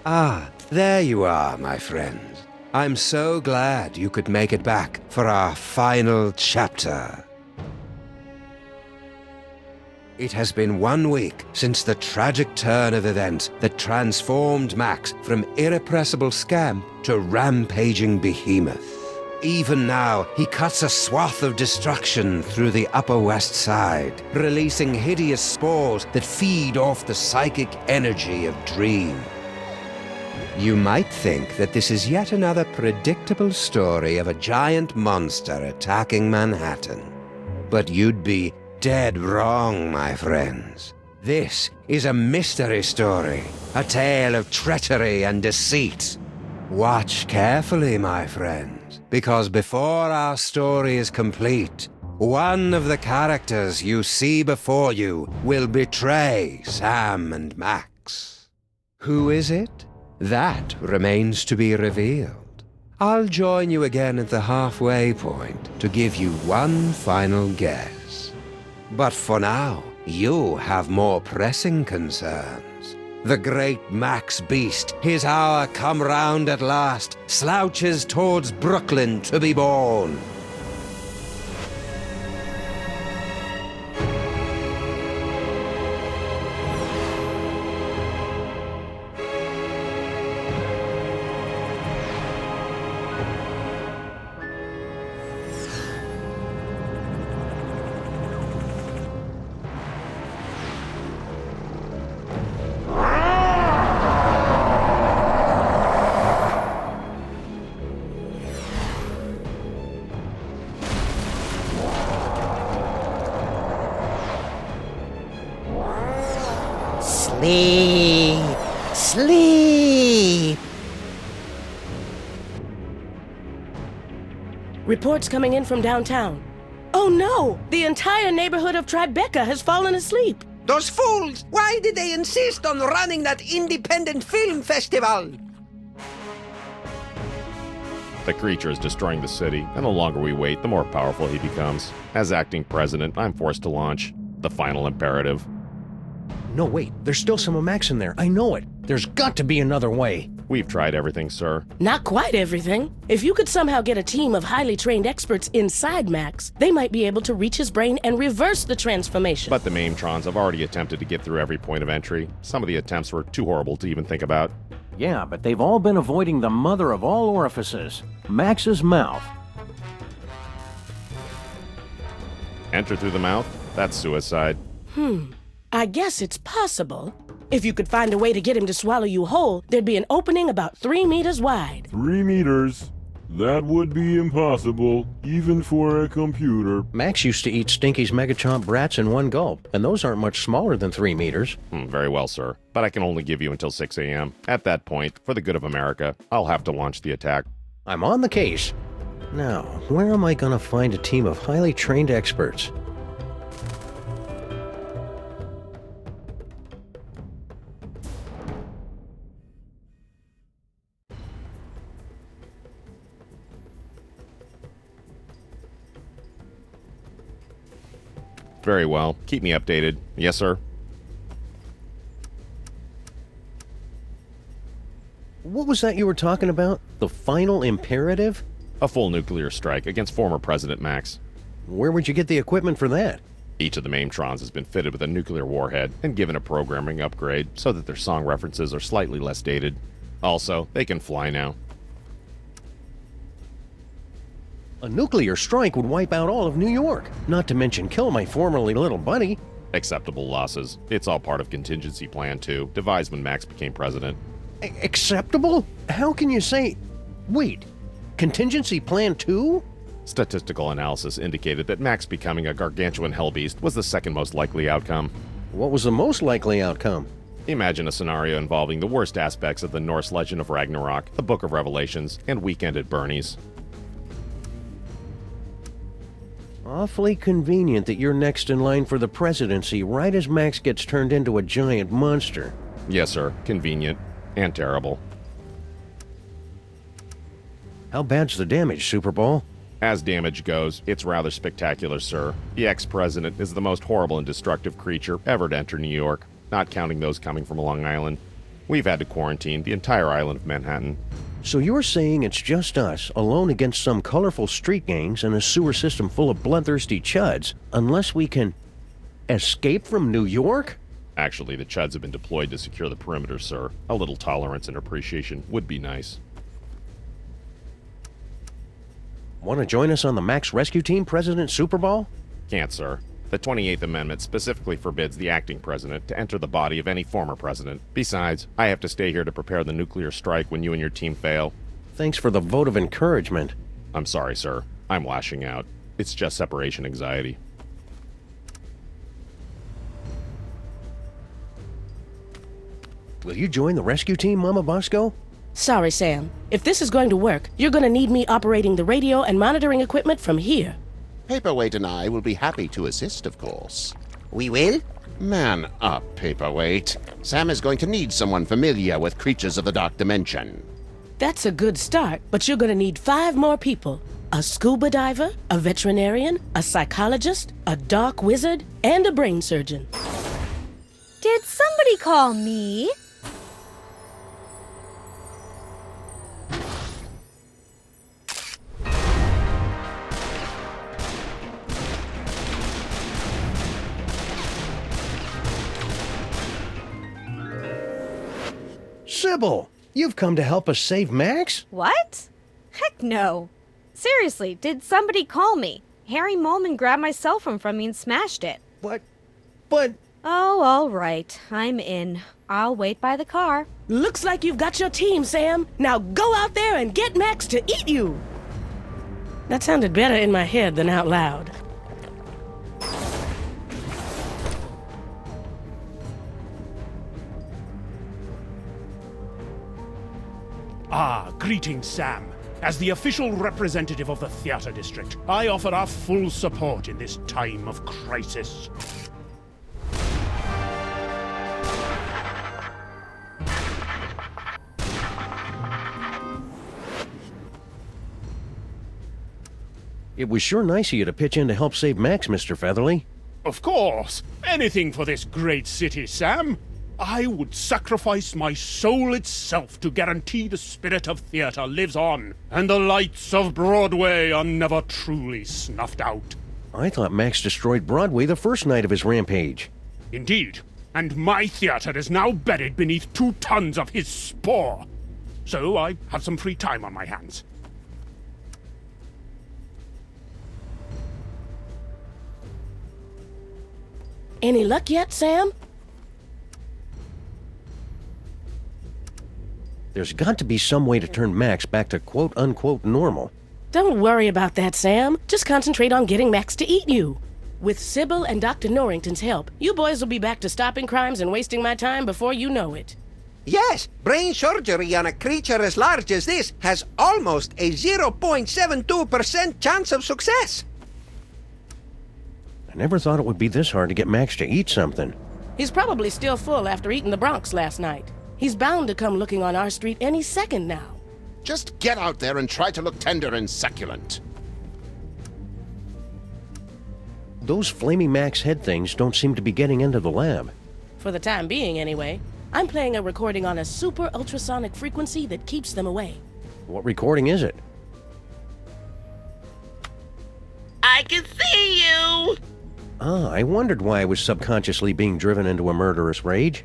Ah, there you are, my friends. I'm so glad you could make it back for our final chapter. It has been 1 week since the tragic turn of events that transformed Max from irrepressible scamp to rampaging behemoth. Even now, he cuts a swath of destruction through the Upper West Side, releasing hideous spores that feed off the psychic energy of Dream. You might think that this is yet another predictable story of a giant monster attacking Manhattan. But you'd be dead wrong, my friends. This is a mystery story, a tale of treachery and deceit. Watch carefully, my friends, because before our story is complete, one of the characters you see before you will betray Sam and Max. Who is it? That remains to be revealed. I'll join you again at the halfway point to give you one final guess. But for now, you have more pressing concerns. The great Max Beast, his hour come round at last, slouches towards Brooklyn to be born. Sleep! Sleep! Reports coming in from downtown. Oh no! The entire neighborhood of Tribeca has fallen asleep. Those fools! Why did they insist on running that independent film festival? The creature is destroying the city, and the longer we wait, the more powerful he becomes. As acting president, I'm forced to launch the final imperative. No, wait. There's still some of Max in there. I know it. There's got to be another way. We've tried everything, sir. Not quite everything. If you could somehow get a team of highly trained experts inside Max, they might be able to reach his brain and reverse the transformation. But the Maimtrons have already attempted to get through every point of entry. Some of the attempts were too horrible to even think about. Yeah, but they've all been avoiding the mother of all orifices, Max's mouth. Enter through the mouth? That's suicide. I guess it's possible. If you could find a way to get him to swallow you whole, there'd be an opening about 3 meters wide. 3 meters? That would be impossible, even for a computer. Max used to eat Stinky's Megachomp brats in one gulp, and those aren't much smaller than 3 meters. Very well, sir. But I can only give you until 6 a.m. At that point, for the good of America, I'll have to launch the attack. I'm on the case. Now, where am I going to find a team of highly trained experts? Very well. Keep me updated. Yes, sir. What was that you were talking about? The final imperative? A full nuclear strike against former President Max. Where would you get the equipment for that? Each of the Maimtrons has been fitted with a nuclear warhead and given a programming upgrade so that their song references are slightly less dated. Also, they can fly now. A nuclear strike would wipe out all of New York, not to mention kill my formerly little buddy. Acceptable losses. It's all part of contingency plan 2, devised when Max became president. Acceptable? How can you say... Wait, contingency plan 2? Statistical analysis indicated that Max becoming a gargantuan hellbeast was the second most likely outcome. What was the most likely outcome? Imagine a scenario involving the worst aspects of the Norse legend of Ragnarok, the Book of Revelations, and Weekend at Bernie's. Awfully convenient that you're next in line for the presidency right as Max gets turned into a giant monster. Yes, sir. Convenient. And terrible. How bad's the damage, Super Bowl? As damage goes, it's rather spectacular, sir. The ex-president is the most horrible and destructive creature ever to enter New York, not counting those coming from Long Island. We've had to quarantine the entire island of Manhattan. So you're saying it's just us, alone against some colorful street gangs and a sewer system full of bloodthirsty chuds, unless we can escape from New York? Actually, the Chuds have been deployed to secure the perimeter, sir. A little tolerance and appreciation would be nice. Want to join us on the Max Rescue Team President Super Bowl? Can't, sir. The 28th Amendment specifically forbids the acting president to enter the body of any former president. Besides, I have to stay here to prepare the nuclear strike when you and your team fail. Thanks for the vote of encouragement. I'm sorry, sir. I'm lashing out. It's just separation anxiety. Will you join the rescue team, Mama Bosco? Sorry, Sam. If this is going to work, you're going to need me operating the radio and monitoring equipment from here. Paperweight and I will be happy to assist, of course. We will? Man up, Paperweight. Sam is going to need someone familiar with creatures of the dark dimension. That's a good start, but you're going to need 5 more people. A scuba diver, a veterinarian, a psychologist, a dark wizard, and a brain surgeon. Did somebody call me? Sybil, you've come to help us save Max? What? Heck no. Seriously, did somebody call me? Harry Molman grabbed my cell phone from me and smashed it. But... Oh, all right. I'm in. I'll wait by the car. Looks like you've got your team, Sam. Now go out there and get Max to eat you. That sounded better in my head than out loud. Ah, greetings, Sam. As the official representative of the theater district, I offer our full support in this time of crisis. It was sure nice of you to pitch in to help save Max, Mr. Featherly. Of course, anything for this great city, Sam. I would sacrifice my soul itself to guarantee the spirit of theater lives on, and the lights of Broadway are never truly snuffed out. I thought Max destroyed Broadway the first night of his rampage. Indeed, and my theater is now buried beneath 2 tons of his spore. So I have some free time on my hands. Any luck yet, Sam? There's got to be some way to turn Max back to quote-unquote normal. Don't worry about that, Sam. Just concentrate on getting Max to eat you. With Sybil and Dr. Norrington's help, you boys will be back to stopping crimes and wasting my time before you know it. Yes, brain surgery on a creature as large as this has almost a 0.72% chance of success. I never thought it would be this hard to get Max to eat something. He's probably still full after eating the Bronx last night. He's bound to come looking on our street any second now. Just get out there and try to look tender and succulent. Those flaming Max head things don't seem to be getting into the lab. For the time being, anyway. I'm playing a recording on a super ultrasonic frequency that keeps them away. What recording is it? I can see you! Ah, I wondered why I was subconsciously being driven into a murderous rage.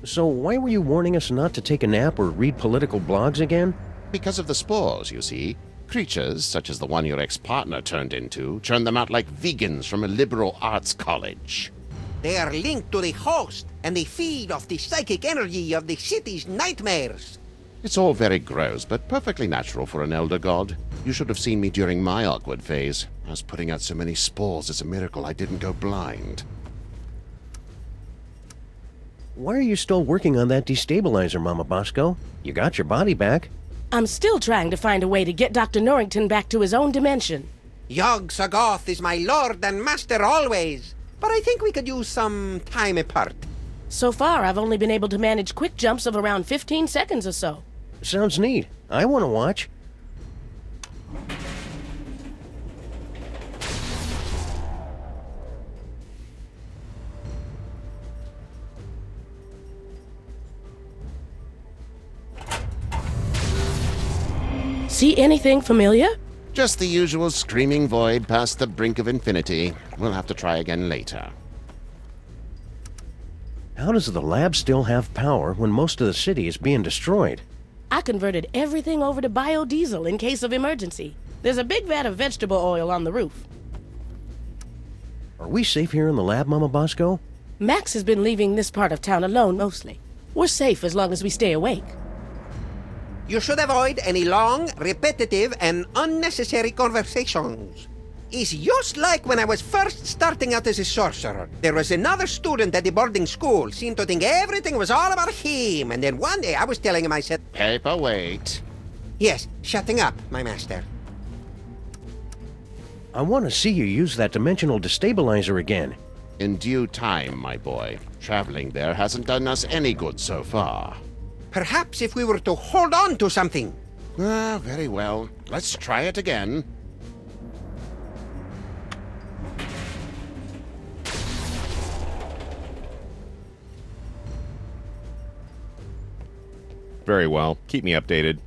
So why were you warning us not to take a nap or read political blogs again? Because of the spores, you see. Creatures, such as the one your ex-partner turned into, churn them out like vegans from a liberal arts college. They are linked to the host, and they feed off the psychic energy of the city's nightmares. It's all very gross, but perfectly natural for an elder god. You should have seen me during my awkward phase. I was putting out so many spores, it's a miracle I didn't go blind. Why are you still working on that destabilizer, Mama Bosco? You got your body back. I'm still trying to find a way to get Dr. Norrington back to his own dimension. Yog Sagoth is my lord and master always, but I think we could use some time apart. So far, I've only been able to manage quick jumps of around 15 seconds or so. Sounds neat. I want to watch. See anything familiar? Just the usual screaming void past the brink of infinity. We'll have to try again later. How does the lab still have power when most of the city is being destroyed? I converted everything over to biodiesel in case of emergency. There's a big vat of vegetable oil on the roof. Are we safe here in the lab, Mama Bosco? Max has been leaving this part of town alone mostly. We're safe as long as we stay awake. You should avoid any long, repetitive, and unnecessary conversations. It's just like when I was first starting out as a sorcerer. There was another student at the boarding school, seemed to think everything was all about him, and then one day I was telling him, I said, Paperweight. Yes, shutting up, my master. I want to see you use that dimensional destabilizer again. In due time, my boy. Traveling there hasn't done us any good so far. Perhaps if we were to hold on to something. Ah, very well. Let's try it again. Very well. Keep me updated.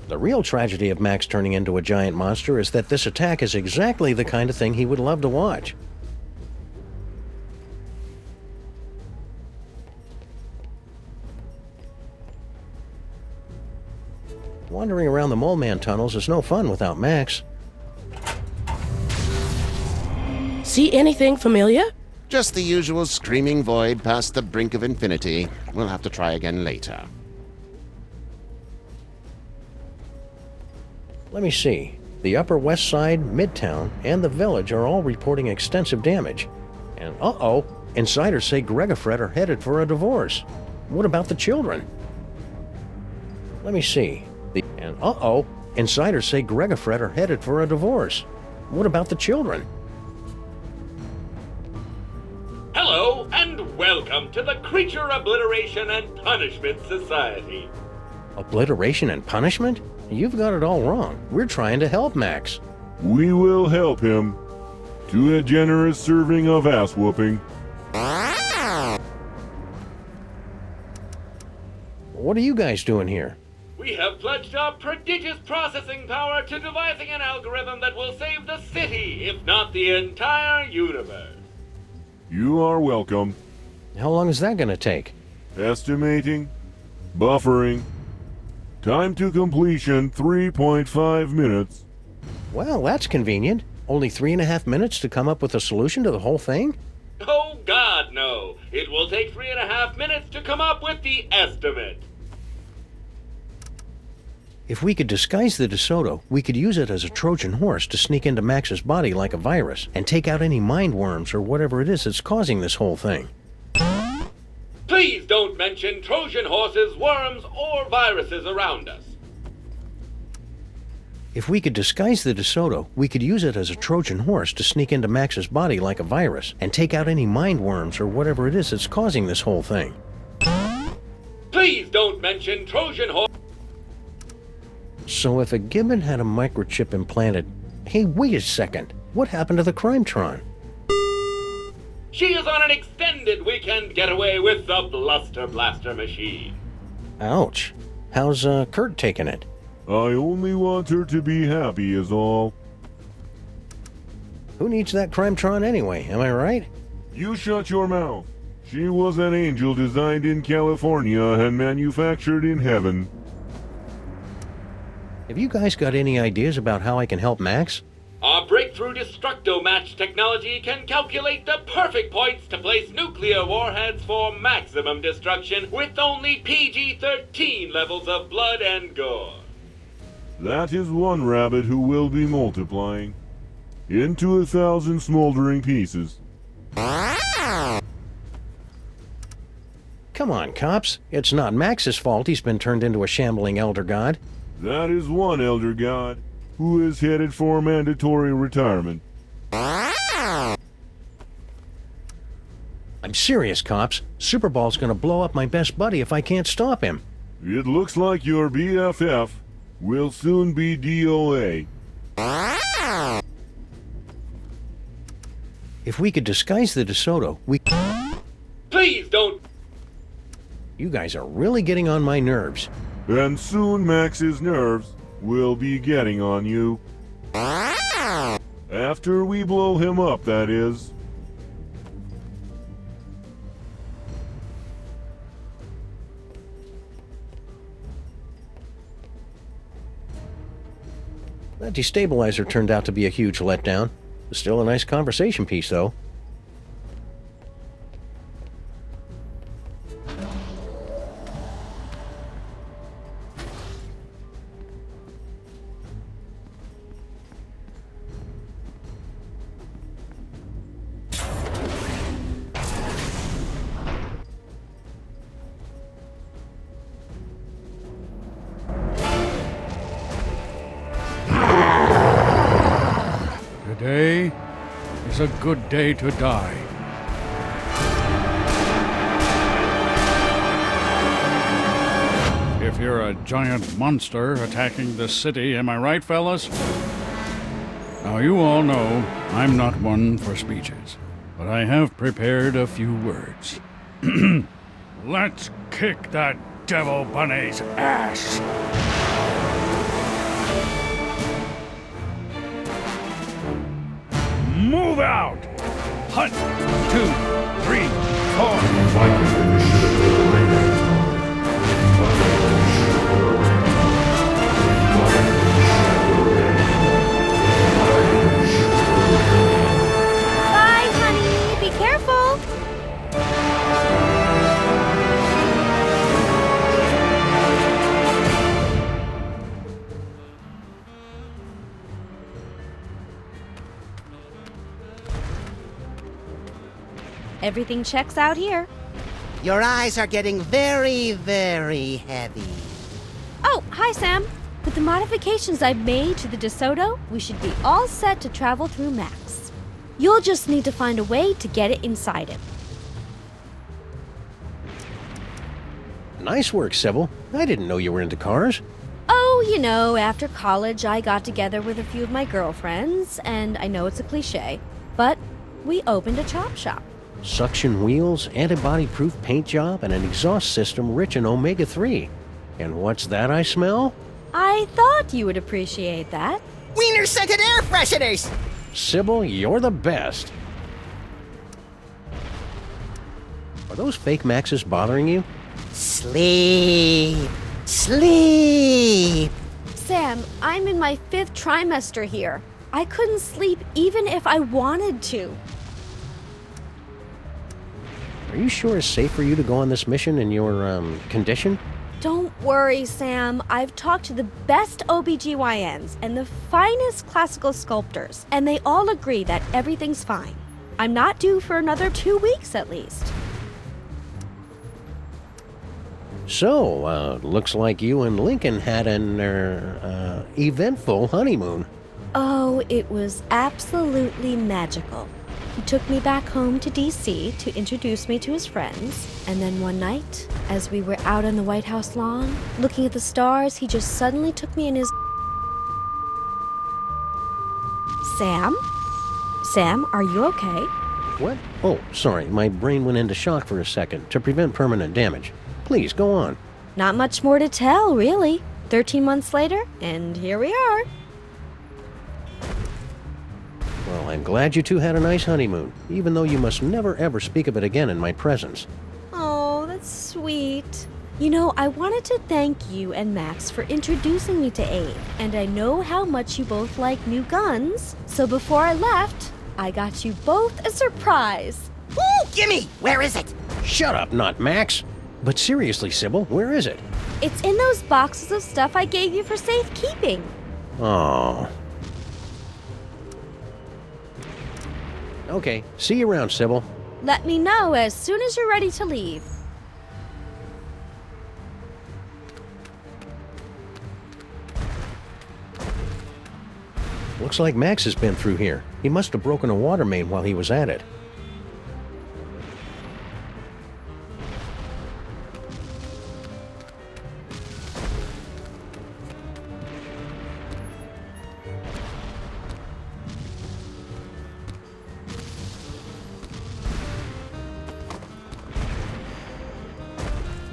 The real tragedy of Max turning into a giant monster is that this attack is exactly the kind of thing he would love to watch. Wandering around the Mole Man tunnels is no fun without Max. See anything familiar? Just the usual screaming void past the brink of infinity. We'll have to try again later. Let me see. The Upper West Side, Midtown, and the Village are all reporting extensive damage. And uh-oh, insiders say Greg and Fred are headed for a divorce. What about the children? Let me see. Insiders say Greg and Fred are headed for a divorce. What about the children? Hello, and welcome to the Creature Obliteration and Punishment Society. Obliteration and punishment? You've got it all wrong. We're trying to help Max. We will help him to a generous serving of ass-whooping. What are you guys doing here? We have pledged our prodigious processing power to devising an algorithm that will save the city, if not the entire universe. You are welcome. How long is that going to take? Estimating. Buffering. Time to completion 3.5 minutes. Well, that's convenient. Only 3.5 minutes to come up with a solution to the whole thing? Oh, God, no. It will take 3.5 minutes to come up with the estimate. If we could disguise the DeSoto, we could use it as a Trojan horse to sneak into Max's body like a virus and take out any mind worms or whatever it is that's causing this whole thing. Please don't mention Trojan horses, worms, or viruses around us. If we could disguise the DeSoto, we could use it as a Trojan horse to sneak into Max's body like a virus and take out any mind worms or whatever it is that's causing this whole thing. Please don't mention Trojan horse. So if a gibbon had a microchip implanted... Hey, wait a second. What happened to the Crimetron? She is on an extended weekend getaway with the Bluster Blaster machine. Ouch. How's Kurt taking it? I only want her to be happy is all. Who needs that Crimetron anyway, am I right? You shut your mouth. She was an angel designed in California and manufactured in heaven. Have you guys got any ideas about how I can help Max? Our breakthrough Destructo-Match technology can calculate the perfect points to place nuclear warheads for maximum destruction with only PG-13 levels of blood and gore. That is one rabbit who will be multiplying into 1,000 smoldering pieces. Come on, cops. It's not Max's fault he's been turned into a shambling elder god. That is one elder god who is headed for mandatory retirement. I'm serious, cops. Superball's gonna blow up my best buddy if I can't stop him. It looks like your BFF will soon be DOA. If we could disguise the DeSoto, we... Please don't... You guys are really getting on my nerves. And soon Max's nerves will be getting on you. After we blow him up, that is. That destabilizer turned out to be a huge letdown. Still a nice conversation piece, though. Today is a good day to die. If you're a giant monster attacking the city, am I right, fellas? Now, you all know I'm not one for speeches, but I have prepared a few words. Let's kick that devil bunny's ass! Move out! Hunt! 2, 3, 4. Bye, honey. Be careful. Everything checks out here. Your eyes are getting very, very heavy. Oh, hi, Sam. With the modifications I've made to the DeSoto, we should be all set to travel through Max. You'll just need to find a way to get it inside him. Nice work, Sybil. I didn't know you were into cars. Oh, you know, after college, I got together with a few of my girlfriends, and I know it's a cliche, but we opened a chop shop. Suction wheels, antibody-proof paint job, and an exhaust system rich in omega-3. And what's that I smell? I thought you would appreciate that. Wiener-scented air fresheners! Sybil, you're the best. Are those fake Maxes bothering you? Sleep! Sleep! Sam, I'm in my 5th trimester here. I couldn't sleep even if I wanted to. Are you sure it's safe for you to go on this mission in your, condition? Don't worry, Sam. I've talked to the best OBGYNs and the finest classical sculptors, and they all agree that everything's fine. I'm not due for another 2 weeks at least. So, looks like you and Lincoln had an, eventful honeymoon. Oh, it was absolutely magical. He took me back home to D.C. to introduce me to his friends, and then one night, as we were out on the White House lawn, looking at the stars, he just suddenly took me in his... Sam? Sam, are you okay? What? Oh, sorry, my brain went into shock for a second to prevent permanent damage. Please, go on. Not much more to tell, really. 13 months later, and here we are. Well, I'm glad you two had a nice honeymoon, even though you must never ever speak of it again in my presence. Oh, that's sweet. You know, I wanted to thank you and Max for introducing me to Abe, and I know how much you both like new guns, so before I left, I got you both a surprise. Ooh, gimme! Where is it? Shut up, not Max. But seriously, Sybil, where is it? It's in those boxes of stuff I gave you for safekeeping. Oh. Okay, see you around, Sybil. Let me know as soon as you're ready to leave. Looks like Max has been through here. He must have broken a water main while he was at it.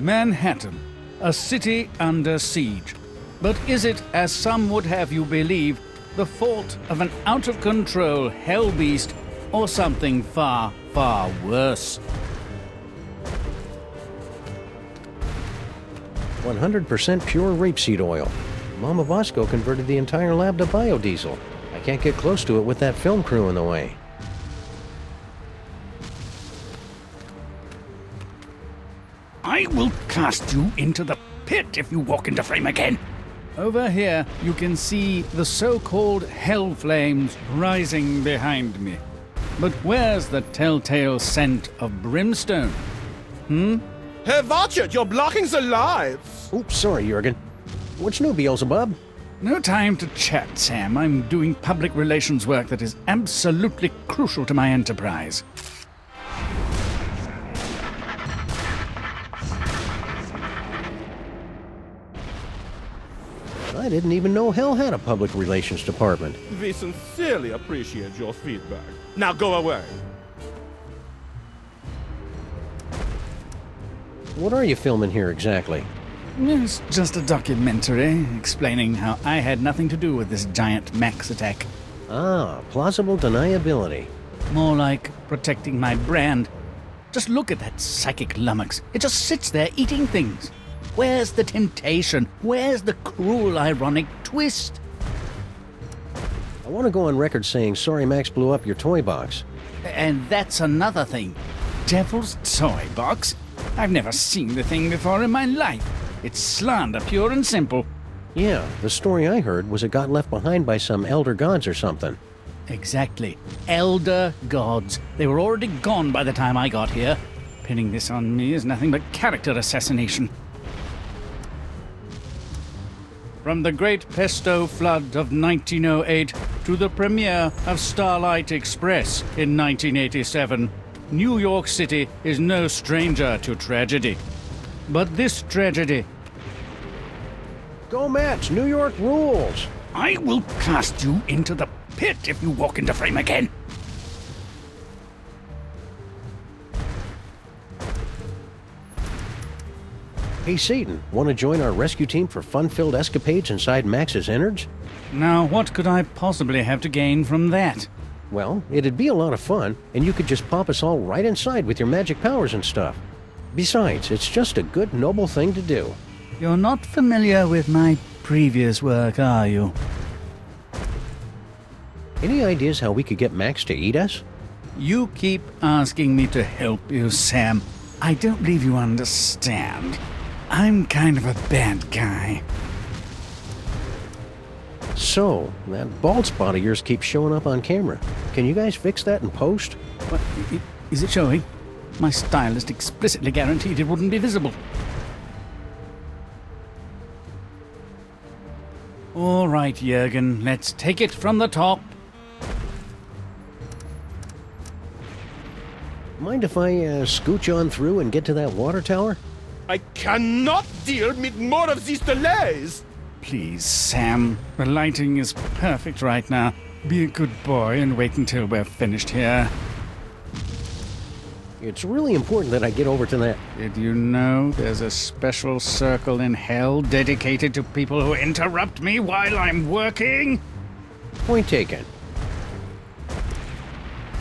Manhattan, a city under siege. But is it, as some would have you believe, the fault of an out-of-control hell beast, or something far, far worse? 100% pure rapeseed oil. Mama Bosco converted the entire lab to biodiesel. I can't get close to it with that film crew in the way. I will cast you into the pit if you walk into frame again. Over here, you can see the so-called hell flames rising behind me. But where's the telltale scent of brimstone? Hey, watch it! You're blocking the lights! Oops, sorry, Jurgen. What's new, Beelzebub? No time to chat, Sam. I'm doing public relations work that is absolutely crucial to my enterprise. I didn't even know hell had a public relations department. We sincerely appreciate your feedback. Now go away. What are you filming here exactly? It's just a documentary explaining how I had nothing to do with this giant Max attack. Ah, plausible deniability. More like protecting my brand. Just look at that psychic lummox. It just sits there eating things. Where's the temptation? Where's the cruel, ironic twist? I want to go on record saying sorry Max blew up your toy box. And that's another thing. Devil's toy box? I've never seen the thing before in my life. It's slander, pure and simple. Yeah, the story I heard was it got left behind by some elder gods or something. Exactly. Elder gods. They were already gone by the time I got here. Pinning this on me is nothing but character assassination. From the Great Pesto Flood of 1908 to the premiere of Starlight Express in 1987, New York City is no stranger to tragedy. But this tragedy... Go Mets! New York rules! I will cast you into the pit if you walk into frame again! Hey Satan, want to join our rescue team for fun-filled escapades inside Max's innards? Now, what could I possibly have to gain from that? Well, it'd be a lot of fun, and you could just pop us all right inside with your magic powers and stuff. Besides, it's just a good, noble thing to do. You're not familiar with my previous work, are you? Any ideas how we could get Max to eat us? You keep asking me to help you, Sam. I don't believe you understand. I'm kind of a bad guy. So, that bald spot of yours keeps showing up on camera. Can you guys fix that in post? What? Is it showing? My stylist explicitly guaranteed it wouldn't be visible. All right, Jurgen, let's take it from the top. Mind if I scooch on through and get to that water tower? I cannot deal with more of these delays! Please, Sam. The lighting is perfect right now. Be a good boy and wait until we're finished here. It's really important that I get over to that. Did you know there's a special circle in hell dedicated to people who interrupt me while I'm working? Point taken.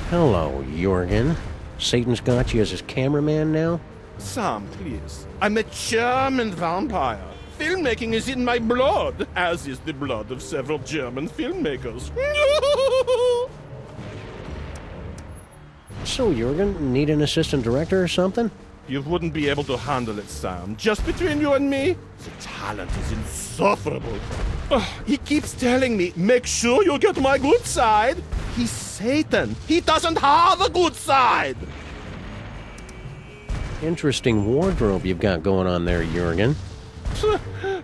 Hello, Jurgen. Satan's got you as his cameraman now? Sam, please. I'm a German vampire. Filmmaking is in my blood, as is the blood of several German filmmakers. So, Jurgen, need an assistant director or something? You wouldn't be able to handle it, Sam. Just between you and me, the talent is insufferable. He keeps telling me, make sure you get my good side. He's Satan. He doesn't have a good side. Interesting wardrobe you've got going on there, Jurgen.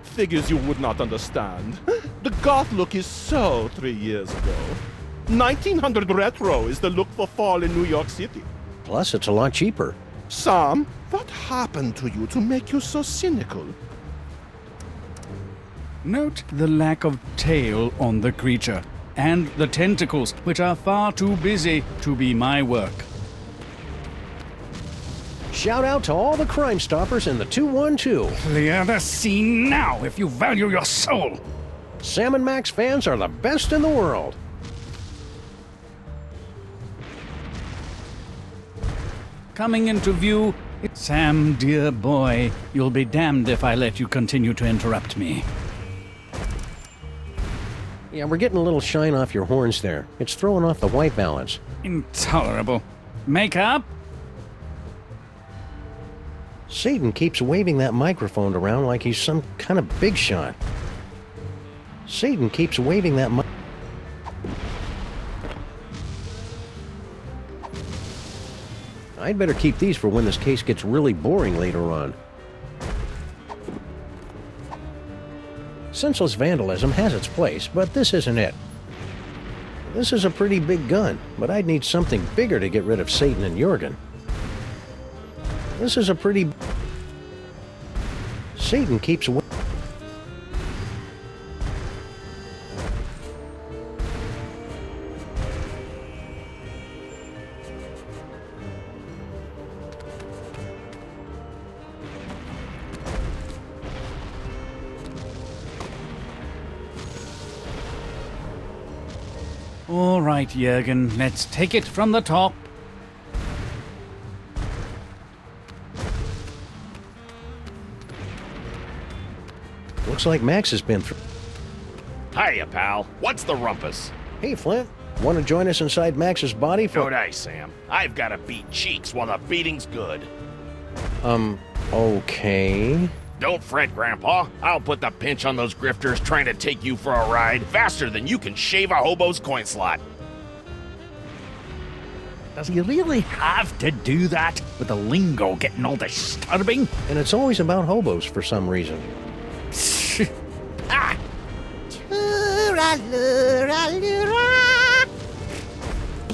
Figures you would not understand. The goth look is so 3 years ago. 1900 retro is the look for fall in New York City. Plus, it's a lot cheaper. Sam, what happened to you to make you so cynical? Note the lack of tail on the creature, and the tentacles, which are far too busy to be my work. Shout out to all the Crime Stoppers in the 212. Clear the scene now if you value your soul. Sam and Max fans are the best in the world. Coming into view, Sam, dear boy, you'll be damned if I let you continue to interrupt me. Yeah, we're getting a little shine off your horns there. It's throwing off the white balance. Intolerable. Makeup? Satan keeps waving that microphone around like he's some kind of big shot. Satan keeps waving that I'd better keep these for when this case gets really boring later on. Senseless vandalism has its place, but this isn't it. This is a pretty big gun, but I'd need something bigger to get rid of Satan and Jorgen. This is a pretty... Satan keeps... All right, Jürgen, let's take it from the top. Looks like Max has been through. Hiya, pal. What's the rumpus? Hey, Flint. Want to join us inside Max's body for... Don't I, Sam? I've got to beat cheeks while the beating's good. Okay... Don't fret, Grandpa. I'll put the pinch on those grifters trying to take you for a ride faster than you can shave a hobo's coin slot. Does he really have to do that with the lingo getting all disturbing? And it's always about hobos for some reason. Ah!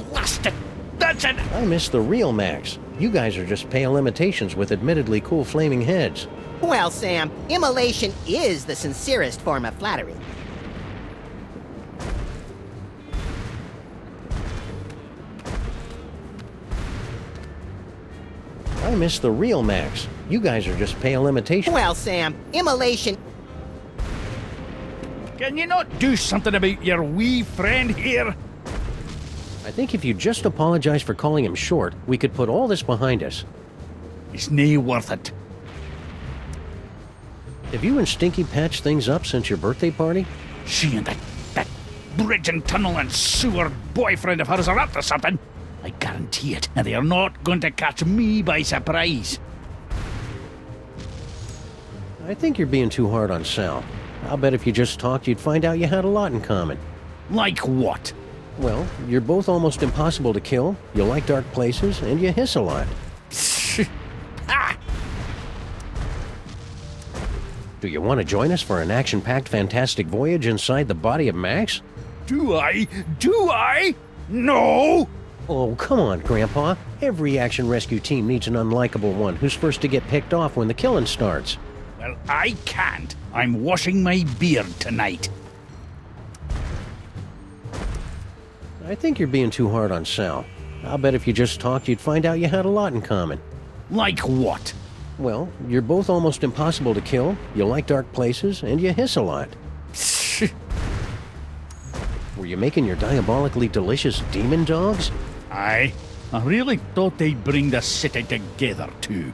Blast it! That's it! I miss the real Max. You guys are just pale imitations with admittedly cool flaming heads. Well, Sam, immolation is the sincerest form of flattery. I miss the real Max. You guys are just pale imitations. Well, Sam, immolation... Can you not do something about your wee friend here? I think if you just apologize for calling him short, we could put all this behind us. It's nae worth it. Have you and Stinky patched things up since your birthday party? She and that bridge and tunnel and sewer boyfriend of hers are up to something. I guarantee it, and they are not going to catch me by surprise. I think you're being too hard on Sal. I'll bet if you just talked, you'd find out you had a lot in common. Like what? Well, you're both almost impossible to kill, you like dark places, and you hiss a lot. Ah! Do you want to join us for an action-packed fantastic voyage inside the body of Max? Do I? Do I? No! Oh, come on, Grandpa. Every action rescue team needs an unlikable one who's first to get picked off when the killing starts. Well, I can't. I'm washing my beard tonight. I think you're being too hard on Sal. I'll bet if you just talked, you'd find out you had a lot in common. Like what? Well, you're both almost impossible to kill, you like dark places, and you hiss a lot. Were you making your diabolically delicious demon dogs? Aye. I really thought they'd bring the city together, too.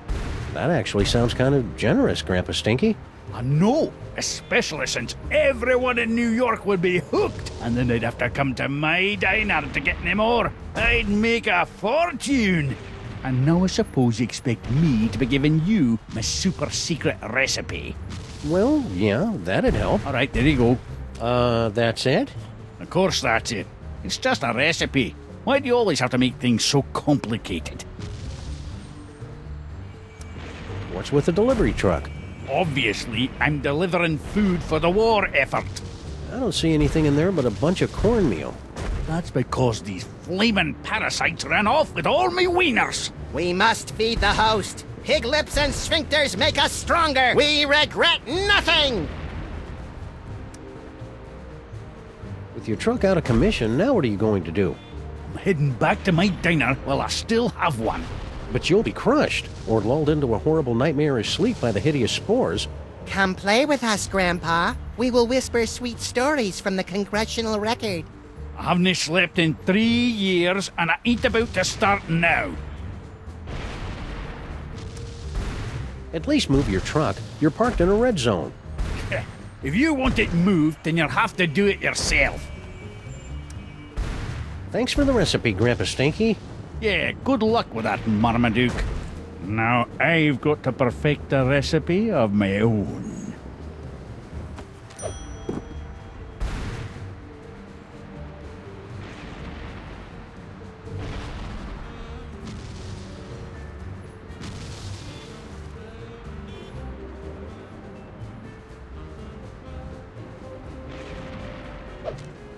That actually sounds kind of generous, Grandpa Stinky. I know, especially since everyone in New York would be hooked, and then they'd have to come to my diner to get any more. I'd make a fortune. And now I suppose you expect me to be giving you my super secret recipe. Well, yeah, that'd help. All right, there you go. That's it? Of course that's it. It's just a recipe. Why do you always have to make things so complicated? What's with the delivery truck? Obviously, I'm delivering food for the war effort. I don't see anything in there but a bunch of cornmeal. That's because these flaming parasites ran off with all me wieners. We must feed the host. Pig lips and sphincters make us stronger. We regret nothing. With your truck out of commission, now what are you going to do? I'm heading back to my diner while I still have one. But you'll be crushed, or lulled into a horrible nightmarish sleep by the hideous spores. Come play with us, Grandpa. We will whisper sweet stories from the congressional record. I haven't slept in 3 years, and I ain't about to start now. At least move your truck. You're parked in a red zone. If you want it moved, then you'll have to do it yourself. Thanks for the recipe, Grandpa Stinky. Yeah, good luck with that, Marmaduke. Now I've got to perfect a recipe of my own.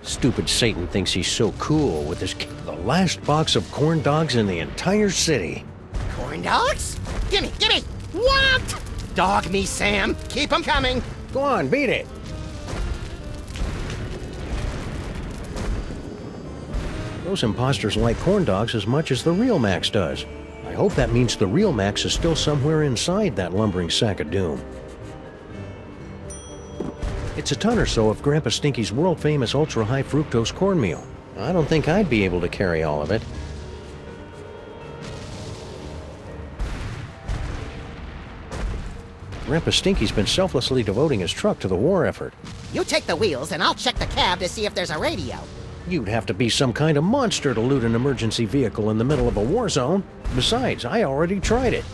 Stupid Satan thinks he's so cool with his the last box of corn dogs in the entire city. Corn dogs? Gimme! What? Dog me, Sam. Keep 'em coming. Go on, beat it. Those imposters like corn dogs as much as the real Max does. I hope that means the real Max is still somewhere inside that lumbering sack of doom. It's a ton or so of Grandpa Stinky's world-famous ultra-high fructose cornmeal. I don't think I'd be able to carry all of it. Grandpa Stinky's been selflessly devoting his truck to the war effort. You take the wheels and I'll check the cab to see if there's a radio. You'd have to be some kind of monster to loot an emergency vehicle in the middle of a war zone. Besides, I already tried it.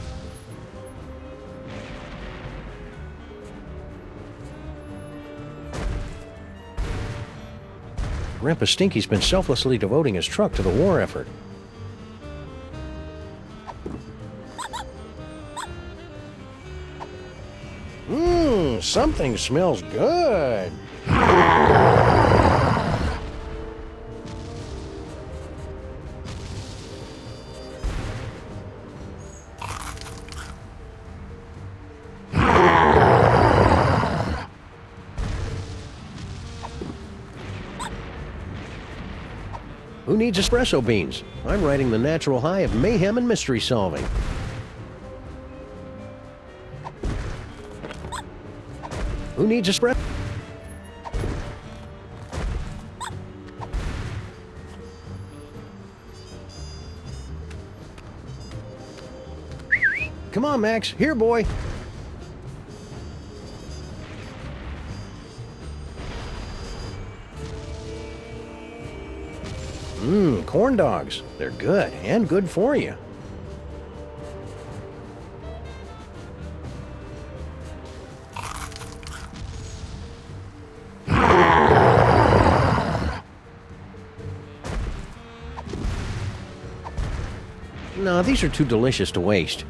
Grandpa Stinky's been selflessly devoting his truck to the war effort. Something smells good. Who needs espresso beans? I'm riding the natural high of mayhem and mystery solving. Who needs espresso? Come on, Max. Here, boy. Corn dogs. They're good, and good for you. No, these are too delicious to waste.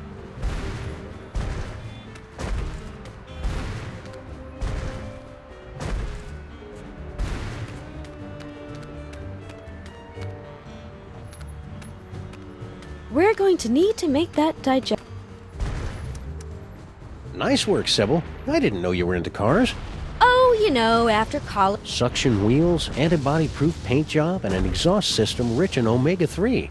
We're going to need to make that digest. Nice work, Sybil. I didn't know you were into cars. Oh, you know, after college. Suction wheels, antibody-proof paint job, and an exhaust system rich in omega-3.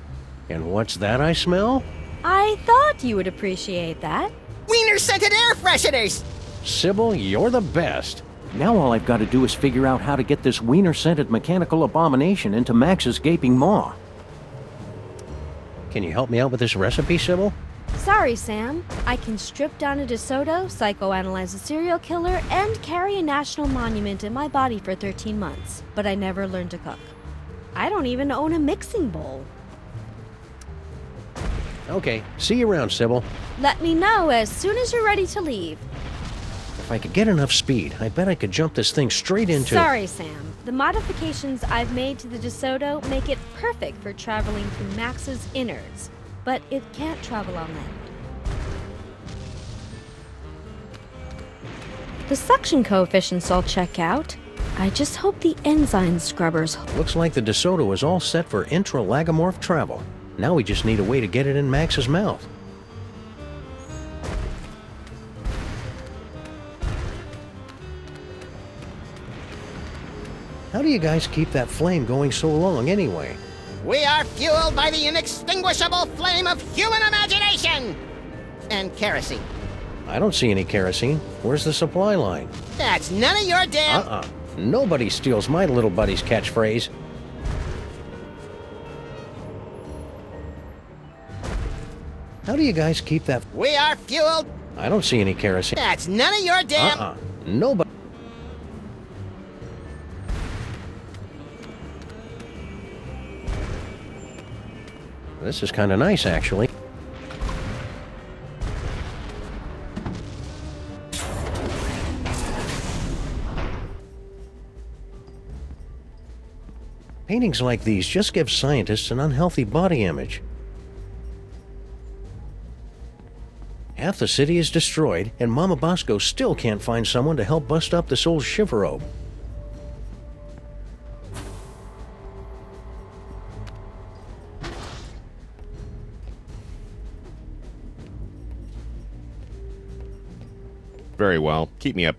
And what's that I smell? I thought you would appreciate that. Wiener-scented air fresheners! Sybil, you're the best. Now all I've got to do is figure out how to get this wiener-scented mechanical abomination into Max's gaping maw. Can you help me out with this recipe, Sybil? Sorry, Sam. I can strip down a DeSoto, psychoanalyze a serial killer, and carry a national monument in my body for 13 months. But I never learned to cook. I don't even own a mixing bowl. Okay, see you around, Sybil. Let me know as soon as you're ready to leave. If I could get enough speed, I bet I could jump this thing straight into... Sorry, Sam. The modifications I've made to the DeSoto make it perfect for traveling through Max's innards, but it can't travel on land. The suction coefficients all check out. I just hope the enzyme scrubbers... Looks like the DeSoto is all set for intralagomorph travel. Now we just need a way to get it in Max's mouth. How do you guys keep that flame going so long anyway? We are fueled by the inextinguishable flame of human imagination! And kerosene. I don't see any kerosene. Where's the supply line? That's none of your damn... Nobody steals my little buddy's catchphrase. How do you guys keep that? We are fueled... I don't see any kerosene. That's none of your damn... Nobody... This is kind of nice, actually. Paintings like these just give scientists an unhealthy body image. Half the city is destroyed, and Mama Bosco still can't find someone to help bust up this old chivalrobe. Very well. Keep me up.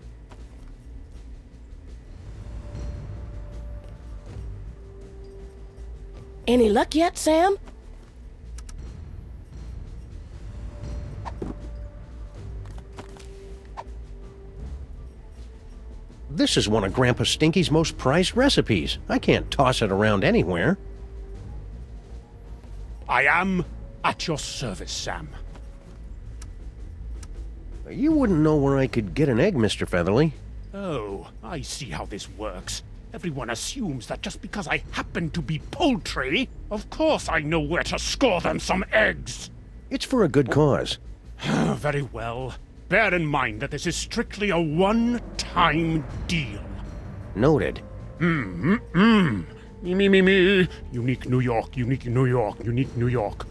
Any luck yet, Sam? This is one of Grandpa Stinky's most prized recipes. I can't toss it around anywhere. I am at your service, Sam. You wouldn't know where I could get an egg, Mr. Featherly. Oh, I see how this works. Everyone assumes that just because I happen to be poultry, of course I know where to score them some eggs. It's for a good cause. Very well. Bear in mind that this is strictly a one-time deal. Noted. Me. Unique New York, unique New York, unique New York.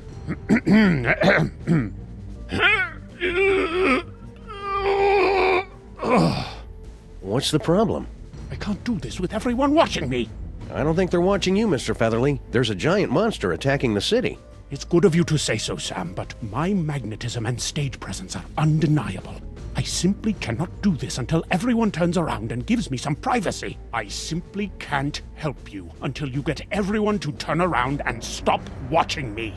What's the problem? I can't do this with everyone watching me. I don't think they're watching you, Mr. Featherly. There's a giant monster attacking the city. It's good of you to say so, Sam, but my magnetism and stage presence are undeniable. I simply cannot do this until everyone turns around and gives me some privacy. I simply can't help you until you get everyone to turn around and stop watching me.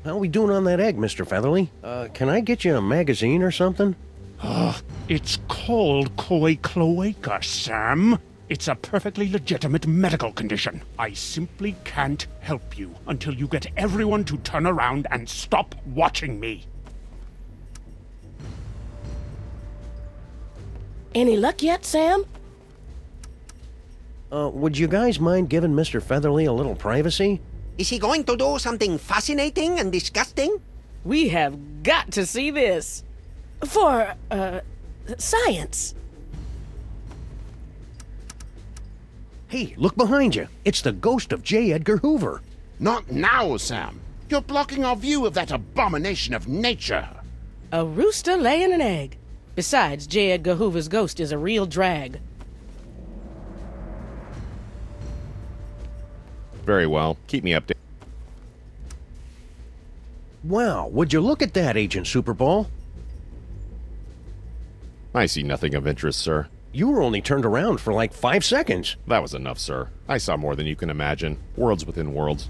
How are we doing on that egg, Mr. Featherly? Can I get you a magazine or something? It's called koi cloaca, Sam. It's a perfectly legitimate medical condition. I simply can't help you until you get everyone to turn around and stop watching me. Any luck yet, Sam? Would you guys mind giving Mr. Featherly a little privacy? Is he going to do something fascinating and disgusting? We have got to see this. For, science. Hey, look behind you. It's the ghost of J. Edgar Hoover. Not now, Sam. You're blocking our view of that abomination of nature. A rooster laying an egg. Besides, J. Edgar Hoover's ghost is a real drag. Very well. Keep me updated. Wow, would you look at that, Agent Superball? I see nothing of interest, sir. You were only turned around for like 5 seconds. That was enough, sir. I saw more than you can imagine. Worlds within worlds.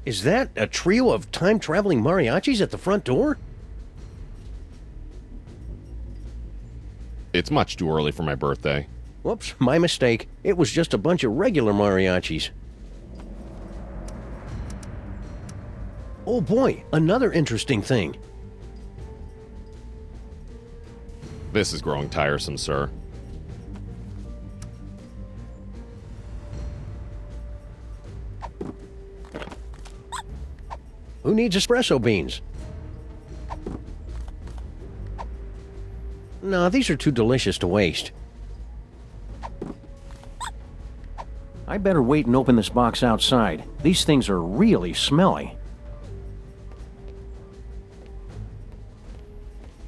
Is that a trio of time-traveling mariachis at the front door? It's much too early for my birthday. Whoops, my mistake. It was just a bunch of regular mariachis. Oh boy, another interesting thing. This is growing tiresome, sir. Who needs espresso beans? No, these are too delicious to waste. I better wait and open this box outside. These things are really smelly.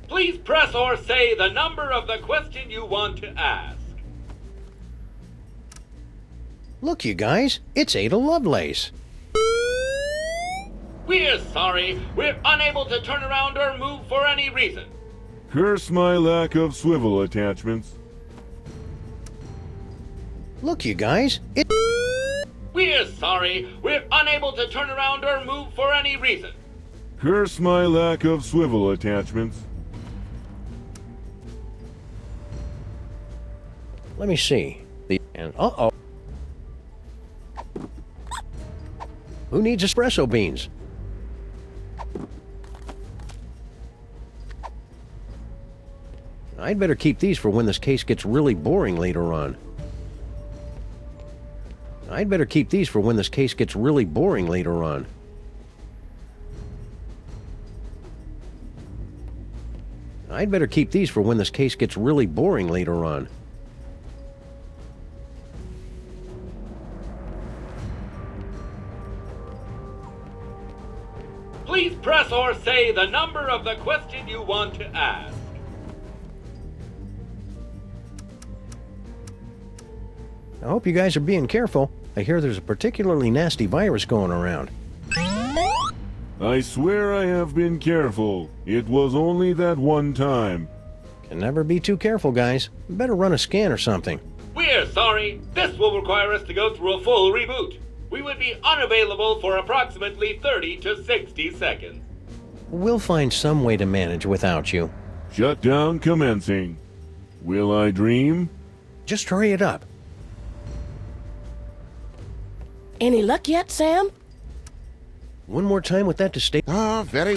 Please press or say the number of the question you want to ask. Look, you guys, it's Ada Lovelace. We're sorry. We're unable to turn around or move for any reason. Curse my lack of swivel attachments. Look, you guys, We're sorry. We're unable to turn around or move for any reason. Curse my lack of swivel attachments. Let me see. Uh-oh. Who needs espresso beans? I'd better keep these for when this case gets really boring later on. I'd better keep these for when this case gets really boring later on. I'd better keep these for when this case gets really boring later on. Please press or say the number of the question you want to ask. I hope you guys are being careful. I hear there's a particularly nasty virus going around. I swear I have been careful. It was only that one time. Can never be too careful, guys. Better run a scan or something. We're sorry. This will require us to go through a full reboot. We would be unavailable for approximately 30 to 60 seconds. We'll find some way to manage without you. Shutdown commencing. Will I dream? Just hurry it up. Any luck yet, Sam? One more time with that to stay. Ah, very...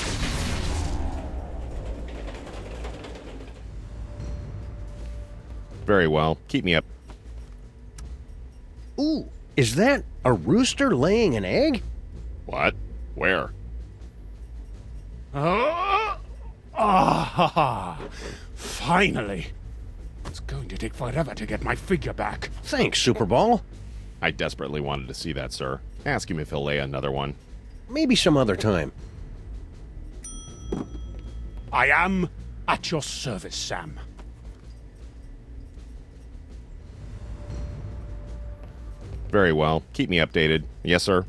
Very well. Keep me up. Ooh, is that a rooster laying an egg? What? Where? Finally. It's going to take forever to get my figure back. Thanks, Superball. I desperately wanted to see that, sir. Ask him if he'll lay another one. Maybe some other time. I am at your service, Sam. Very well. Keep me updated. Yes, sir.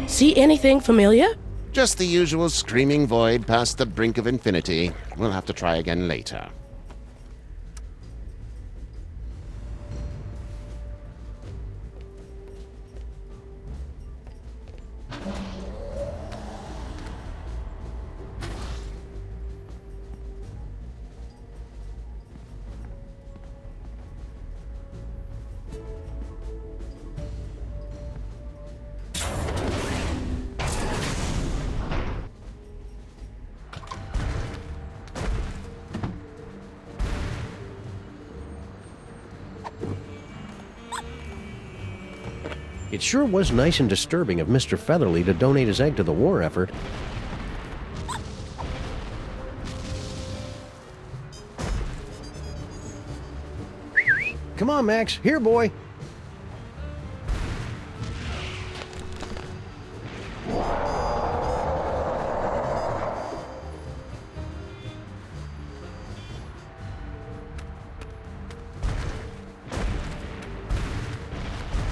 See anything familiar? Just the usual screaming void past the brink of infinity. We'll have to try again later. It sure was nice and disturbing of Mr. Featherly to donate his egg to the war effort. Come on, Max. Here, boy.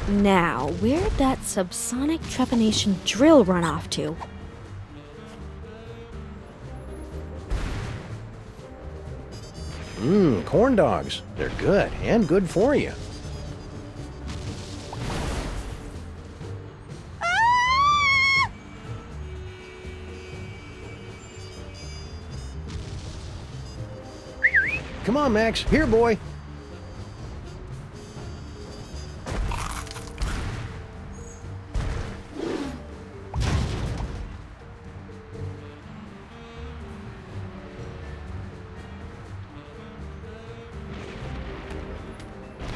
Now, where'd that subsonic trepanation drill run off to? Corn dogs. They're good, and good for you. Come on, Max. Here, boy.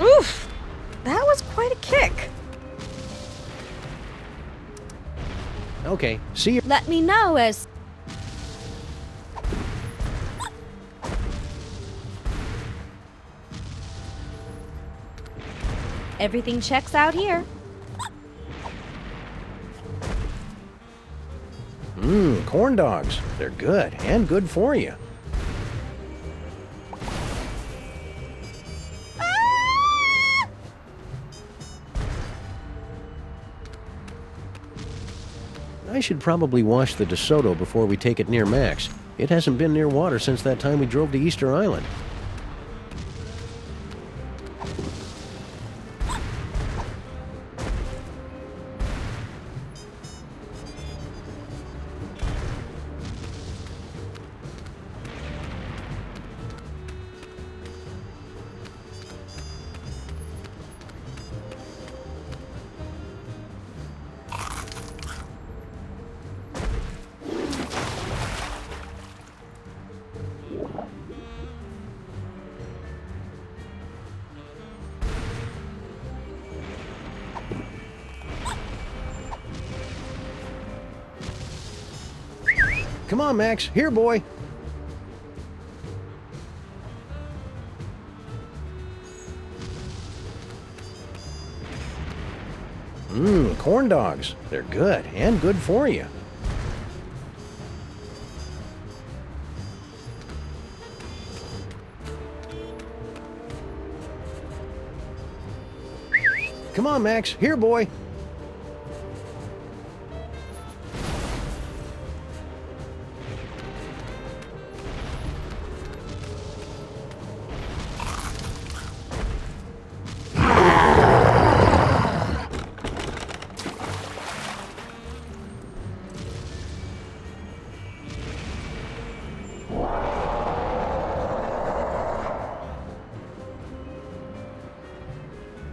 Oof! That was quite a kick. Okay, see you. Let me know as... Everything checks out here. Corn dogs. They're good, and good for you. I should probably wash the DeSoto before we take it near Max. It hasn't been near water since that time we drove to Easter Island. Come on, Max. Here, boy. Corn dogs. They're good and good for you. Come on, Max. Here, boy.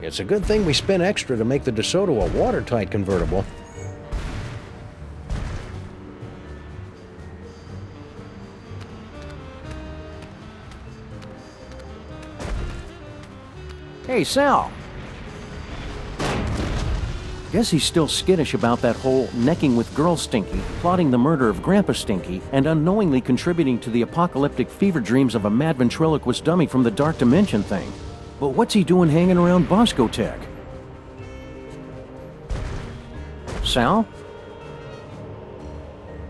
It's a good thing we spent extra to make the DeSoto a watertight convertible. Hey, Sal. Guess he's still skittish about that whole necking with Girl Stinky, plotting the murder of Grandpa Stinky, and unknowingly contributing to the apocalyptic fever dreams of a mad ventriloquist dummy from the Dark Dimension thing. But what's he doing hanging around Bosco Tech? Sal?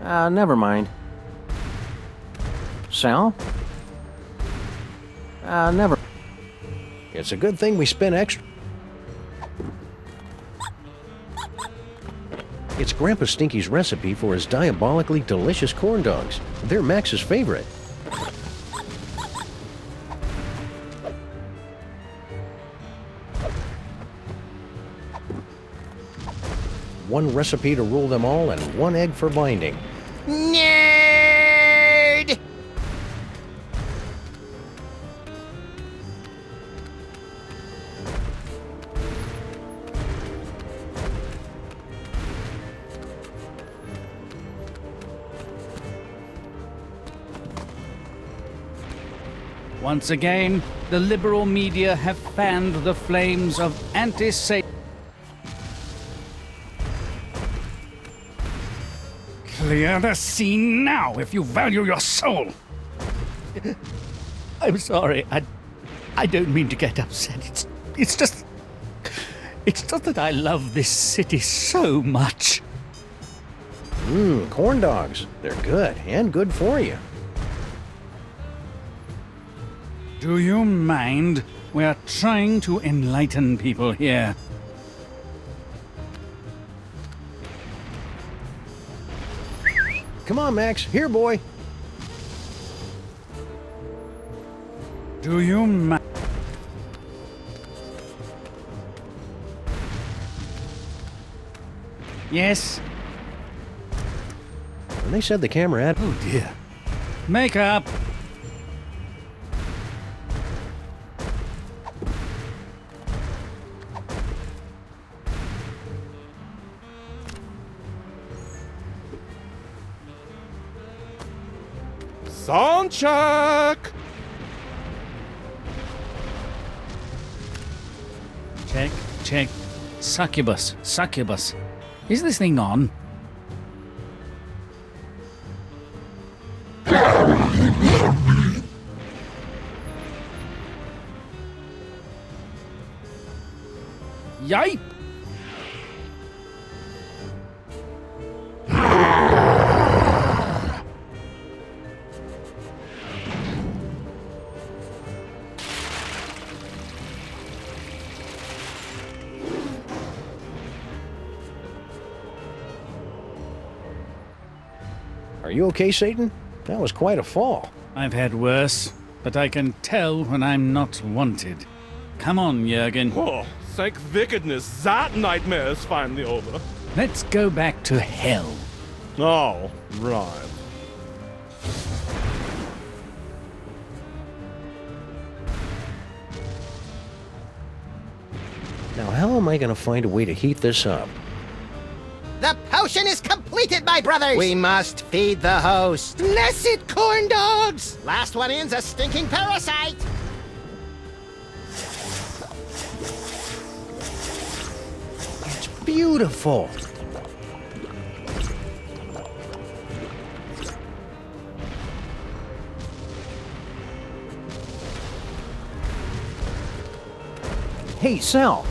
Never mind. Sal? Never. It's a good thing we spent extra. It's Grandpa Stinky's recipe for his diabolically delicious corn dogs. They're Max's favorite. One recipe to rule them all and one egg for binding. Nerd! Once again, the liberal media have fanned the flames of anti-Satan. Clear the scene now if you value your soul. I'm sorry. I don't mean to get upset. It's just that I love this city so much. Corn dogs. They're good and good for you. Do you mind? We're trying to enlighten people here. Come on, Max. Here, boy. Do you mind? Yes? And they said the camera had... Oh, dear. Makeup! Sound check! Check. Succubus. Is this thing on? Yipe! Are you okay, Satan? That was quite a fall. I've had worse, but I can tell when I'm not wanted. Come on, Jurgen. Oh, thank wickedness, that nightmare is finally over. Let's go back to hell. Oh, right. Now, how am I going to find a way to heat this up? The potion is completed, my brothers! We must feed the host. Blessed corn dogs! Last one in's a stinking parasite! It's beautiful. Hey, Sal.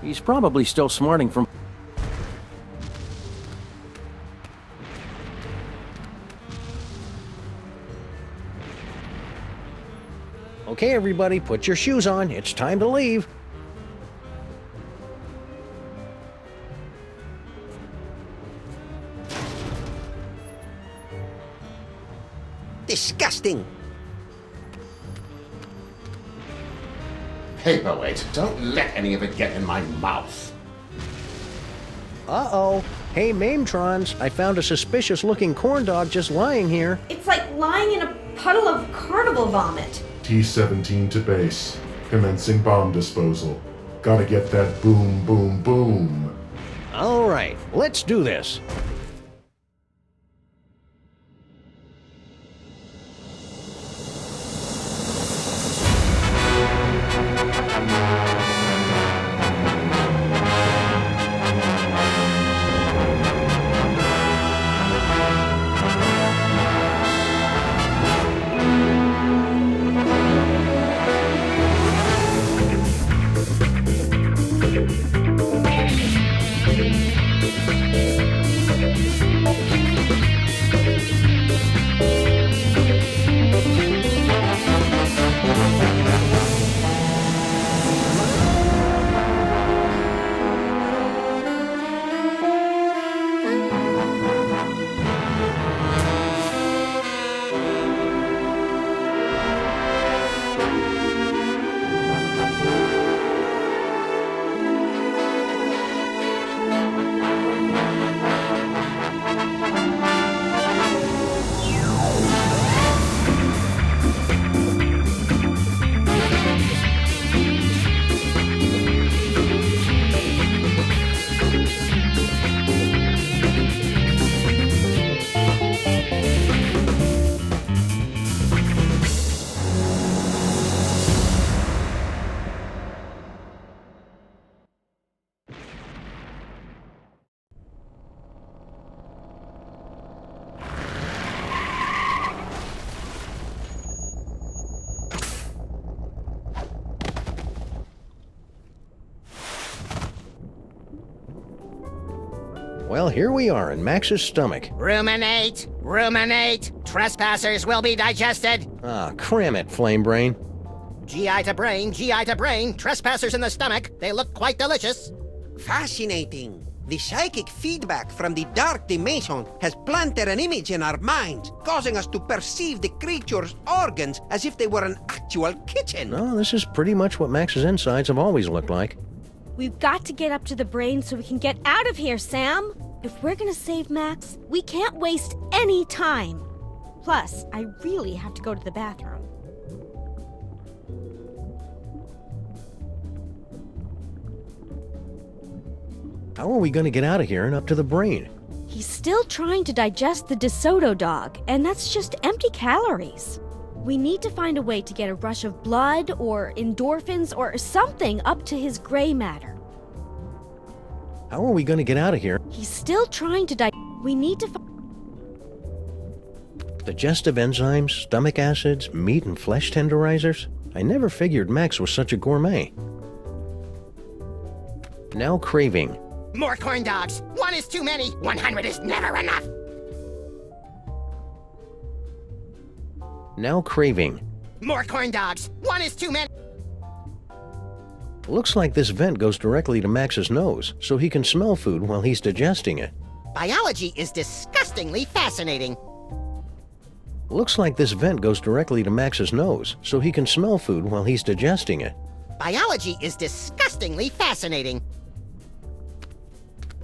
He's probably still smarting from... Okay, everybody, put your shoes on. It's time to leave. Disgusting. Paperweight, don't let any of it get in my mouth. Uh-oh. Hey, Mametrons, I found a suspicious-looking corn dog just lying here. It's like lying in a puddle of carnival vomit. T-17 to base. Commencing bomb disposal. Gotta get that boom, boom, boom. All right, let's do this. Well, here we are in Max's stomach. Ruminate! Ruminate! Trespassers will be digested! Ah, cram it, Flame Brain. GI to brain, GI to brain. Trespassers in the stomach. They look quite delicious. Fascinating. The psychic feedback from the dark dimension has planted an image in our minds, causing us to perceive the creature's organs as if they were an actual kitchen. No, this is pretty much what Max's insides have always looked like. We've got to get up to the brain so we can get out of here, Sam. If we're gonna save Max, we can't waste any time. Plus, I really have to go to the bathroom. How are we going to get out of here and up to the brain? He's still trying to digest the DeSoto dog, and that's just empty calories. We need to find a way to get a rush of blood or endorphins or something up to his gray matter. How are we going to get out of here? He's still trying to We need to Digestive enzymes, stomach acids, meat and flesh tenderizers? I never figured Max was such a gourmet. Now craving. More corn dogs. One is too many. 100 is never enough. Now craving. More corn dogs. One is too many. Looks like this vent goes directly to Max's nose, so he can smell food while he's digesting it. Biology is disgusting. disgustingly fascinating. Looks like this vent goes directly to Max's nose, so he can smell food while he's digesting it. Biology is disgustingly fascinating.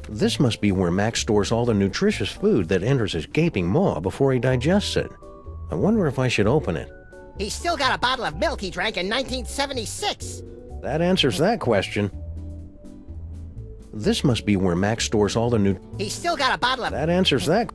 This must be where Max stores all the nutritious food that enters his gaping maw before he digests it. I wonder if I should open it. He's still got a bottle of milk he drank in 1976. That answers that question. This must be where Max stores all the He's still got a bottle of... That answers that.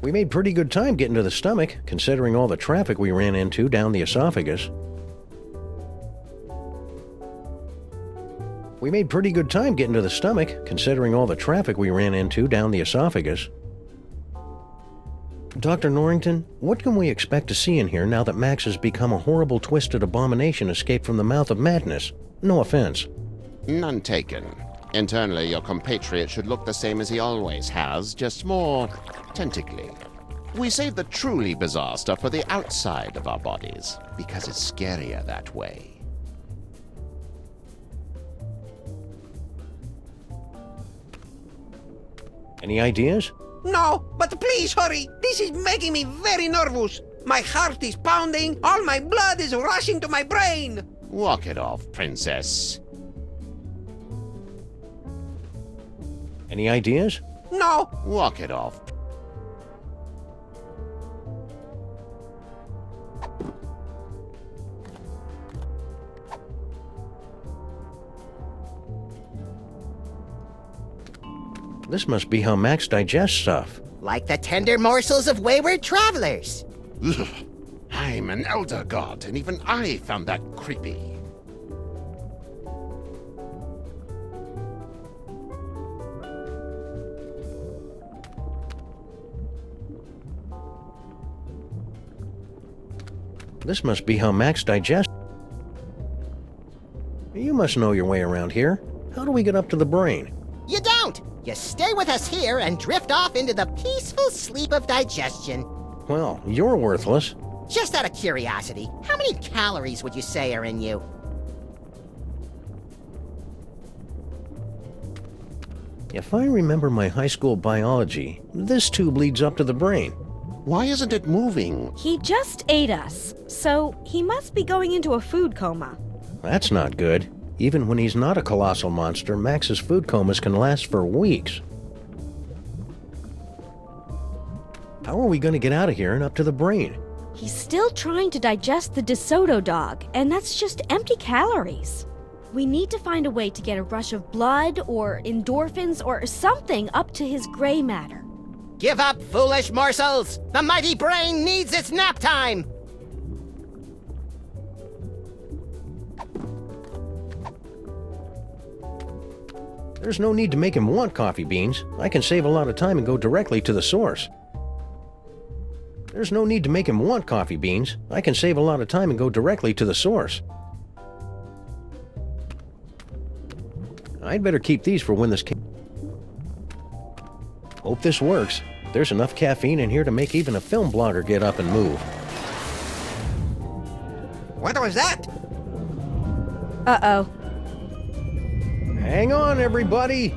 We made pretty good time getting to the stomach, considering all the traffic we ran into down the esophagus. We made pretty good time getting to the stomach, considering all the traffic we ran into down the esophagus. Dr. Norrington, what can we expect to see in here now that Max has become a horrible, twisted abomination escaped from the mouth of madness? No offense. None taken. Internally, your compatriot should look the same as he always has, just more tentacly. We save the truly bizarre stuff for the outside of our bodies, because it's scarier that way. Any ideas? No, but please hurry. This is making me very nervous. My heart is pounding. All my blood is rushing to my brain. Walk it off, princess. Any ideas? No. Walk it off. This must be how Max digests stuff. Like the tender morsels of wayward travelers. Ugh. I'm an elder god, and even I found that creepy. This must be how Max digests. You must know your way around here. How do we get up to the brain? You don't! You stay with us here and drift off into the peaceful sleep of digestion. Well, you're worthless. Just out of curiosity, how many calories would you say are in you? If I remember my high school biology, this tube leads up to the brain. Why isn't it moving? He just ate us, so he must be going into a food coma. That's not good. Even when he's not a colossal monster, Max's food comas can last for weeks. How are we going to get out of here and up to the brain? He's still trying to digest the DeSoto dog, and that's just empty calories. We need to find a way to get a rush of blood or endorphins or something up to his gray matter. Give up, foolish morsels! The mighty brain needs its nap time! There's no need to make him want coffee beans. I can save a lot of time and go directly to the source. There's no need to make him want coffee beans. I can save a lot of time and go directly to the source. I'd better keep these for when this Hope this works. There's enough caffeine in here to make even a film blogger get up and move. What was that? Uh-oh. Hang on, everybody!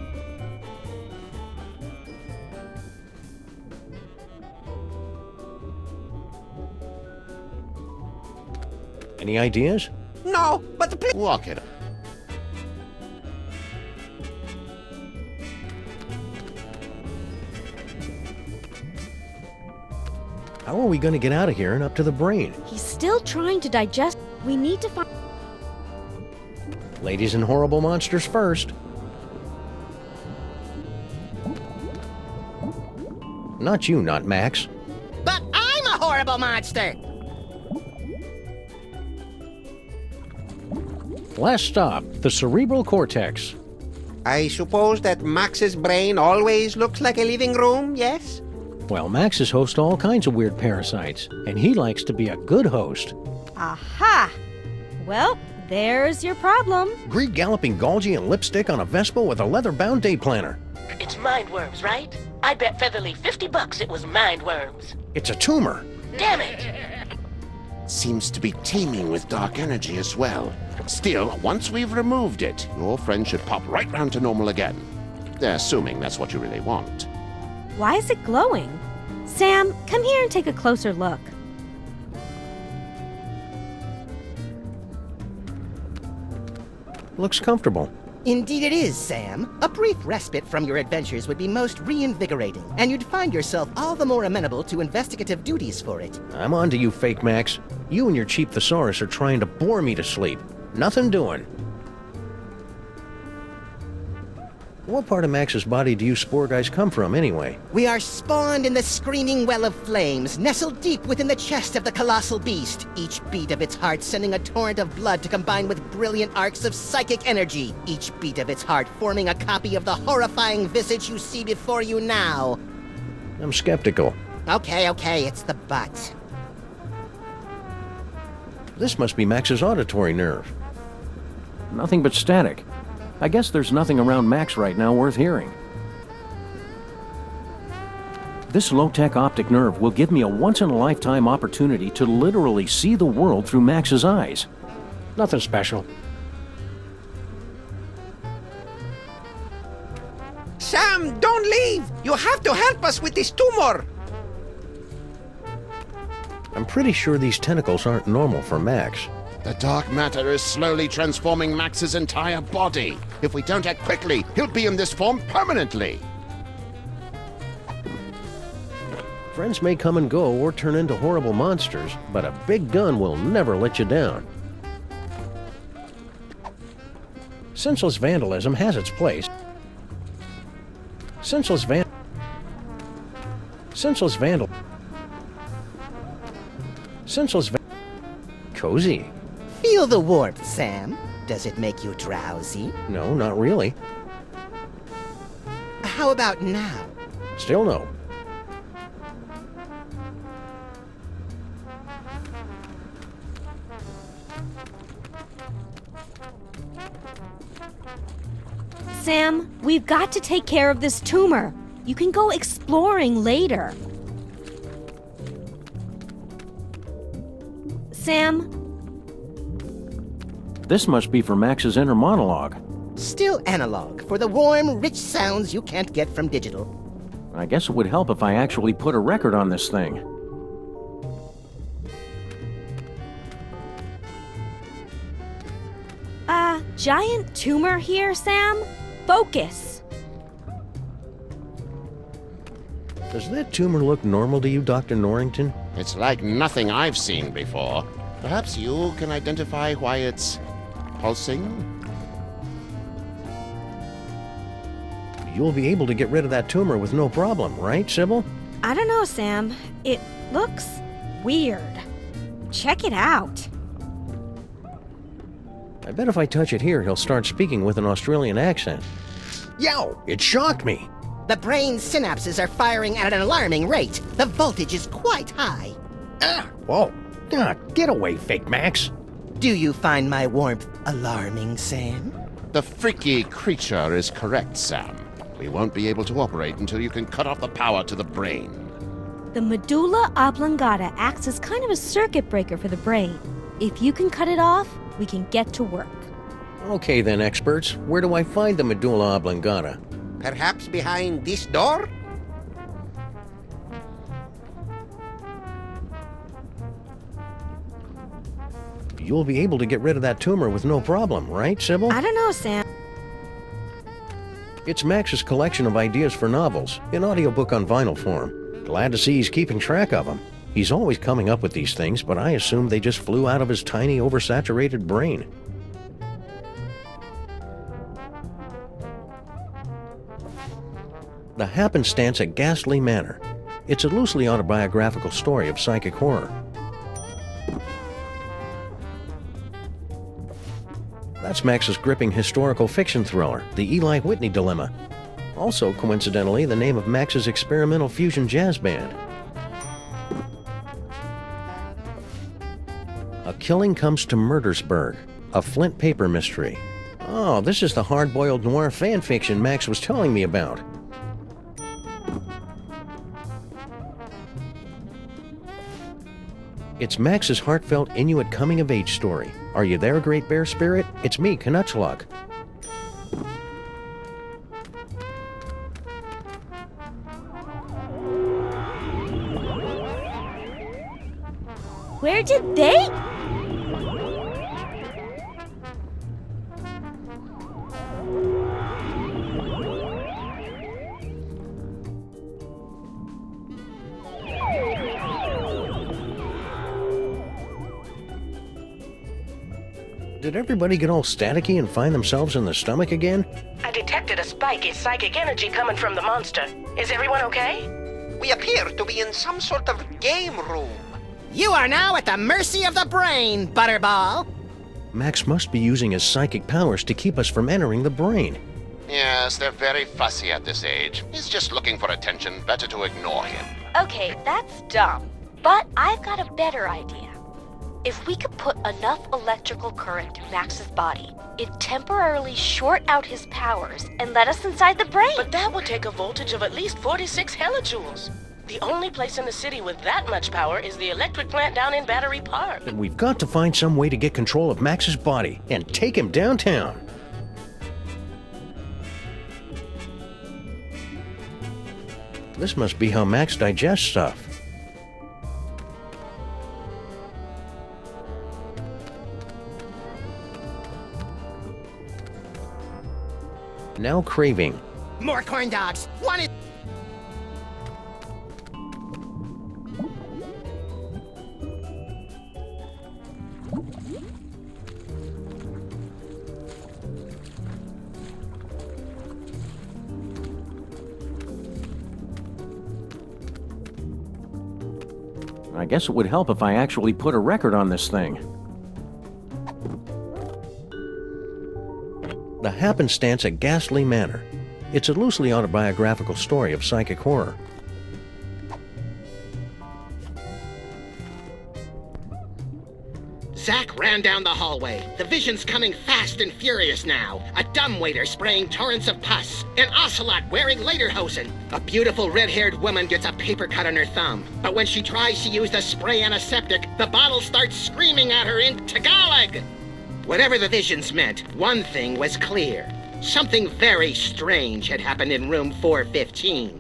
Any ideas? No, but please walk it. How are we going to get out of here and up to the brain? He's still trying to digest. We need to find... Ladies and horrible monsters first. Not you, not Max. But I'm a horrible monster! Last stop, the cerebral cortex. I suppose that Max's brain always looks like a living room, yes? Well, Max is host to all kinds of weird parasites, and he likes to be a good host. Aha! Well, there's your problem. Greed galloping Golgi and lipstick on a Vespa with a leather-bound day planner. It's mind worms, right? I bet Featherly $50 it was mind worms. It's a tumor. Damn it! Seems to be teeming with dark energy as well. Still, once we've removed it, your friend should pop right round to normal again. They're assuming that's what you really want. Why is it glowing? Sam, come here and take a closer look. Looks comfortable. Indeed it is, Sam. A brief respite from your adventures would be most reinvigorating, and you'd find yourself all the more amenable to investigative duties for it. I'm on to you, Fake Max. You and your cheap thesaurus are trying to bore me to sleep. Nothing doing. What part of Max's body do you spore guys come from, anyway? We are spawned in the screaming well of flames, nestled deep within the chest of the colossal beast, each beat of its heart sending a torrent of blood to combine with brilliant arcs of psychic energy, each beat of its heart forming a copy of the horrifying visage you see before you now. I'm skeptical. Okay, it's the butt. This must be Max's auditory nerve. Nothing but static. I guess there's nothing around Max right now worth hearing. This low-tech optic nerve will give me a once-in-a-lifetime opportunity to literally see the world through Max's eyes. Nothing special. Sam, don't leave! You have to help us with this tumor! I'm pretty sure these tentacles aren't normal for Max. The dark matter is slowly transforming Max's entire body. If we don't act quickly, he'll be in this form permanently. Friends may come and go or turn into horrible monsters, but a big gun will never let you down. Senseless vandalism has its place. Senseless Cozy. Feel the warmth, Sam. Does it make you drowsy? No, not really. How about now? Still no. Sam, we've got to take care of this tumor. You can go exploring later. Sam? This must be for Max's inner monologue. Still analog, for the warm, rich sounds you can't get from digital. I guess it would help if I actually put a record on this thing. Giant tumor here, Sam? Focus. Does that tumor look normal to you, Dr. Norrington? It's like nothing I've seen before. Perhaps you can identify why it's pulsing? You'll be able to get rid of that tumor with no problem, right, Sybil? I don't know, Sam. It looks weird. Check it out. I bet if I touch it here, he'll start speaking with an Australian accent. Yow! It shocked me! The brain synapses are firing at an alarming rate. The voltage is quite high. Whoa! Get away, Fake Max! Do you find my warmth alarming, Sam? The freaky creature is correct, Sam. We won't be able to operate until you can cut off the power to the brain. The medulla oblongata acts as kind of a circuit breaker for the brain. If you can cut it off, we can get to work. Okay then, experts. Where do I find the medulla oblongata? Perhaps behind this door? You'll be able to get rid of that tumor with no problem, right, Sybil? I don't know, Sam. It's Max's collection of ideas for novels, in audiobook on vinyl form. Glad to see he's keeping track of them. He's always coming up with these things, but I assume they just flew out of his tiny, oversaturated brain. The Happenstance at Ghastly Manor. It's a loosely autobiographical story of psychic horror. That's Max's gripping historical fiction thriller, The Eli Whitney Dilemma. Also, coincidentally, the name of Max's experimental fusion jazz band. A Killing Comes to Murdersburg, a Flint paper mystery. Oh, this is the hard-boiled noir fan fiction Max was telling me about. It's Max's heartfelt Inuit coming-of-age story. Are you there, Great Bear Spirit? It's me, Knutschluck. Where did they? Did everybody get all staticky and find themselves in the stomach again? I detected a spike in psychic energy coming from the monster. Is everyone okay? We appear to be in some sort of game room. You are now at the mercy of the brain, Butterball. Max must be using his psychic powers to keep us from entering the brain. Yes, they're very fussy at this age. He's just looking for attention. Better to ignore him. Okay, that's dumb. But I've got a better idea. If we could put enough electrical current through Max's body, it'd temporarily short out his powers and let us inside the brain. But that would take a voltage of at least 46 hellijoules. The only place in the city with that much power is the electric plant down in Battery Park. And we've got to find some way to get control of Max's body and take him downtown. This must be how Max digests stuff. Now craving. More corn dogs. One is... I guess it would help if I actually put a record on this thing. The Happenstance at Ghastly Manor. It's a loosely autobiographical story of psychic horror. Zack ran down the hallway. The vision's coming fast and furious now. A dumbwaiter spraying torrents of pus. An ocelot wearing lederhosen. A beautiful red-haired woman gets a paper cut on her thumb. But when she tries to use the spray antiseptic, the bottle starts screaming at her in Tagalog. Whatever the visions meant, one thing was clear. Something very strange had happened in room 415.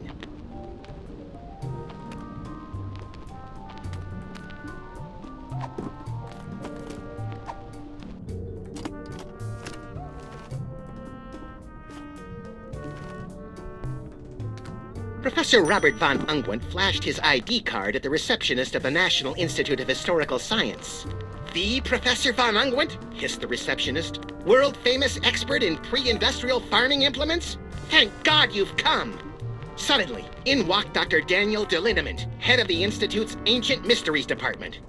Professor Robert von Ungwent flashed his ID card at the receptionist of the National Institute of Historical Science. The Professor von Ungwent? Hissed the receptionist. World-famous expert in pre-industrial farming implements? Thank God you've come! Suddenly, in walked Dr. Daniel DeLinnement, head of the Institute's Ancient Mysteries Department.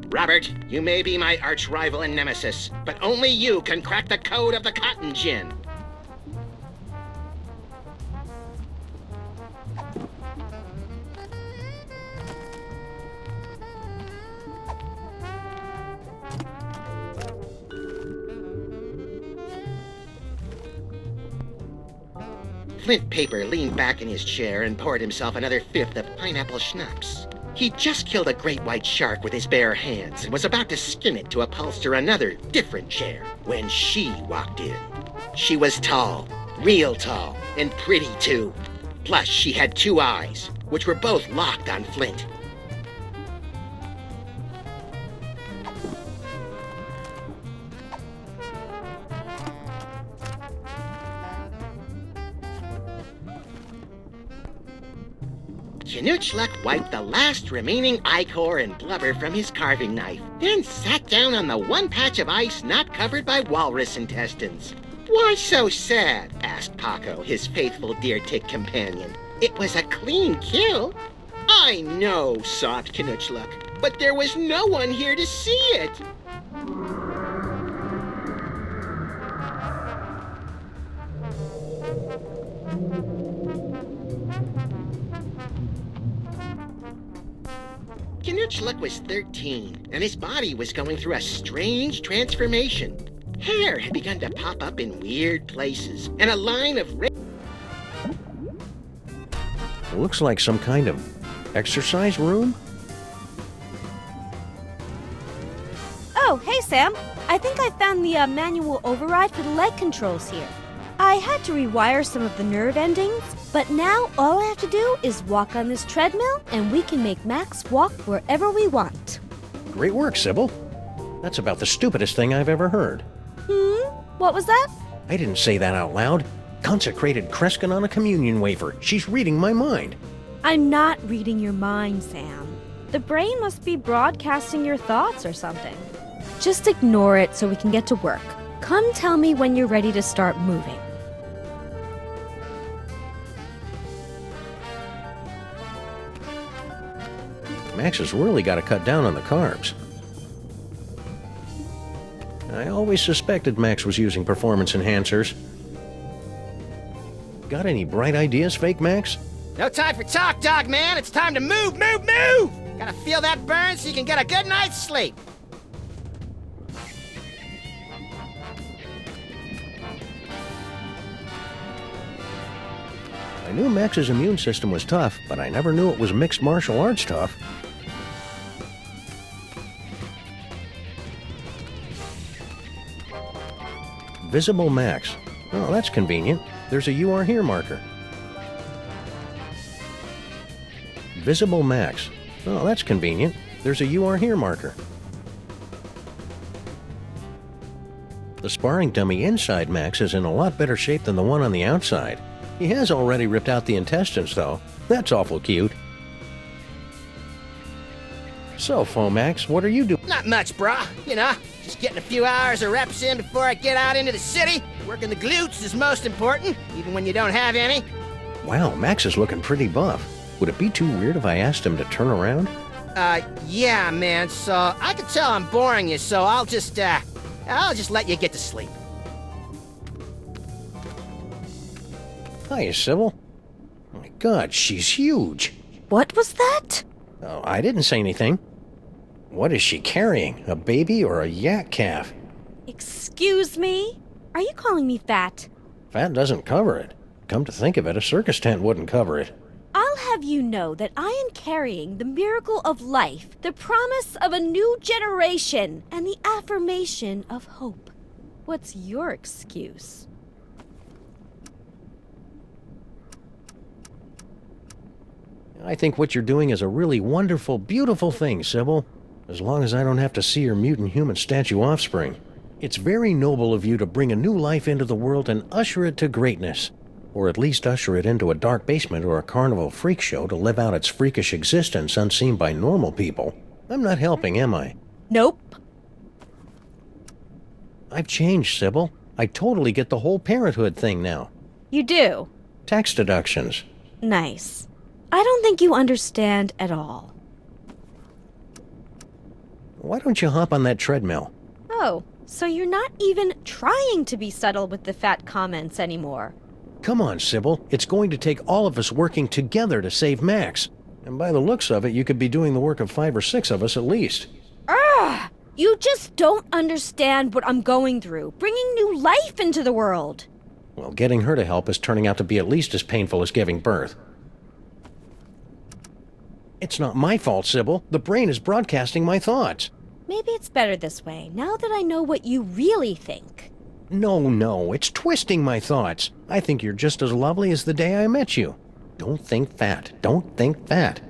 Robert, you may be my arch-rival and nemesis, but only you can crack the code of the cotton gin. Flint Paper leaned back in his chair and poured himself another fifth of pineapple schnapps. He'd just killed a great white shark with his bare hands and was about to skin it to upholster another, different chair when she walked in. She was tall, real tall, and pretty too. Plus, she had two eyes, which were both locked on Flint. Knutschluck wiped the last remaining ichor and blubber from his carving knife, then sat down on the one patch of ice not covered by walrus intestines. Why so sad? Asked Paco, his faithful deer-tick companion. It was a clean kill. I know, sobbed Knutschluck, but there was no one here to see it. Knutschluck was 13, and his body was going through a strange transformation. Hair had begun to pop up in weird places, and a line of red... Looks like some kind of exercise room? Sam. I think I found the manual override for the leg controls here. I had to rewire some of the nerve endings, but now all I have to do is walk on this treadmill and we can make Max walk wherever we want. Great work, Sybil. That's about the stupidest thing I've ever heard. What was that? I didn't say that out loud. Consecrated Kreskin on a communion wafer. She's reading my mind. I'm not reading your mind, Sam. The brain must be broadcasting your thoughts or something. Just ignore it so we can get to work. Come tell me when you're ready to start moving. Max has really got to cut down on the carbs. I always suspected Max was using performance enhancers. Got any bright ideas, Fake Max? No time for talk, dog man. It's time to move, move, move! Gotta feel that burn so you can get a good night's sleep. I knew Max's immune system was tough, but I never knew it was mixed martial arts tough. Visible Max. Oh, that's convenient. There's a "You Are Here" marker. Visible Max. Oh, that's convenient. There's a "You Are Here" marker. The sparring dummy inside Max is in a lot better shape than the one on the outside. He has already ripped out the intestines, though. That's awful cute. So, Fomax, what are you doing? Not much, brah. You know, just getting a few hours of reps in before I get out into the city. Working the glutes is most important, even when you don't have any. Wow, Max is looking pretty buff. Would it be too weird if I asked him to turn around? Yeah, man, so I can tell I'm boring you, so I'll just let you get to sleep. Hiya, Sybil. Oh my God, she's huge. What was that? Oh, I didn't say anything. What is she carrying? A baby or a yak calf? Excuse me? Are you calling me fat? Fat doesn't cover it. Come to think of it, a circus tent wouldn't cover it. I'll have you know that I am carrying the miracle of life, the promise of a new generation, and the affirmation of hope. What's your excuse? I think what you're doing is a really wonderful, beautiful thing, Sybil. As long as I don't have to see your mutant human statue offspring. It's very noble of you to bring a new life into the world and usher it to greatness. Or at least usher it into a dark basement or a carnival freak show to live out its freakish existence unseen by normal people. I'm not helping, am I? Nope. I've changed, Sybil. I totally get the whole parenthood thing now. You do? Tax deductions. Nice. I don't think you understand at all. Why don't you hop on that treadmill? Oh, so you're not even trying to be subtle with the fat comments anymore. Come on, Sybil. It's going to take all of us working together to save Max. And by the looks of it, you could be doing the work of 5 or 6 of us at least. Ugh! You just don't understand what I'm going through, bringing new life into the world. Well, getting her to help is turning out to be at least as painful as giving birth. It's not my fault, Sybil. The brain is broadcasting my thoughts. Maybe it's better this way, now that I know what you really think. No, it's twisting my thoughts. I think you're just as lovely as the day I met you. Don't think fat. Don't think fat.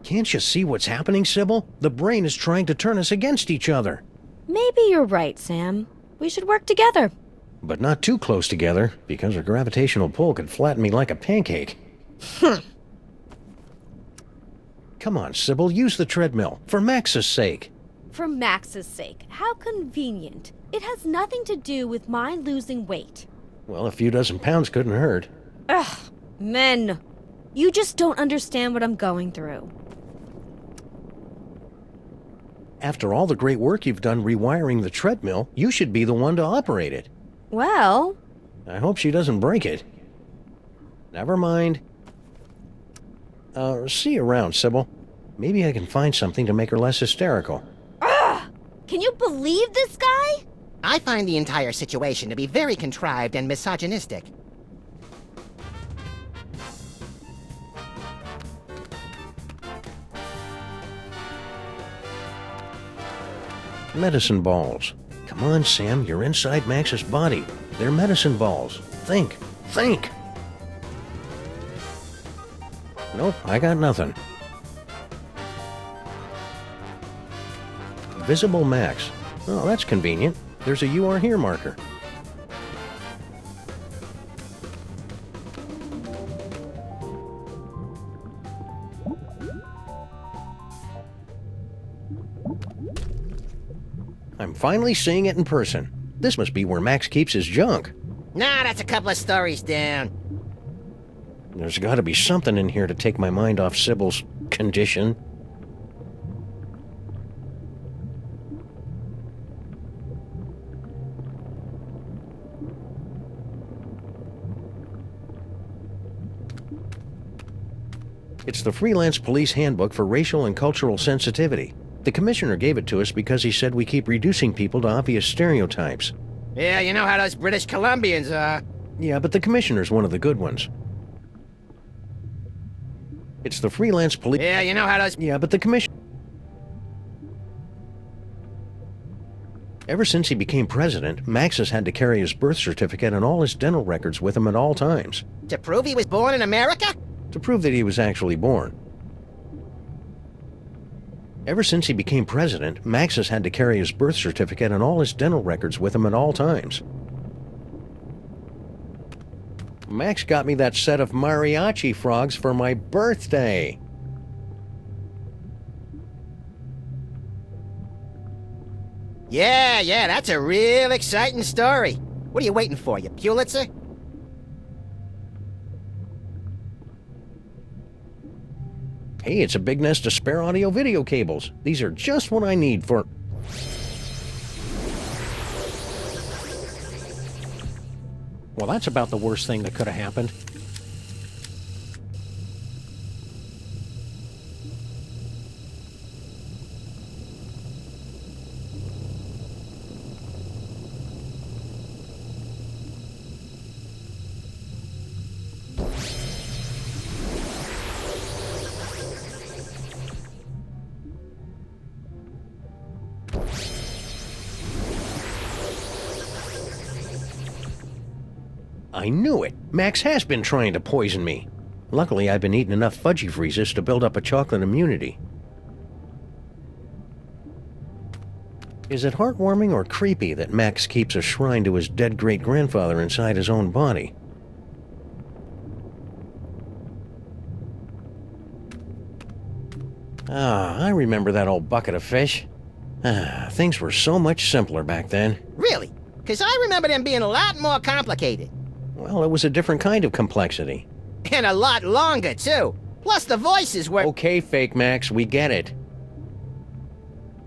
Can't you see what's happening, Sybil? The brain is trying to turn us against each other. Maybe you're right, Sam. We should work together. But not too close together, because a gravitational pull could flatten me like a pancake. Come on, Sybil, use the treadmill, for Max's sake. For Max's sake, how convenient. It has nothing to do with my losing weight. Well, a few dozen pounds couldn't hurt. Ugh, men. You just don't understand what I'm going through. After all the great work you've done rewiring the treadmill, you should be the one to operate it. Well... I hope she doesn't break it. Never mind. See you around, Sybil. Maybe I can find something to make her less hysterical. Ugh! Can you believe this guy? I find the entire situation to be very contrived and misogynistic. Medicine balls. Come on, Sam, you're inside Max's body. They're medicine balls. Think. Think! Nope, I got nothing. Visible Max. Oh, that's convenient. There's a "You Are Here" marker. I'm finally seeing it in person. This must be where Max keeps his junk. Nah, that's a couple of stories down. There's got to be something in here to take my mind off Sybil's condition. It's the Freelance Police Handbook for Racial and Cultural Sensitivity. The commissioner gave it to us because he said we keep reducing people to obvious stereotypes. Yeah, you know how those British Columbians are. Yeah, but the commissioner's one of the good ones. It's the Freelance Police... Yeah, you know how those... Yeah, but the commission... Ever since he became president, Max has had to carry his birth certificate and all his dental records with him at all times. To prove he was born in America? To prove that he was actually born. Ever since he became president, Max has had to carry his birth certificate and all his dental records with him at all times. Max got me that set of mariachi frogs for my birthday. Yeah, that's a real exciting story. What are you waiting for, you Pulitzer? Hey, it's a big nest of spare audio-video cables. These are just what I need for... Well, that's about the worst thing that could have happened. I knew it! Max has been trying to poison me. Luckily, I've been eating enough fudgy freezes to build up a chocolate immunity. Is it heartwarming or creepy that Max keeps a shrine to his dead great-grandfather inside his own body? Ah, I remember that old bucket of fish. Ah, things were so much simpler back then. Really? Because I remember them being a lot more complicated. Well, it was a different kind of complexity. And a lot longer, too. Plus the voices were... Okay, Fake Max, we get it.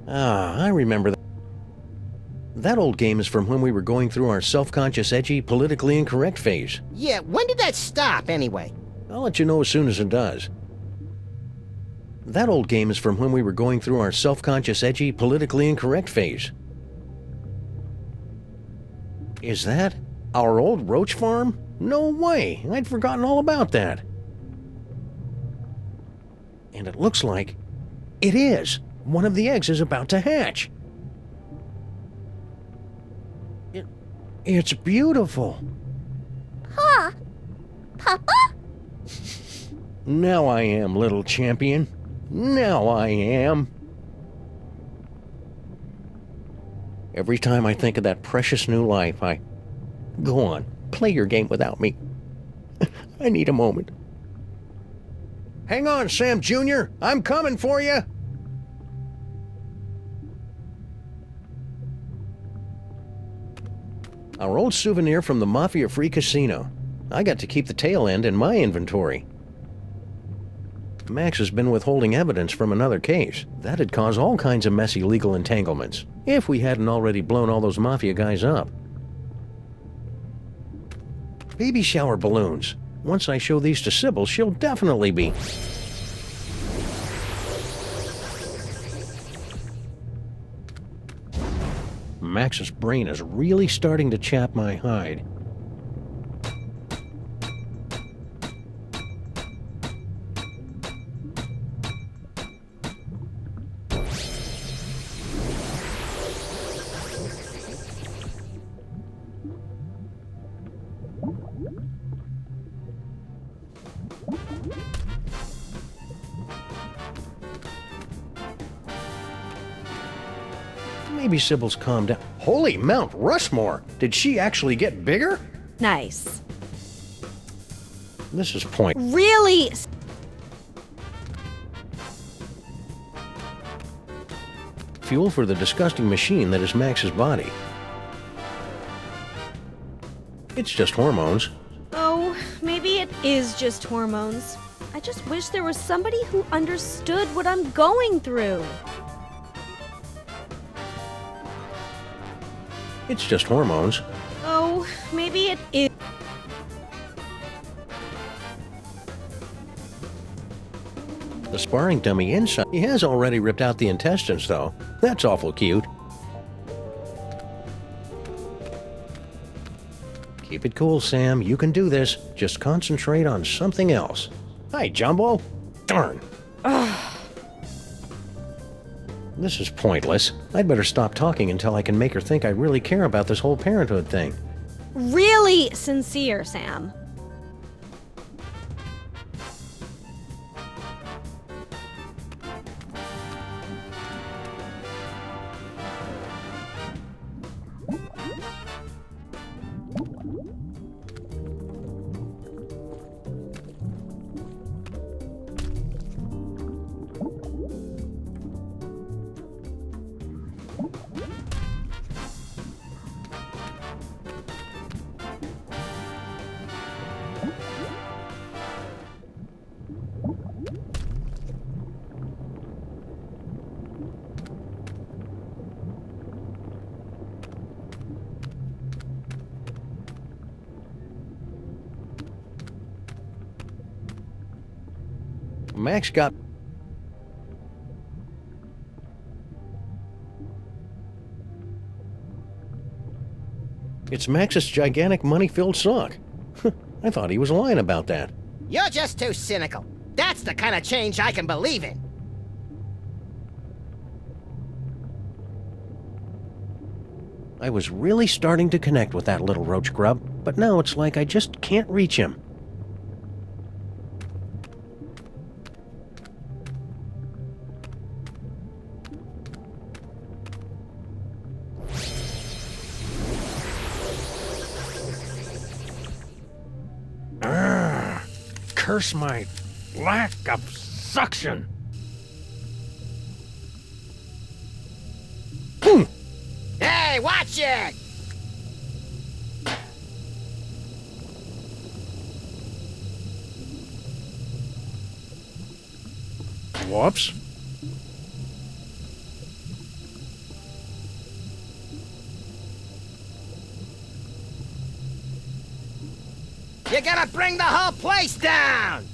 Ah, I remember that. That old game is from when we were going through our self-conscious, edgy, politically incorrect phase. Yeah, when did that stop, anyway? I'll let you know as soon as it does. That old game is from when we were going through our self-conscious, edgy, politically incorrect phase. Is that our old roach farm? No way! I'd forgotten all about that. And it looks like it is. One of the eggs is about to hatch. It's beautiful. Huh? Papa? Now I am, little champion. Now I am. Every time I think of that precious new life, I... Go on, play your game without me. I need a moment. Hang on, Sam Jr. I'm coming for you. Our old souvenir from the Mafia-free casino. I got to keep the tail end in my inventory. Max has been withholding evidence from another case. That'd cause all kinds of messy legal entanglements, if we hadn't already blown all those Mafia guys up. Baby shower balloons. Once I show these to Sybil, she'll definitely be... Max's brain is really starting to chap my hide. Maybe Sybil's calmed down. Holy Mount Rushmore! Did she actually get bigger? Nice. This is point. Really? Fuel for the disgusting machine that is Max's body. It's just hormones. Oh, maybe it is just hormones. I just wish there was somebody who understood what I'm going through. It's just hormones. Oh, maybe it is. The sparring dummy inside. He has already ripped out the intestines, though. That's awful cute. Keep it cool, Sam. You can do this. Just concentrate on something else. Hi, Jumbo. Darn. This is pointless. I'd better stop talking until I can make her think I really care about this whole parenthood thing. Really sincere, Sam. Max got... It's Max's gigantic money-filled sock. I thought he was lying about that. You're just too cynical. That's the kind of change I can believe in. I was really starting to connect with that little roach grub, but now it's like I just can't reach him. Curse my lack of suction. Hey, watch it! Whoops. You gotta bring the whole place down!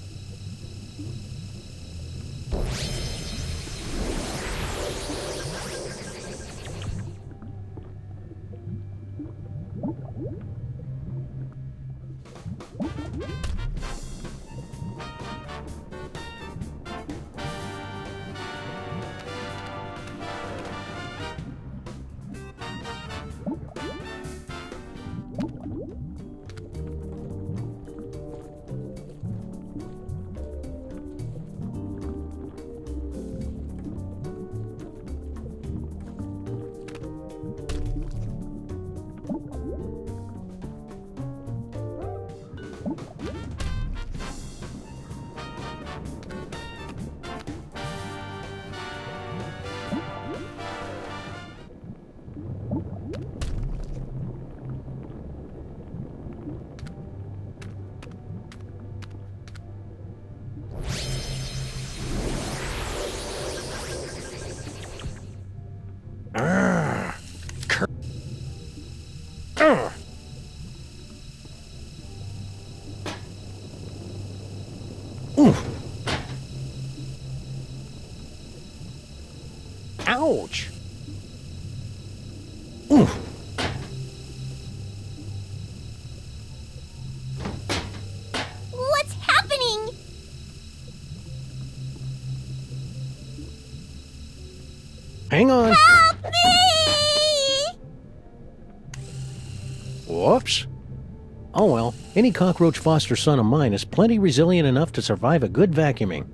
Ouch! What's happening? Hang on. Help me! Whoops. Oh well, any cockroach foster son of mine is plenty resilient enough to survive a good vacuuming.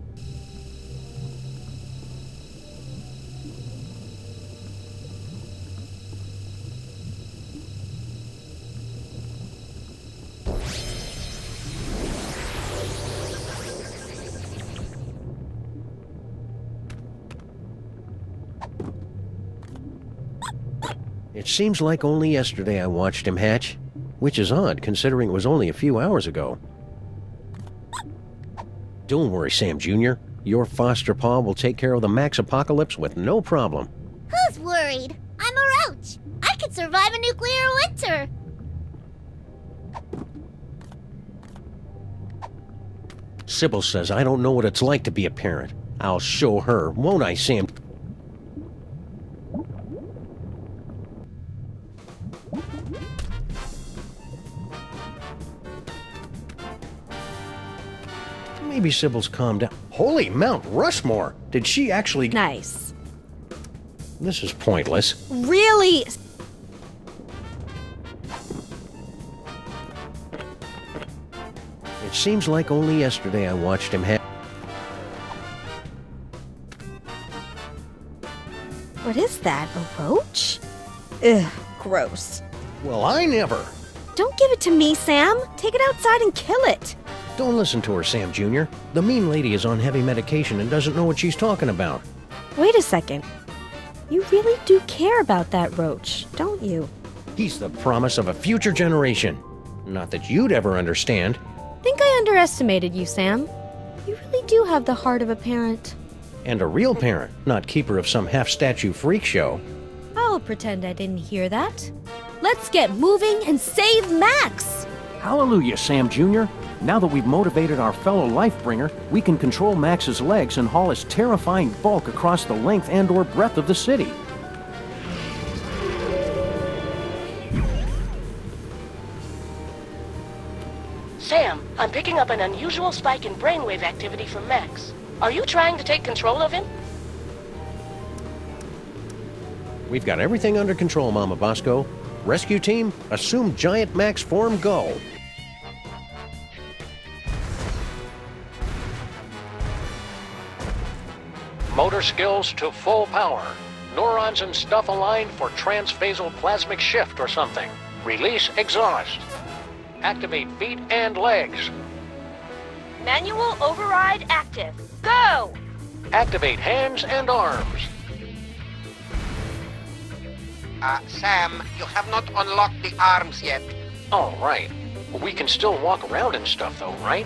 It seems like only yesterday I watched him hatch, which is odd considering it was only a few hours ago. Don't worry, Sam Jr. Your foster paw will take care of the Max apocalypse with no problem. Who's worried? I'm a roach. I could survive a nuclear winter. Sybil says I don't know what it's like to be a parent. I'll show her, won't I, Sam? Maybe Sybil's calmed down. Holy Mount Rushmore! Did she actually... Nice. This is pointless. Really? It seems like only yesterday I watched him What is that, a roach? Ugh, gross. Well, I never. Don't give it to me, Sam. Take it outside and kill it. Don't listen to her, Sam Jr. The mean lady is on heavy medication and doesn't know what she's talking about. Wait a second. You really do care about that roach, don't you? He's the promise of a future generation. Not that you'd ever understand. Think I underestimated you, Sam. You really do have the heart of a parent. And a real parent, not keeper of some half-statue freak show. I'll pretend I didn't hear that. Let's get moving and save Max! Hallelujah, Sam Jr. Now that we've motivated our fellow Lifebringer, we can control Max's legs and haul his terrifying bulk across the length and/or breadth of the city. Sam, I'm picking up an unusual spike in brainwave activity from Max. Are you trying to take control of him? We've got everything under control, Mama Bosco. Rescue team, assume Giant Max form, go. Motor skills to full power. Neurons and stuff aligned for transphasal plasmic shift or something. Release exhaust. Activate feet and legs. Manual override active. Go! Activate hands and arms. Sam, you have not unlocked the arms yet. Oh, right. We can still walk around and stuff, though, right?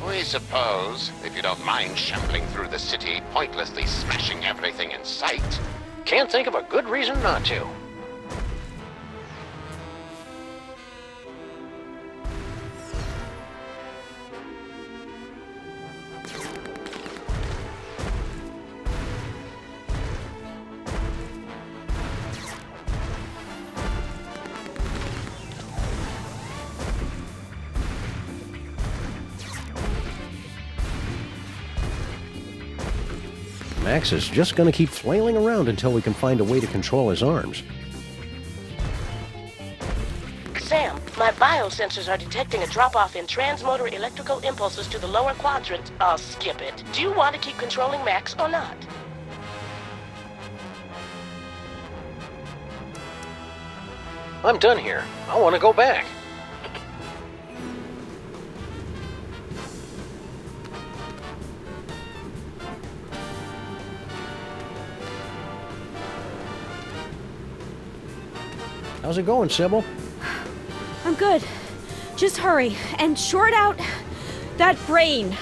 We suppose, if you don't mind shambling through the city, pointlessly smashing everything in sight. Can't think of a good reason not to. Max is just gonna keep flailing around until we can find a way to control his arms. Sam, my biosensors are detecting a drop-off in transmotor electrical impulses to the lower quadrant. I'll skip it. Do you want to keep controlling Max or not? I'm done here. I want to go back. How's it going, Sybil? I'm good. Just hurry and short out that brain.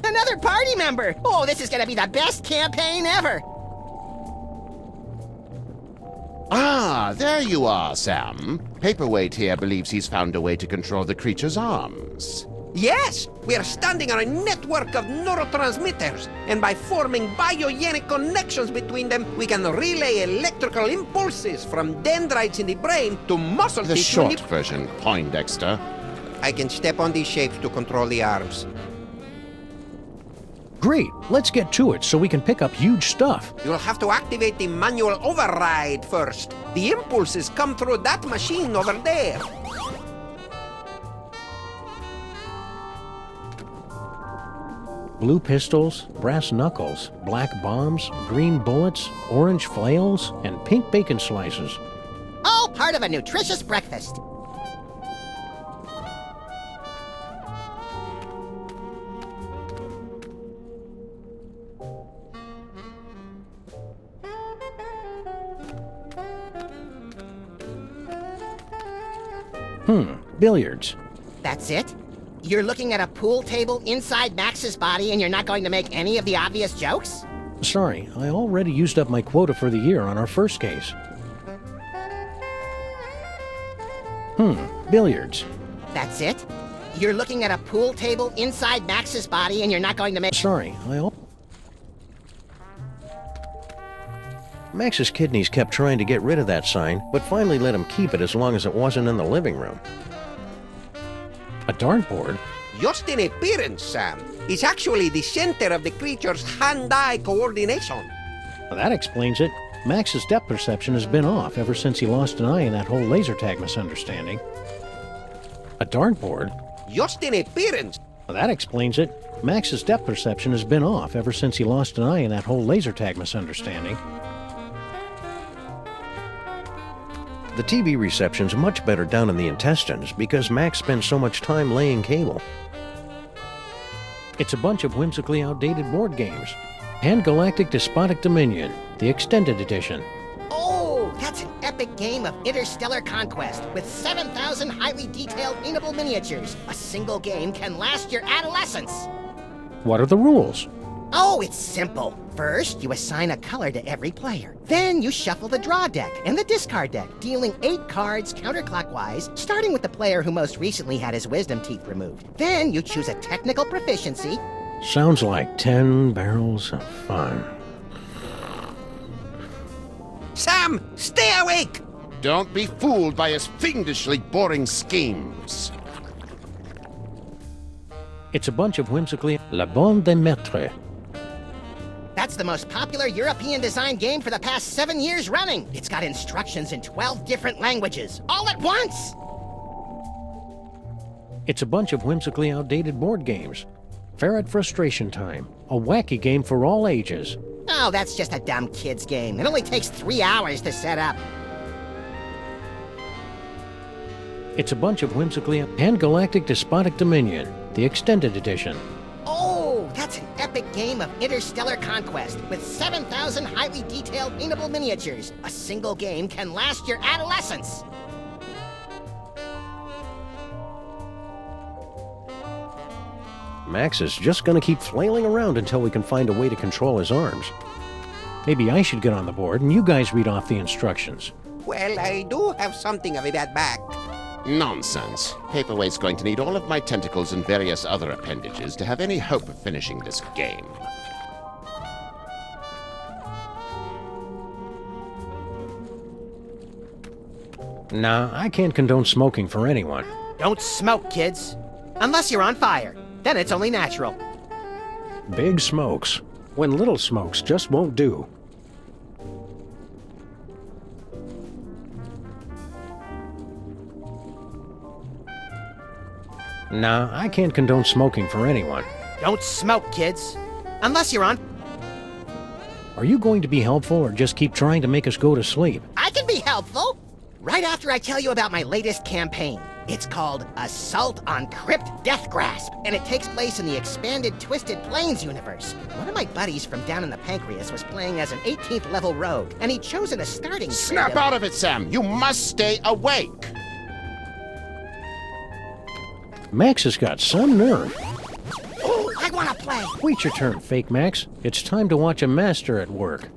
Another party member! Oh, this is gonna be the best campaign ever! Ah, there you are, Sam. Paperweight here believes he's found a way to control the creature's arms. Yes, we are standing on a network of neurotransmitters, and by forming biogenic connections between them, we can relay electrical impulses from dendrites in the brain to muscle The tissue in short version, Poindexter. I can step on these shapes to control the arms. Great, let's get to it so we can pick up huge stuff. You'll have to activate the manual override first. The impulses come through that machine over there. Blue pistols, brass knuckles, black bombs, green bullets, orange flails, and pink bacon slices. All part of a nutritious breakfast. Billiards. That's it? You're looking at a pool table inside Max's body and you're not going to make any of the obvious jokes? Sorry, I already used up my quota for the year on our first case. Billiards. That's it? You're looking at a pool table inside Max's body and you're not going to make... Sorry, Max's kidneys kept trying to get rid of that sign, but finally let him keep it as long as it wasn't in the living room. A dartboard? Just in appearance, Sam. It's actually the center of the creature's hand-eye coordination. Well, that explains it. Max's depth perception has been off ever since he lost an eye in that whole laser tag misunderstanding. A dartboard? Just in appearance. Well, that explains it. Max's depth perception has been off ever since he lost an eye in that whole laser tag misunderstanding. The TV reception's much better down in the intestines because Max spends so much time laying cable. It's a bunch of whimsically outdated board games. And Galactic Despotic Dominion, the extended edition. Oh, that's an epic game of interstellar conquest with 7,000 highly detailed paintable miniatures. A single game can last your adolescence. What are the rules? Oh, it's simple. First, you assign a color to every player. Then you shuffle the draw deck and the discard deck, dealing 8 cards counterclockwise, starting with the player who most recently had his wisdom teeth removed. Then you choose a technical proficiency. Sounds like 10 barrels of fun. Sam, stay awake! Don't be fooled by his fiendishly boring schemes. It's a bunch of whimsically La Bonne de Maître. That's the most popular European design game for the past 7 years running. It's got instructions in 12 different languages, all at once! It's a bunch of whimsically outdated board games. Ferret Frustration Time, a wacky game for all ages. Oh, that's just a dumb kid's game. It only takes 3 hours to set up. It's a bunch of whimsically and Galactic Despotic Dominion, the extended edition. Oh, that's an epic game of interstellar conquest with 7,000 highly detailed paintable miniatures. A single game can last your adolescence. Max is just gonna keep flailing around until we can find a way to control his arms. Maybe I should get on the board and you guys read off the instructions. Well, I do have something of a bad back. Nonsense. Paperweight's going to need all of my tentacles and various other appendages to have any hope of finishing this game. Nah, I can't condone smoking for anyone. Don't smoke, kids. Unless you're on fire. Then it's only natural. Big smokes, when little smokes just won't do. Nah, I can't condone smoking for anyone. Don't smoke, kids. Unless you're on... Are you going to be helpful or just keep trying to make us go to sleep? I can be helpful. Right after I tell you about my latest campaign. It's called Assault on Crypt Death Grasp, and it takes place in the expanded Twisted Plains universe. One of my buddies from down in the Pancreas was playing as an 18th level rogue, and he'd chosen a starting... Snap out of it, Sam! You must stay awake! Max has got some nerve. Oh, I want to play! Wait your turn, Fake Max. It's time to watch a master at work.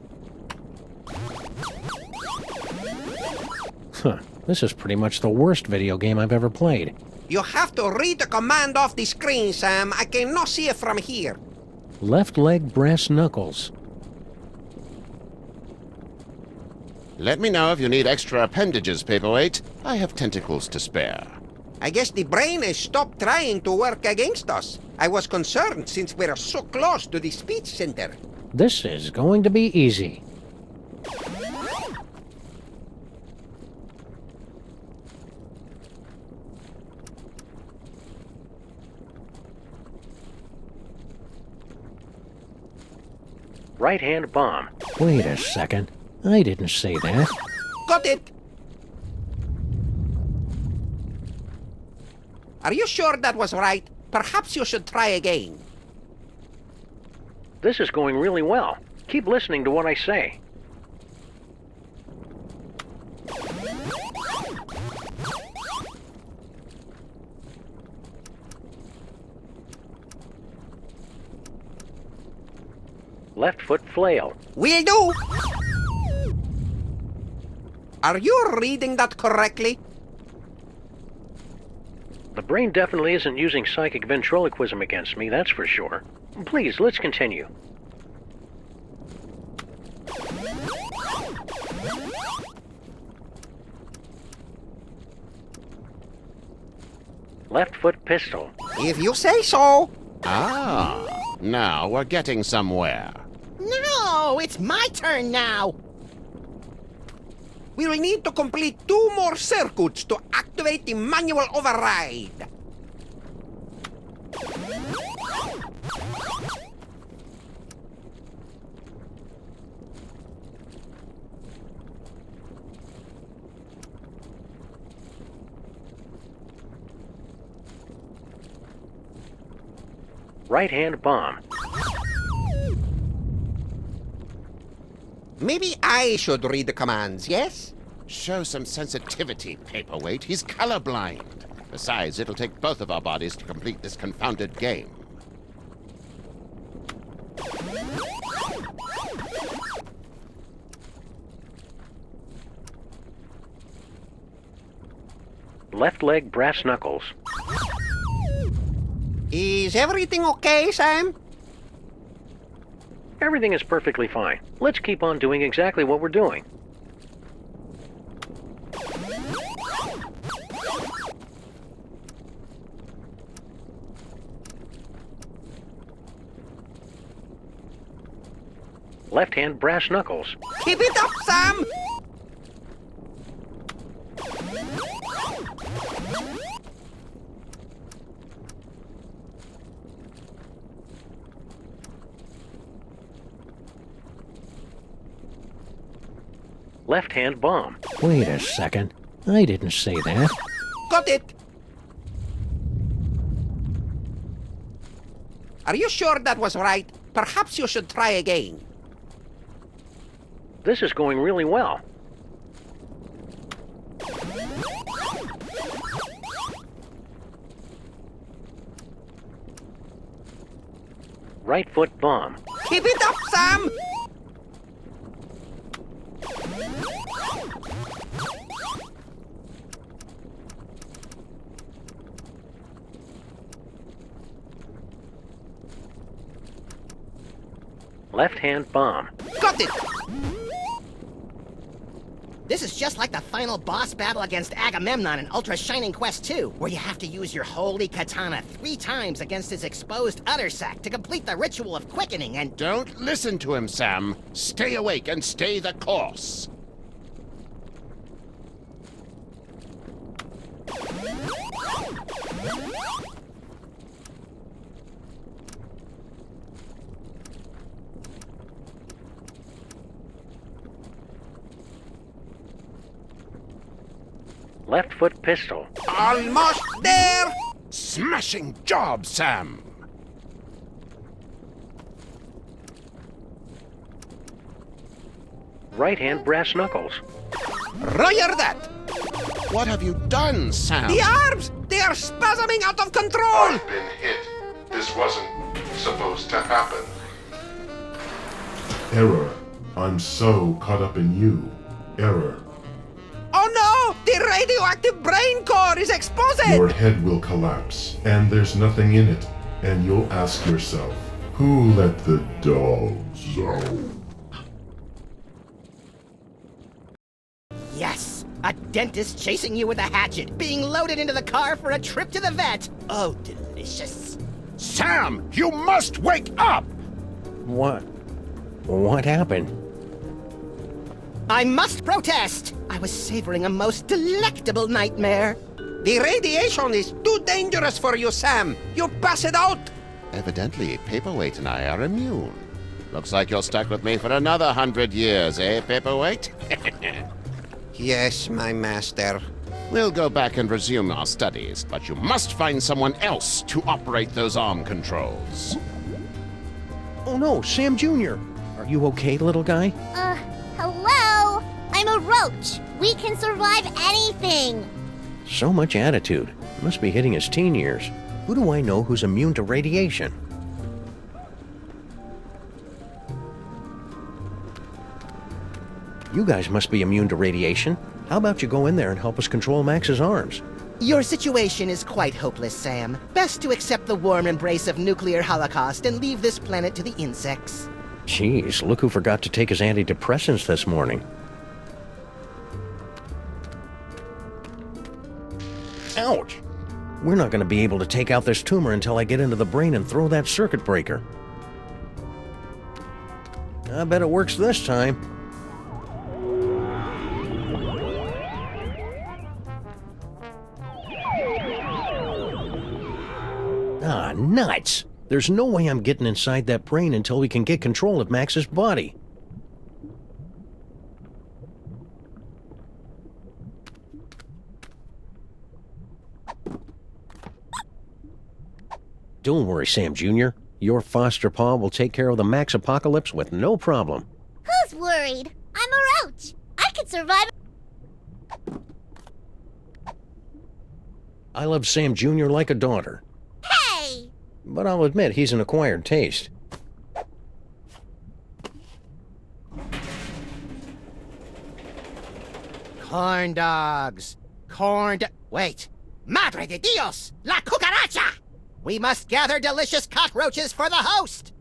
Huh, this is pretty much the worst video game I've ever played. You have to read the command off the screen, Sam. I cannot see it from here. Left leg brass knuckles. Let me know if you need extra appendages, Paperweight. I have tentacles to spare. I guess the brain has stopped trying to work against us. I was concerned since we're so close to the speech center. This is going to be easy. Right-hand bomb. Wait a second. I didn't say that. Got it! Are you sure that was right? Perhaps you should try again. This is going really well. Keep listening to what I say. Left foot flail. Will do! Are you reading that correctly? The brain definitely isn't using psychic ventriloquism against me, that's for sure. Please, let's continue. Left foot pistol. If you say so. Ah, now we're getting somewhere. No, it's my turn now. We will need to complete 2 more circuits to activate the manual override. Right-hand bomb. Maybe I should read the commands, yes? Show some sensitivity, Paperweight. He's colorblind. Besides, it'll take both of our bodies to complete this confounded game. Left leg brass knuckles. Is everything okay, Sam? Everything is perfectly fine. Let's keep on doing exactly what we're doing. Left-hand brass knuckles. Keep it up, Sam! Left-hand bomb. Wait a second. I didn't say that. Got it! Are you sure that was right? Perhaps you should try again. This is going really well. Right foot bomb. Keep it up, Sam! Left-hand bomb. Got it! This is just like the final boss battle against Agamemnon in Ultra Shining Quest 2, where you have to use your holy katana 3 times against his exposed udder sac to complete the ritual of quickening and— Don't listen to him, Sam. Stay awake and stay the course. Left foot pistol. Almost there! Smashing job, Sam! Right-hand brass knuckles. Roger that! What have you done, Sam? The arms! They are spasming out of control! I've been hit. This wasn't supposed to happen. Error. I'm so caught up in you. Error. Oh no! The radioactive brain core is exposed! Your head will collapse, and there's nothing in it. And you'll ask yourself, who let the dogs out? Yes! A dentist chasing you with a hatchet, being loaded into the car for a trip to the vet! Oh, delicious. Sam, you must wake up! What? What happened? I must protest! I was savoring a most delectable nightmare. The radiation is too dangerous for you, Sam. You pass it out. Evidently, Paperweight and I are immune. Looks like you're stuck with me for another 100 years, eh, Paperweight? Yes, my master. We'll go back and resume our studies, but you must find someone else to operate those arm controls. Oh no, Sam Jr. Are you okay, little guy? Hello? I'm a roach. We can survive anything. So much attitude. Must be hitting his teen years. Who do I know who's immune to radiation? You guys must be immune to radiation. How about you go in there and help us control Max's arms? Your situation is quite hopeless, Sam. Best to accept the warm embrace of nuclear holocaust and leave this planet to the insects. Jeez, look who forgot to take his antidepressants this morning. Ouch! We're not going to be able to take out this tumor until I get into the brain and throw that circuit breaker. I bet it works this time. Ah, nuts! There's no way I'm getting inside that brain until we can get control of Max's body. Don't worry, Sam Jr. Your foster paw will take care of the Max apocalypse with no problem. Who's worried? I'm a roach. I could survive. I love Sam Jr. like a daughter. Hey! But I'll admit he's an acquired taste. Corn dogs. Wait. Madre de Dios! La cucaracha! We must gather delicious cockroaches for the host!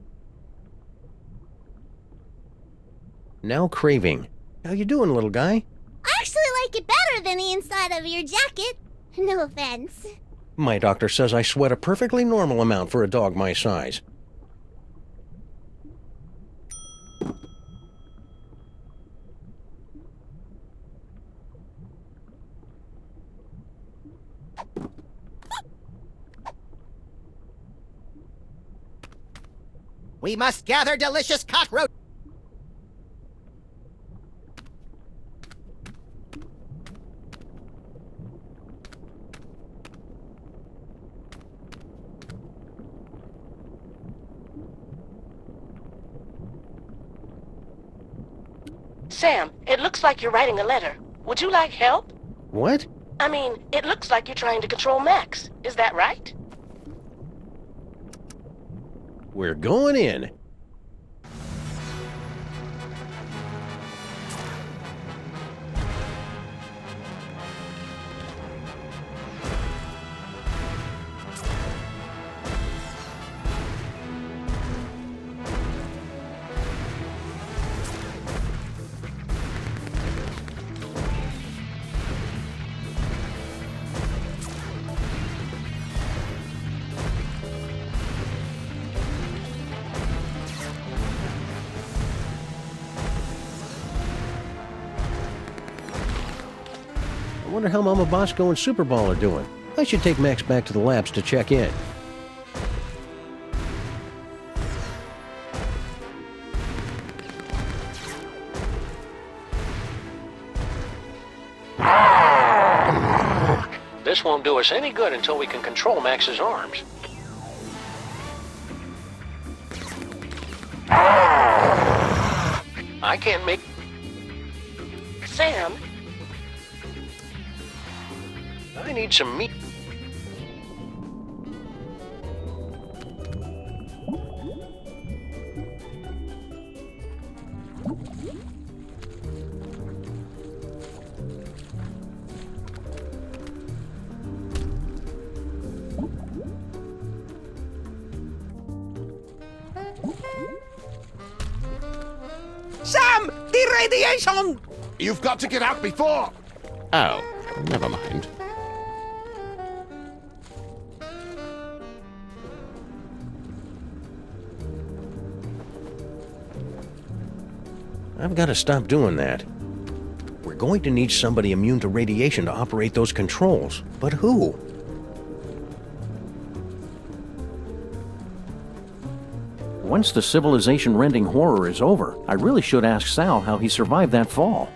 Now craving. How you doing, little guy? I actually like it better than the inside of your jacket. No offense. My doctor says I sweat a perfectly normal amount for a dog my size. We must gather delicious cockroach. Sam, it looks like you're writing a letter. Would you like help? What? I mean, it looks like you're trying to control Max. Is that right? We're going in. I wonder how Mama Bosco and Superball are doing. I should take Max back to the labs to check in. This won't do us any good until we can control Max's arms. I can't make... Sam? I need some meat. radiation! You've got to get out before... Oh, never mind. I've got to stop doing that. We're going to need somebody immune to radiation to operate those controls. But who? Once the civilization-rending horror is over, I really should ask Sal how he survived that fall.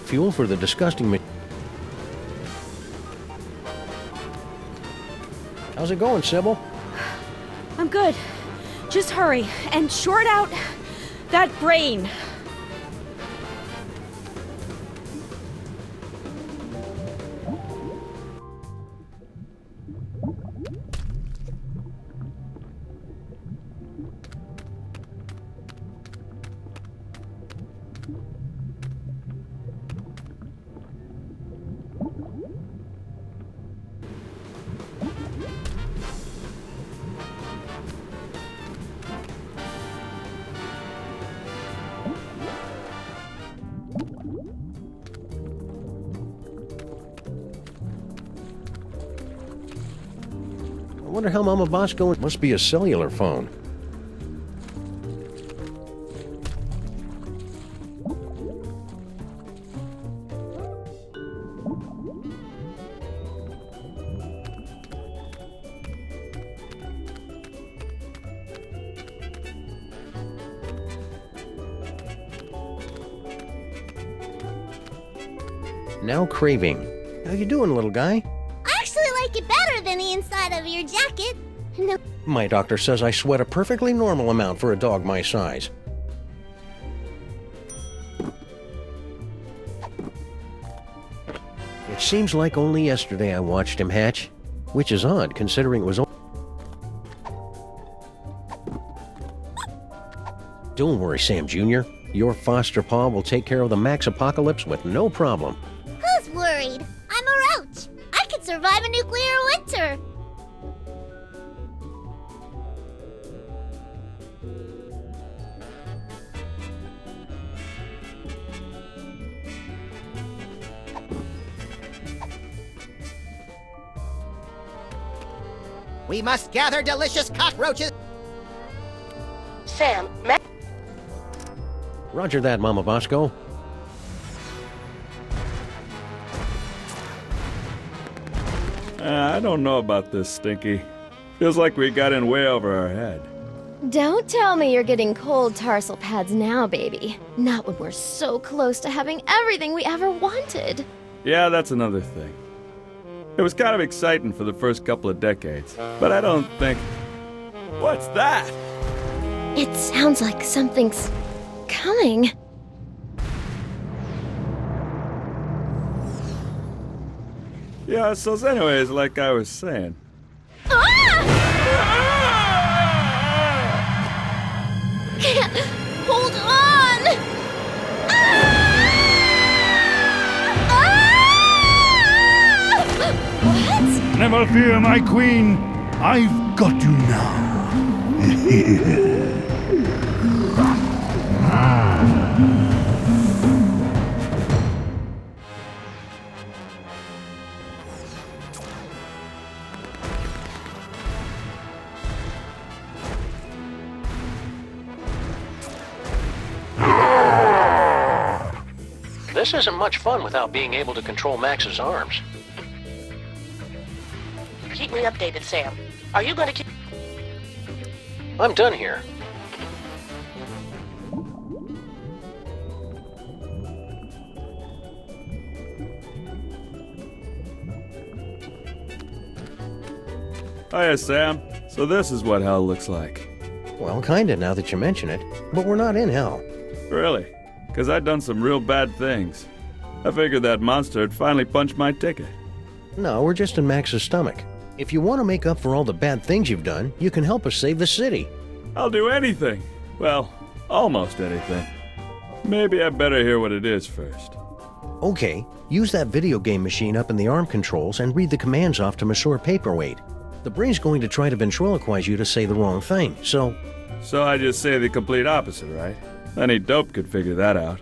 Fuel for the disgusting How's it going, Sybil? I'm good. Just hurry and short out that brain. I wonder how Mama Bosco must be a cellular phone. Now craving. How you doing, little guy? I actually like it better than the inside of your jacket. No. My doctor says I sweat a perfectly normal amount for a dog my size. It seems like only yesterday I watched him hatch, which is odd considering it was only... Don't worry, Sam Jr. Your foster paw will take care of the Max apocalypse with no problem. Who's worried? I'm a roach. I could survive a nuclear winter. We must gather delicious cockroaches. Sam, Roger that, Mama Bosco. I don't know about this, Stinky. Feels like we got in way over our head. Don't tell me you're getting cold tarsal pads now, baby. Not when we're so close to having everything we ever wanted. Yeah, that's another thing. It was kind of exciting for the first couple of decades, but I don't think... What's that? It sounds like something's coming. Yeah, so anyways, like I was saying. Can't hold on! What? Never fear, my queen. I've got you now. This isn't much fun without being able to control Max's arms. keep me updated, Sam. Are you going to keep... I'm done here. Hiya, Sam. So this is what hell looks like. Well, kinda, now that you mention it. But we're not in hell. Really? Because I'd done some real bad things. I figured that monster had finally punched my ticket. No, we're just in Max's stomach. If you want to make up for all the bad things you've done, you can help us save the city. I'll do anything. Well, almost anything. Maybe I better hear what it is first. Okay, use that video game machine up in the arm controls and read the commands off to Monsieur Paperweight. The brain's going to try to ventriloquize you to say the wrong thing, so... So I just say the complete opposite, right? Any dope could figure that out.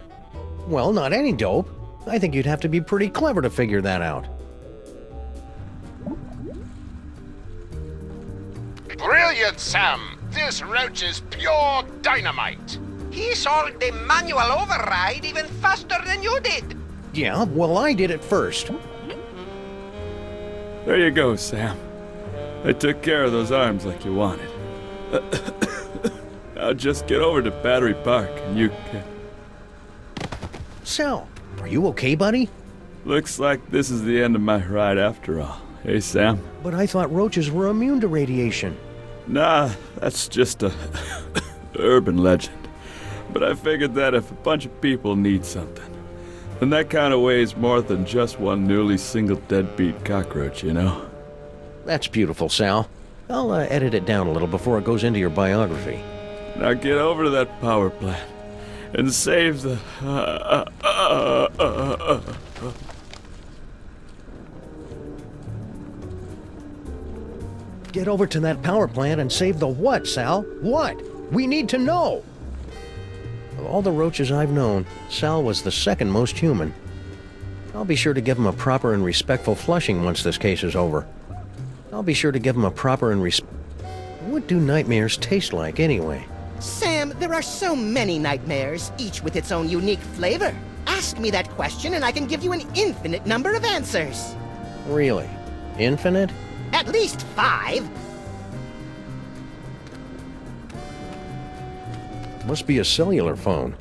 Well, not any dope. I think you'd have to be pretty clever to figure that out. Brilliant, Sam! This roach is pure dynamite! He solved the manual override even faster than you did. Yeah, well, I did it first. There you go, Sam. I took care of those arms like you wanted. Now just get over to Battery Park and you can... Sal, are you okay, buddy? Looks like this is the end of my ride after all. Hey, Sam? But I thought roaches were immune to radiation. Nah, that's just a urban legend. But I figured that if a bunch of people need something, then that kind of weighs more than just one newly single deadbeat cockroach, you know? That's beautiful, Sal. I'll edit it down a little before it goes into your biography. Now get over to that power plant and save the... Get over to that power plant and save the what, Sal? What? We need to know! Of all the roaches I've known, Sal was the second most human. I'll be sure to give him a proper and respectful flushing once this case is over. What do nightmares taste like, anyway? Sam, there are so many nightmares, each with its own unique flavor. Ask me that question and I can give you an infinite number of answers. Really? Infinite? At least 5. Must be a cellular phone.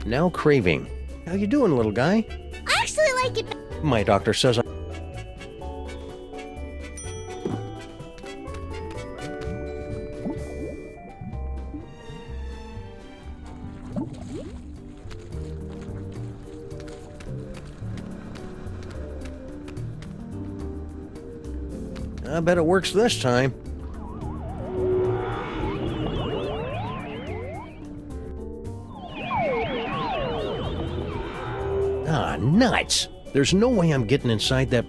Now craving. How you doing, little guy? I actually like it. My doctor says I bet it works this time. Ah, nuts! There's no way I'm getting inside that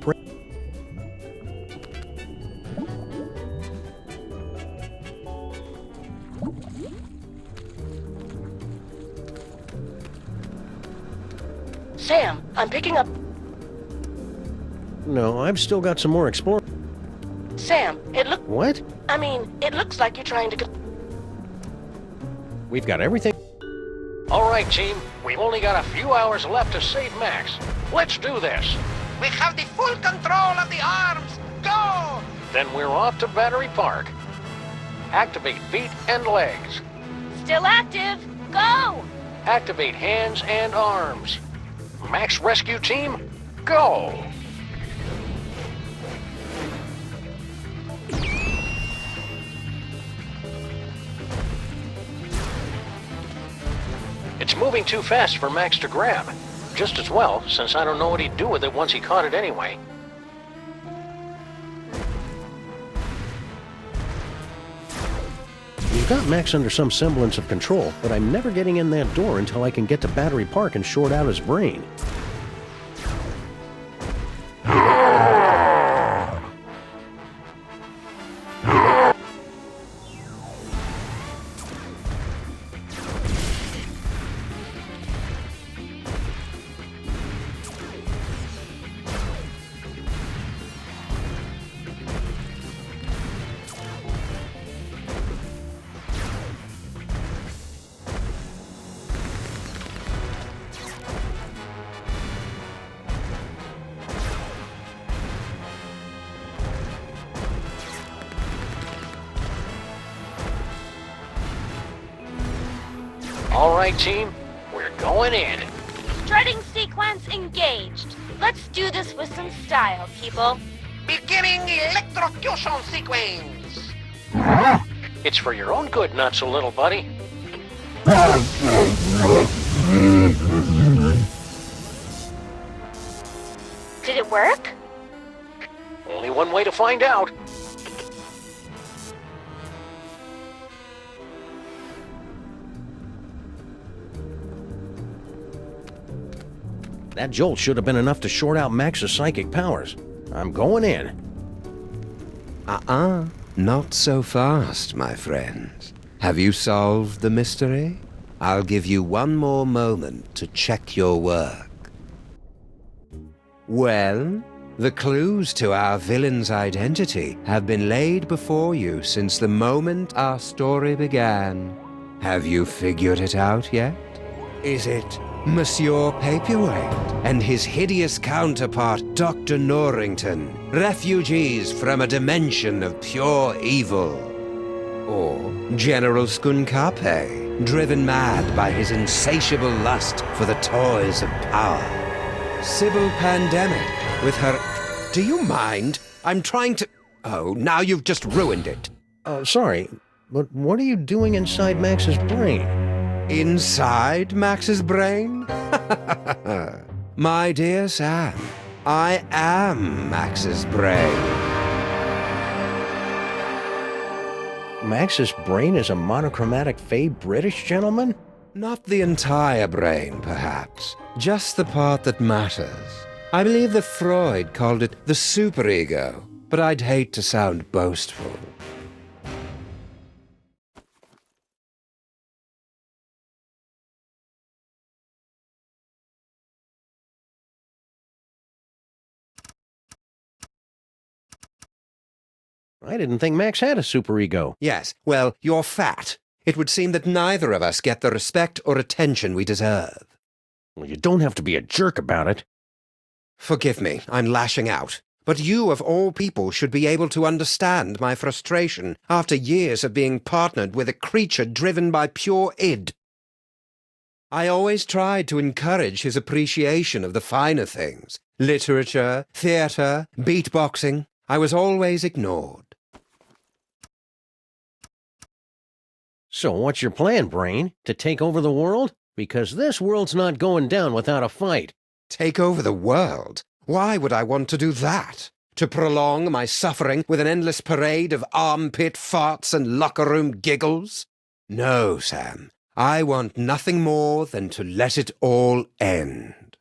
Sam, I'm picking up... No, I've still got some more exploring. Sam, it look... What? I mean, it looks like you're trying to... We've got everything. All right, team. We've only got a few hours left to save Max. Let's do this. We have the full control of the arms. Go! Then we're off to Battery Park. Activate feet and legs. Still active. Go! Activate hands and arms. Max Rescue Team, go! It's moving too fast for Max to grab. Just as well, since I don't know what he'd do with it once he caught it anyway. We've got Max under some semblance of control, but I'm never getting in that door until I can get to Battery Park and short out his brain. All right, team, we're going in. Strutting sequence engaged. Let's do this with some style, people. Beginning electrocution sequence. It's for your own good, not so little buddy. Did it work? Only one way to find out. That jolt should have been enough to short out Max's psychic powers. I'm going in. Not so fast, my friends. Have you solved the mystery? I'll give you one more moment to check your work. Well, the clues to our villain's identity have been laid before you since the moment our story began. Have you figured it out yet? Is it Monsieur Paperweight and his hideous counterpart, Dr. Norrington, refugees from a dimension of pure evil? Or General Skunkape, driven mad by his insatiable lust for the toys of power? Sybil Pandemic, with her... Do you mind? I'm trying to... Oh, now you've just ruined it. Sorry, but what are you doing inside Max's brain? Inside Max's brain? My dear Sam, I am Max's brain. Max's brain is a monochromatic fey British gentleman? Not the entire brain, perhaps. Just the part that matters. I believe that Freud called it the superego, but I'd hate to sound boastful. I didn't think Max had a superego. Yes, well, you're fat. It would seem that neither of us get the respect or attention we deserve. Well, you don't have to be a jerk about it. Forgive me, I'm lashing out. But you, of all people, should be able to understand my frustration after years of being partnered with a creature driven by pure id. I always tried to encourage his appreciation of the finer things. Literature, theatre, beatboxing. I was always ignored. So what's your plan, Brain? To take over the world? Because this world's not going down without a fight. Take over the world? Why would I want to do that? To prolong my suffering with an endless parade of armpit farts and locker room giggles? No, Sam. I want nothing more than to let it all end.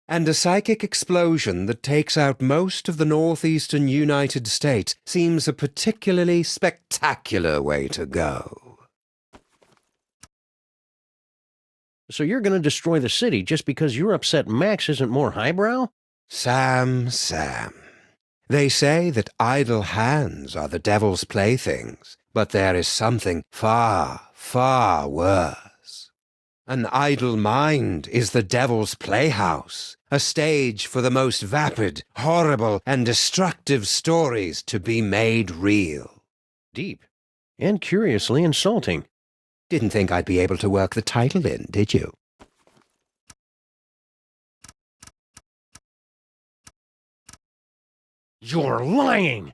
And a psychic explosion that takes out most of the northeastern United States seems a particularly spectacular way to go. So you're going to destroy the city just because you're upset Max isn't more highbrow? Sam. They say that idle hands are the devil's playthings, but there is something far, far worse. An idle mind is the devil's playhouse, a stage for the most vapid, horrible, and destructive stories to be made real. Deep. And curiously insulting. Didn't think I'd be able to work the title in, did you? You're lying!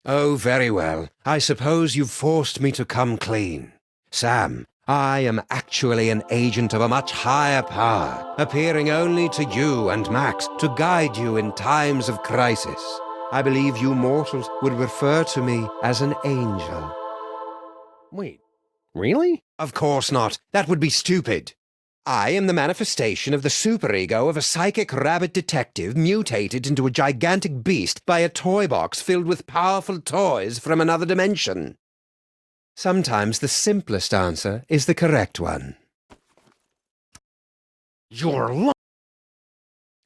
Oh, very well. I suppose you've forced me to come clean. Sam, I am actually an agent of a much higher power, appearing only to you and Max to guide you in times of crisis. I believe you mortals would refer to me as an angel. Wait, really? Of course not. That would be stupid. I am the manifestation of the superego of a psychic rabbit detective mutated into a gigantic beast by a toy box filled with powerful toys from another dimension. Sometimes the simplest answer is the correct one. You're lying!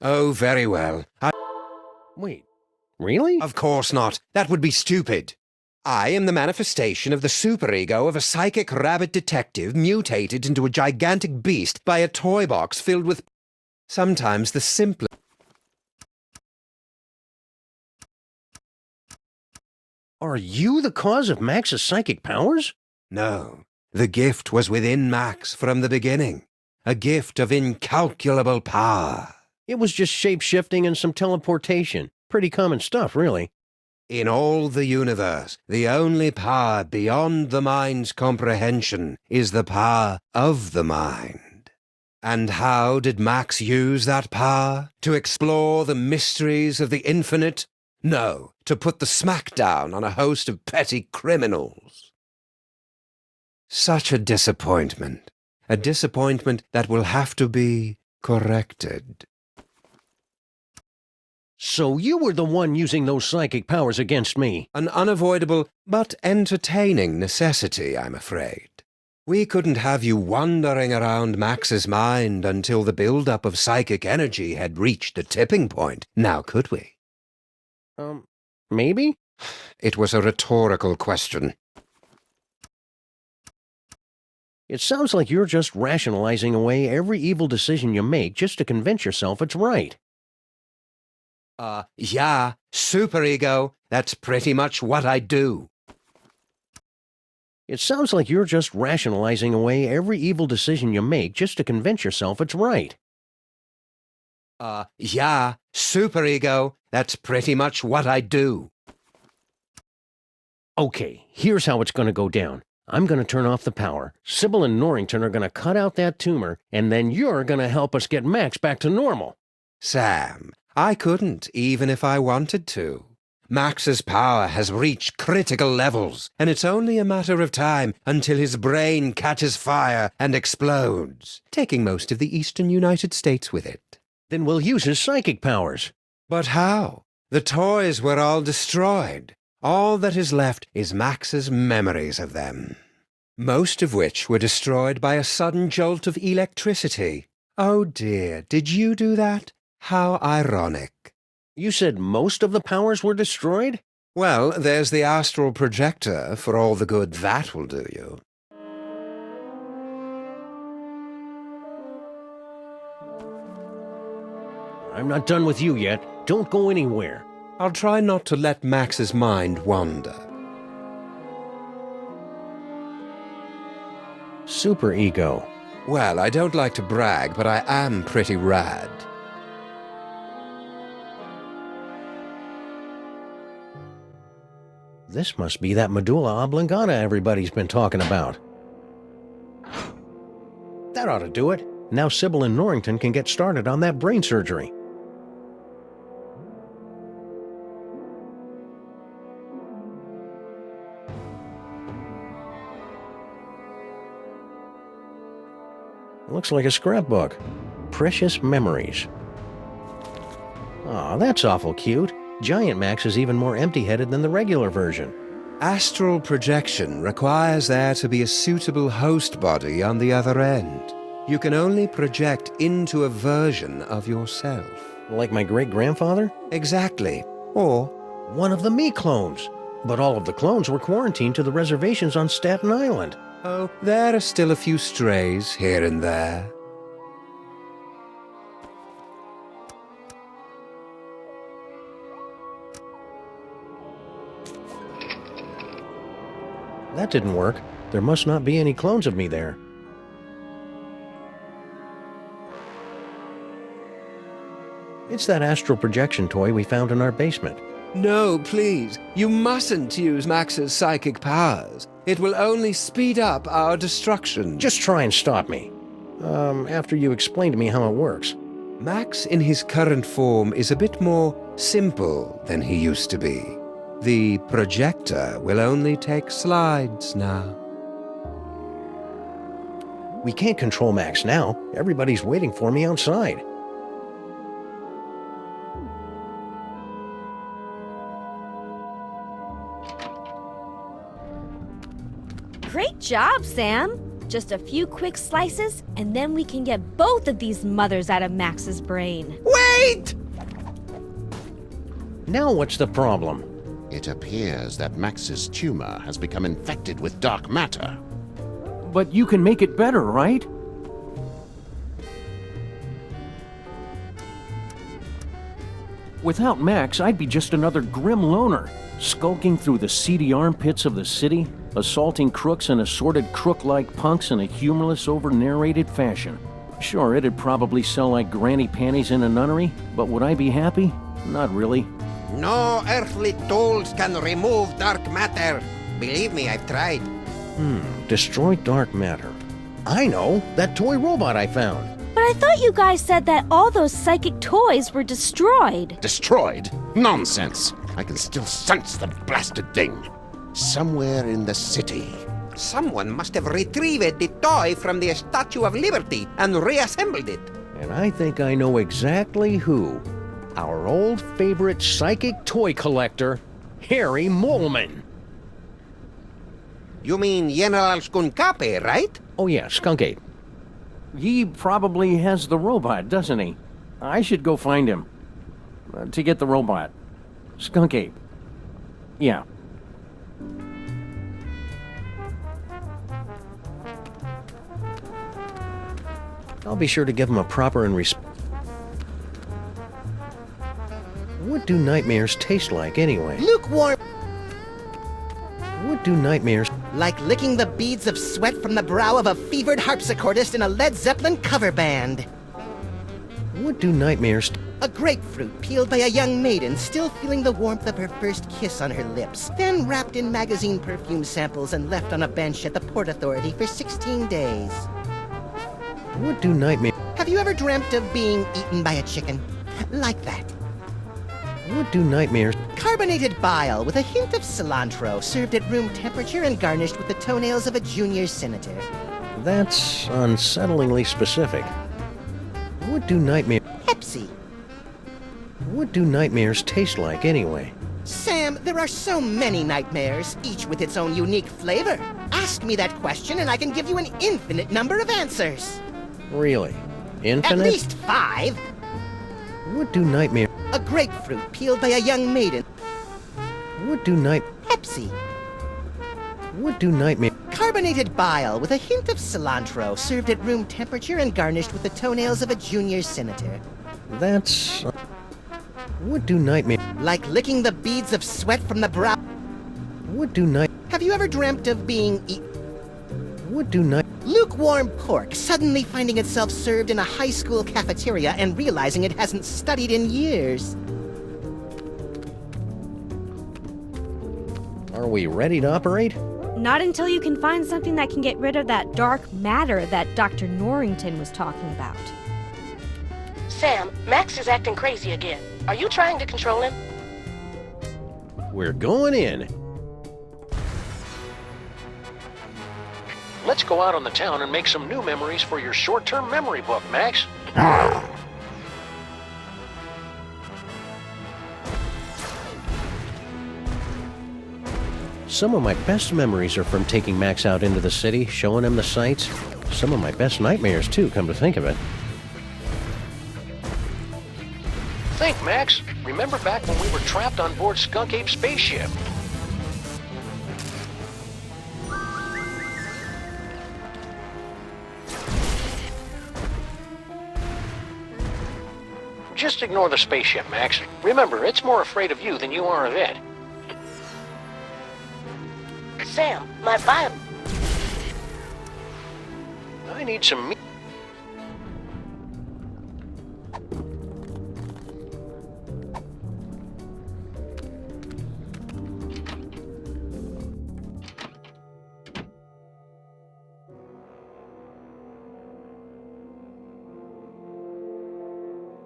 Oh, very well. Wait, really? Of course not. That would be stupid. I am the manifestation of the superego of a psychic rabbit detective mutated into a gigantic beast by a toy box filled with... Sometimes the simplest... Are you the cause of Max's psychic powers? No. The gift was within Max from the beginning. A gift of incalculable power. It was just shape-shifting and some teleportation. Pretty common stuff, really. In all the universe, the only power beyond the mind's comprehension is the power of the mind. And how did Max use that power? To explore the mysteries of the infinite? No, to put the smackdown on a host of petty criminals. Such a disappointment. A disappointment that will have to be corrected. So you were the one using those psychic powers against me. An unavoidable but entertaining necessity, I'm afraid. We couldn't have you wandering around Max's mind until the build-up of psychic energy had reached a tipping point, now could we? Maybe? It was a rhetorical question. It sounds like you're just rationalizing away every evil decision you make just to convince yourself it's right. Yeah, superego. That's pretty much what I do. It sounds like you're just rationalizing away every evil decision you make just to convince yourself it's right. Yeah, superego. That's pretty much what I do. Okay, here's how it's going to go down. I'm going to turn off the power. Sybil and Norrington are going to cut out that tumor, and then you're going to help us get Max back to normal. Sam, I couldn't, even if I wanted to. Max's power has reached critical levels, and it's only a matter of time until his brain catches fire and explodes, taking most of the eastern United States with it. Then we'll use his psychic powers. But how? The toys were all destroyed. All that is left is Max's memories of them, most of which were destroyed by a sudden jolt of electricity. Oh dear, did you do that? How ironic. You said most of the powers were destroyed? Well, there's the astral projector, for all the good that will do you. I'm not done with you yet. Don't go anywhere. I'll try not to let Max's mind wander. Superego. Well, I don't like to brag, but I am pretty rad. This must be that medulla oblongata everybody's been talking about. That ought to do it. Now Sybil and Norrington can get started on that brain surgery. Looks like a scrapbook. Precious memories. Aw, that's awful cute. Giant Max is even more empty-headed than the regular version. Astral projection requires there to be a suitable host body on the other end. You can only project into a version of yourself. Like my great-grandfather? Exactly. Or one of the me clones. But all of the clones were quarantined to the reservations on Staten Island. Oh, there are still a few strays here and there. That didn't work. There must not be any clones of me there. It's that astral projection toy we found in our basement. No, please. You mustn't use Max's psychic powers. It will only speed up our destruction. Just try and stop me. After you explain to me how it works. Max in his current form is a bit more simple than he used to be. The projector will only take slides now. We can't control Max now. Everybody's waiting for me outside. Great job, Sam! Just a few quick slices, and then we can get both of these mothers out of Max's brain. Wait! Now what's the problem? It appears that Max's tumor has become infected with dark matter. But you can make it better, right? Without Max, I'd be just another grim loner, skulking through the seedy armpits of the city, assaulting crooks and assorted crook-like punks in a humorless, over-narrated fashion. Sure, it'd probably sell like granny panties in a nunnery, but would I be happy? Not really. No earthly tools can remove dark matter. Believe me, I've tried. Destroy dark matter. I know, that toy robot I found. But I thought you guys said that all those psychic toys were destroyed. Destroyed? Nonsense! I can still sense the blasted thing. Somewhere in the city. Someone must have retrieved the toy from the Statue of Liberty and reassembled it. And I think I know exactly who. Our old favorite psychic toy collector, Harry Moleman. You mean General Skunkape, right? Oh yeah, Skunk Ape. He probably has the robot, doesn't he? I should go find him. To get the robot. Skunk Ape. Yeah. I'll be sure to give him a proper and What do nightmares taste like, anyway? Lukewarm. What do nightmares... Like licking the beads of sweat from the brow of a fevered harpsichordist in a Led Zeppelin cover band. What do nightmares... A grapefruit peeled by a young maiden still feeling the warmth of her first kiss on her lips, then wrapped in magazine perfume samples and left on a bench at the Port Authority for 16 days. What do nightmares... Have you ever dreamt of being eaten by a chicken? Like that. What do nightmares... Carbonated bile with a hint of cilantro, served at room temperature and garnished with the toenails of a junior senator. That's unsettlingly specific. What do nightmares... Pepsi. What do nightmares taste like, anyway? Sam, there are so many nightmares, each with its own unique flavor. Ask me that question and I can give you an infinite number of answers. Really? Infinite? At least 5. What do nightmares... A grapefruit peeled by a young maiden. What do night... Pepsi. What do nightmares... Carbonated bile with a hint of cilantro, served at room temperature and garnished with the toenails of a junior senator. That's... What do nightmares... Like licking the beads of sweat from the brow... What do night... Have you ever dreamt of being What do night... Lukewarm pork suddenly finding itself served in a high school cafeteria and realizing it hasn't studied in years. Are we ready to operate? Not until you can find something that can get rid of that dark matter that Dr. Norrington was talking about. Sam, Max is acting crazy again. Are you trying to control him? We're going in. Let's go out on the town and make some new memories for your short-term memory book, Max. Some of my best memories are from taking Max out into the city, showing him the sights. Some of my best nightmares, too, come to think of it. Think, Max. Remember back when we were trapped on board Skunk Ape's spaceship? Just ignore the spaceship, Max. Remember, it's more afraid of you than you are of it. Sam, my bio... I need some meat.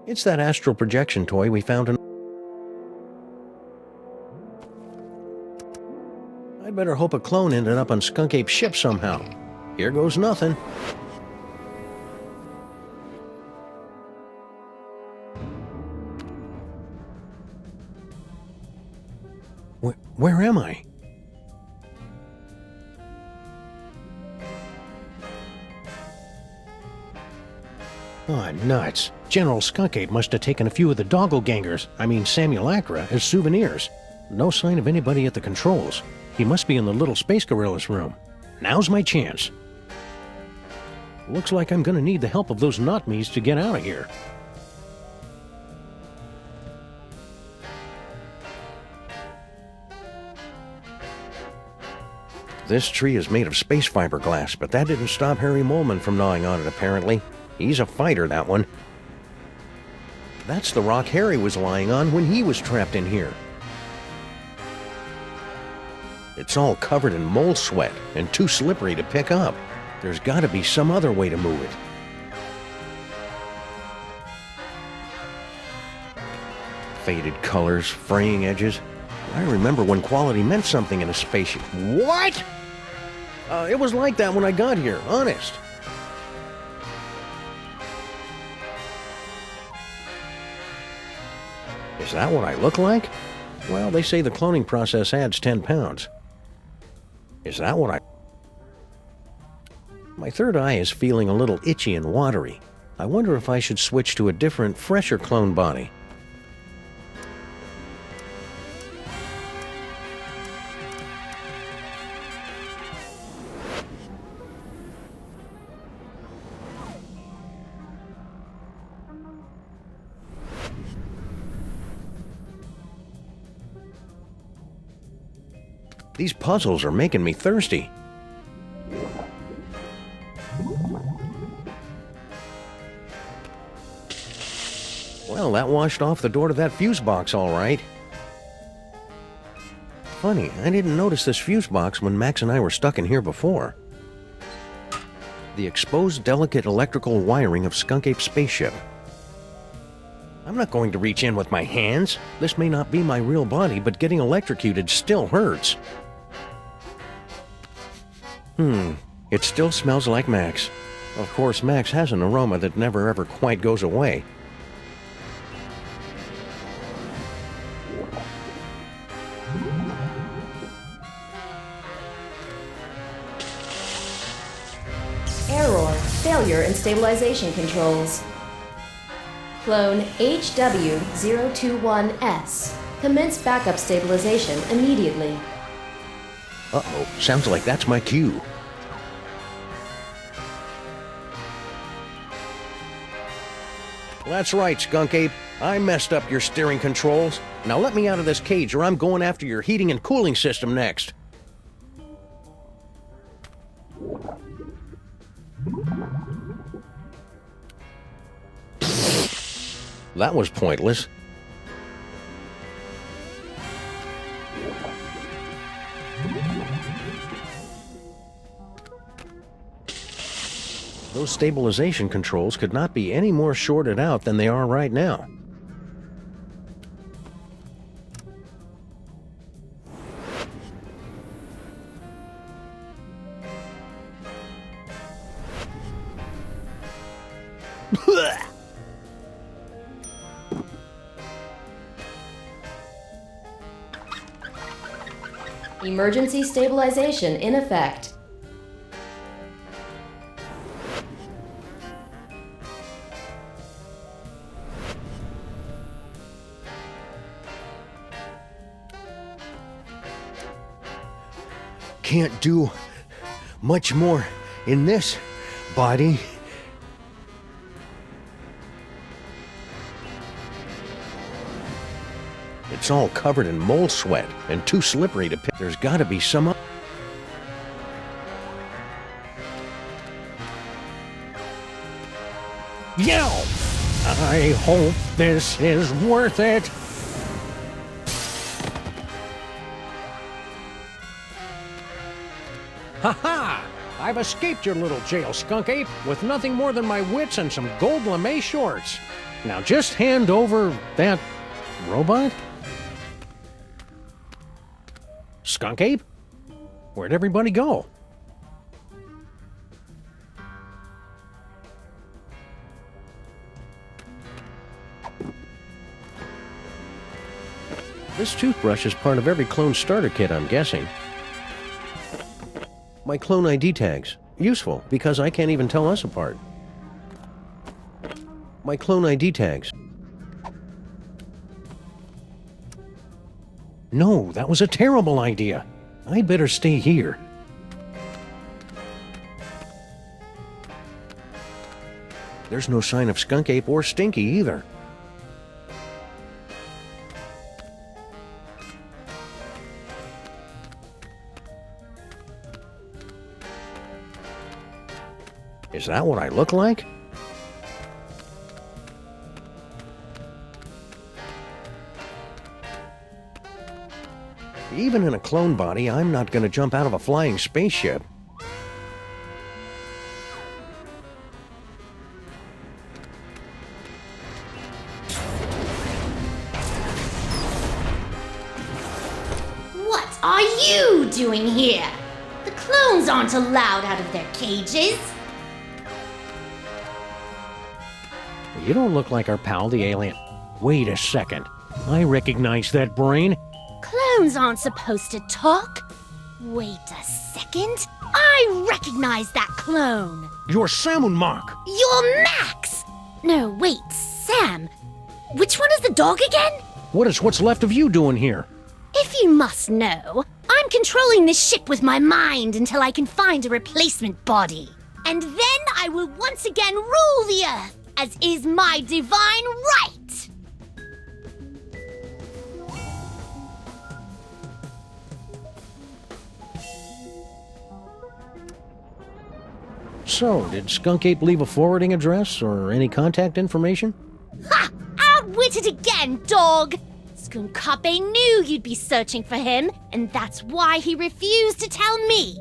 It's that astral projection toy we found in... I'd better hope a clone ended up on Skunk Ape's ship somehow. Here goes nothing. Where am I? Oh, nuts. General Skunk Ape must have taken a few of the doppelgangers, Simulacra, as souvenirs. No sign of anybody at the controls. He must be in the little Space Gorilla's room. Now's my chance. Looks like I'm gonna need the help of those not-me's to get out of here. This tree is made of space fiberglass, but that didn't stop Harry Moleman from gnawing on it, apparently. He's a fighter, that one. That's the rock Harry was lying on when he was trapped in here. It's all covered in mole sweat and too slippery to pick up. There's got to be some other way to move it. Faded colors, fraying edges. I remember when quality meant something in a spaceship. What? It was like that when I got here, honest. Is that what I look like? Well, they say the cloning process adds 10 pounds. Is that what I... My third eye is feeling a little itchy and watery. I wonder if I should switch to a different, fresher clone body. These puzzles are making me thirsty. Well, that washed off the door to that fuse box all right. Funny, I didn't notice this fuse box when Max and I were stuck in here before. The exposed delicate electrical wiring of Skunk Ape's spaceship. I'm not going to reach in with my hands. This may not be my real body, but getting electrocuted still hurts. It still smells like Max. Of course, Max has an aroma that never ever quite goes away. Error. Failure in stabilization controls. Clone HW021S. Commence backup stabilization immediately. Uh-oh, sounds like that's my cue. That's right, Skunk Ape. I messed up your steering controls. Now let me out of this cage or I'm going after your heating and cooling system next. That was pointless. Those stabilization controls could not be any more shorted out than they are right now. Emergency stabilization in effect. Can't do much more in this body. It's all covered in mole sweat and too slippery to pick. There's got to be some... Yow! I hope this is worth it. Ha-ha! I've escaped your little jail, Skunk Ape, with nothing more than my wits and some gold lame shorts. Now just hand over that robot? Skunk Ape? Where'd everybody go? This toothbrush is part of every clone starter kit, I'm guessing. My clone ID tags. Useful, because I can't even tell us apart. My clone ID tags. No, that was a terrible idea. I'd better stay here. There's no sign of Skunk Ape or Stinky either. Is that what I look like? Even in a clone body, I'm not going to jump out of a flying spaceship. What are you doing here? The clones aren't allowed out of their cages. You don't look like our pal, the alien. Wait a second. I recognize that brain. Clones aren't supposed to talk. Wait a second. I recognize that clone. You're Samun Mark. You're Max. No, wait, Sam. Which one is the dog again? What is what's left of you doing here? If you must know, I'm controlling this ship with my mind until I can find a replacement body. And then I will once again rule the Earth, as is my divine right. So, did Skunk Ape leave a forwarding address or any contact information? Ha! Outwitted again, dog! Skunkape knew you'd be searching for him, and that's why he refused to tell me.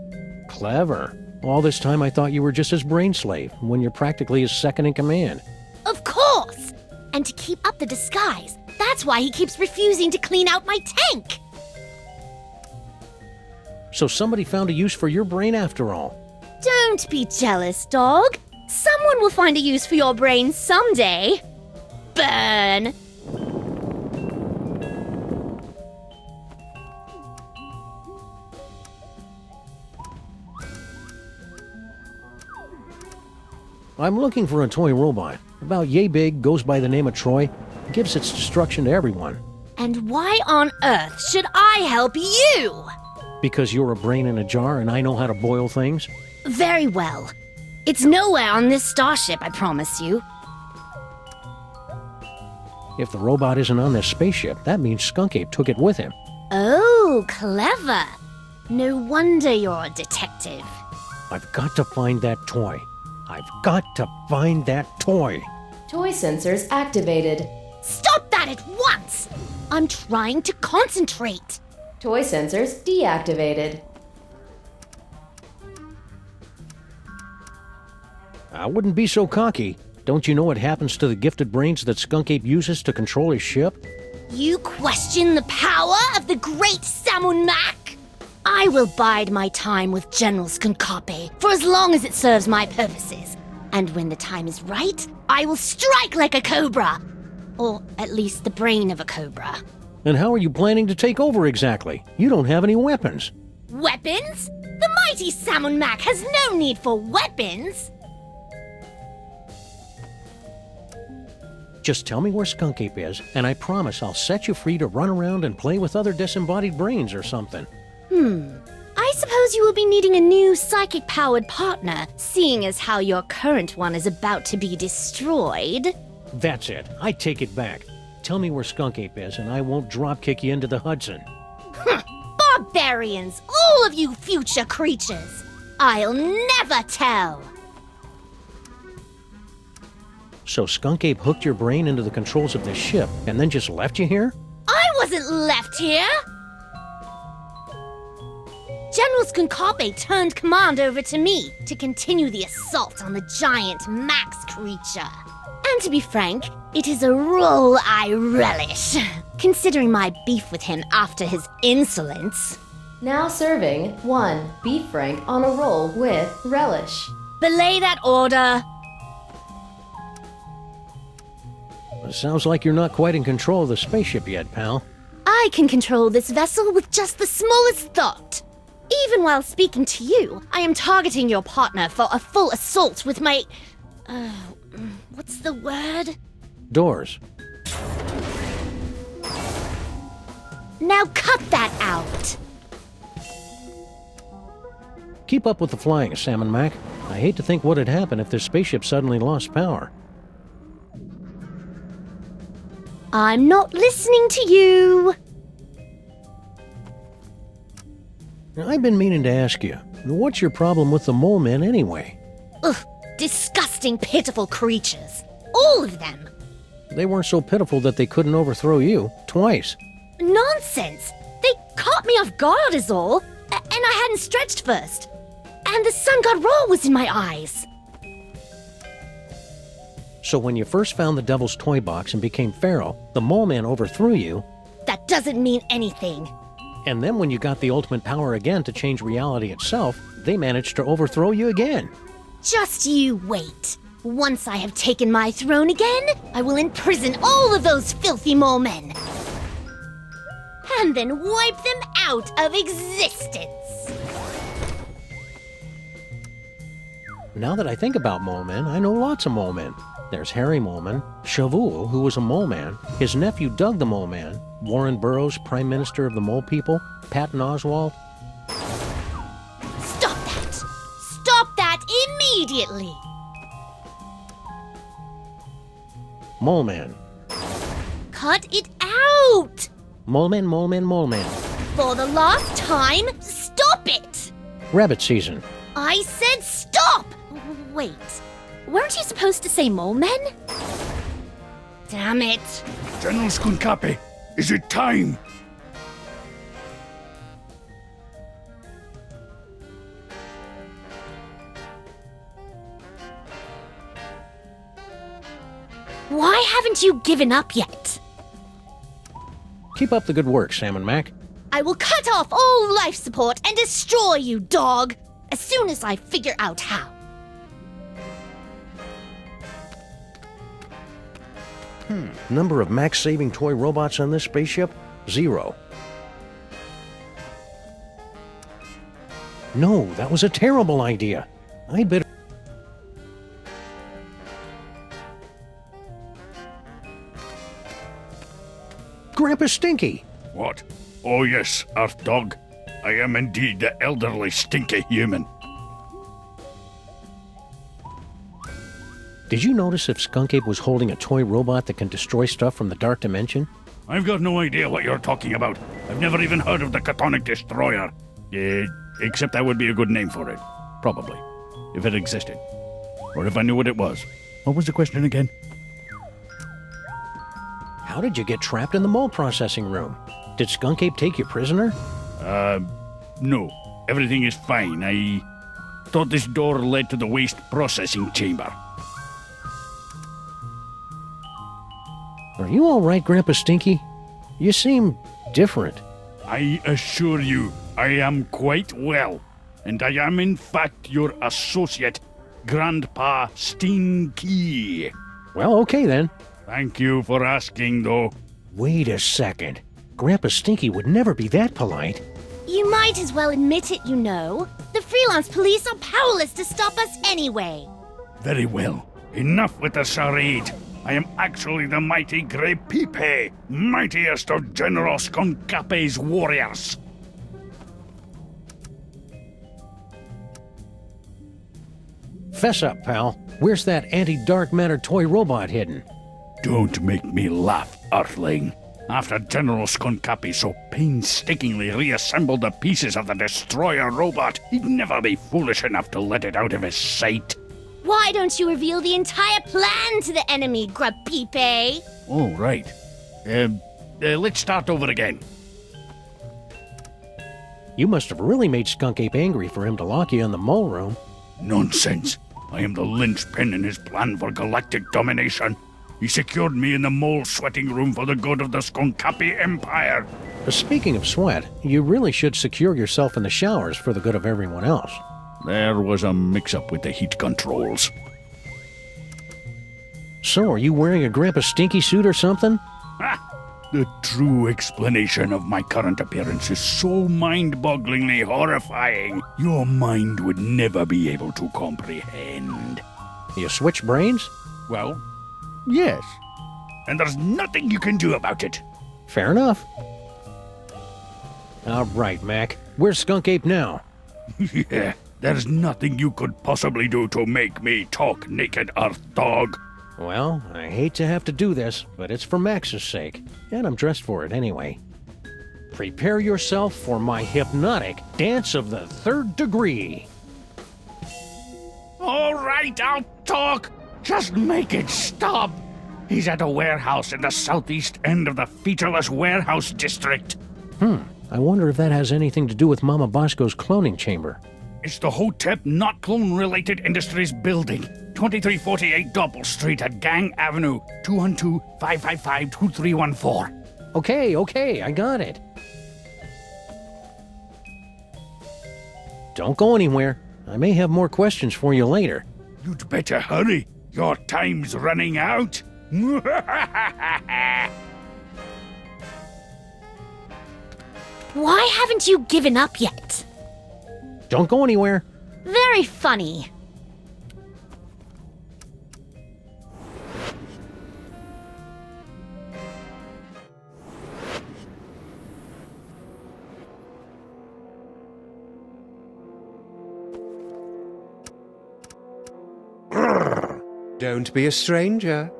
Clever. All this time I thought you were just his brain slave, when you're practically his second in command. Of course! And to keep up the disguise, that's why he keeps refusing to clean out my tank. So somebody found a use for your brain after all. Don't be jealous, dog. Someone will find a use for your brain someday. Burn! I'm looking for a toy robot. About yay big, goes by the name of Troy, gives its destruction to everyone. And why on earth should I help you? Because you're a brain in a jar and I know how to boil things? Very well. It's nowhere on this starship, I promise you. If the robot isn't on this spaceship, that means Skunk Ape took it with him. Oh, clever. No wonder you're a detective. I've got to find that toy. I've got to find that toy. Toy sensors activated. Stop that at once! I'm trying to concentrate. Toy sensors deactivated. I wouldn't be so cocky. Don't you know what happens to the gifted brains that Skunk Ape uses to control his ship? You question the power of the great Samun Mac? I will bide my time with General Skunkape for as long as it serves my purposes. And when the time is right, I will strike like a cobra. Or at least the brain of a cobra. And how are you planning to take over exactly? You don't have any weapons. Weapons? The mighty Samun Mac has no need for weapons. Just tell me where Skunk Ape is, and I promise I'll set you free to run around and play with other disembodied brains or something. I suppose you will be needing a new psychic-powered partner, seeing as how your current one is about to be destroyed. That's it. I take it back. Tell me where Skunk Ape is, and I won't drop-kick you into the Hudson. Barbarians, all of you future creatures! I'll never tell! So Skunk Ape hooked your brain into the controls of this ship, and then just left you here? I wasn't left here! General Skunkape turned command over to me to continue the assault on the giant Max creature. And to be frank, it is a role I relish, considering my beef with him after his insolence. Now serving 1 beef frank on a roll with relish. Belay that order. Sounds like you're not quite in control of the spaceship yet, pal. I can control this vessel with just the smallest thought. Even while speaking to you, I am targeting your partner for a full assault with my... what's the word? Doors. Now cut that out! Keep up with the flying, Samun Mac. I hate to think what'd happen if this spaceship suddenly lost power. I'm not listening to you! I've been meaning to ask you, what's your problem with the mole men anyway? Ugh, disgusting, pitiful creatures. All of them. They weren't so pitiful that they couldn't overthrow you twice. Nonsense! They caught me off guard is all. And I hadn't stretched first. And the sun god roll was in my eyes. So when you first found the Devil's Toy Box and became feral, the Mole Man overthrew you. That doesn't mean anything. And then when you got the ultimate power again to change reality itself, they managed to overthrow you again. Just you wait. Once I have taken my throne again, I will imprison all of those filthy mole men. And then wipe them out of existence. Now that I think about mole men, I know lots of mole men. There's Harry Moleman, Shavul, who was a mole man, his nephew Doug the Mole Man, Warren Burroughs, Prime Minister of the Mole People, Patton Oswalt. Stop that! Stop that immediately! Mole Man. Cut it out! Mole Man, Mole Man, Mole Man. For the last time, stop it! Rabbit season. I said stop! Wait, weren't you supposed to say mole men? Damn it. General Skunkapi, is it time? Why haven't you given up yet? Keep up the good work, Sam and Mac. I will cut off all life support and destroy you, dog, as soon as I figure out how. Number of max-saving toy robots on this spaceship? 0. No, that was a terrible idea. I'd better... Grandpa Stinky! What? Oh yes, Earth Dog. I am indeed the elderly stinky human. Did you notice if Skunk Ape was holding a toy robot that can destroy stuff from the Dark Dimension? I've got no idea what you're talking about. I've never even heard of the Catonic Destroyer. Except that would be a good name for it. Probably. If it existed. Or if I knew what it was. What was the question again? How did you get trapped in the mole processing room? Did Skunk Ape take you prisoner? No. Everything is fine. I thought this door led to the waste processing chamber. Are you all right, Grandpa Stinky? You seem different. I assure you, I am quite well. And I am in fact your associate, Grandpa Stinky. Well, okay then. Thank you for asking, though. Wait a second. Grandpa Stinky would never be that polite. You might as well admit it, you know. The freelance police are powerless to stop us anyway. Very well. Enough with the charade. I am actually the mighty Grey Pipe, mightiest of General Skunkape's warriors. Fess up, pal. Where's that anti-dark matter toy robot hidden? Don't make me laugh, Earthling. After General Skunkapi so painstakingly reassembled the pieces of the Destroyer robot, he'd never be foolish enough to let it out of his sight. Why don't you reveal the entire plan to the enemy, Grapipe? Oh, right. Let's start over again. You must have really made Skunk Ape angry for him to lock you in the mole room. Nonsense. I am the linchpin in his plan for galactic domination. He secured me in the mole sweating room for the good of the Skunkapi Empire. Speaking of sweat, you really should secure yourself in the showers for the good of everyone else. There was a mix-up with the heat controls. So, are you wearing a Grandpa Stinky suit or something? The true explanation of my current appearance is so mind-bogglingly horrifying, your mind would never be able to comprehend. You switch brains? Well, yes. And there's nothing you can do about it. Fair enough. All right, Mac. Where's Skunk Ape now? Yeah, there's nothing you could possibly do to make me talk, naked Earth Dog. Well, I hate to have to do this, but it's for Max's sake, and I'm dressed for it anyway. Prepare yourself for my hypnotic dance of the 3rd degree. All right, I'll talk. Just make it stop. He's at a warehouse in the southeast end of the featureless warehouse district. I wonder if that has anything to do with Mama Bosco's cloning chamber. It's the Hotep Not Clone-Related Industries Building, 2348 Doppel Street at Gang Avenue, 212-555-2314. Okay, I got it. Don't go anywhere. I may have more questions for you later. You'd better hurry. Your time's running out. Why haven't you given up yet? Don't go anywhere. Very funny. Don't be a stranger.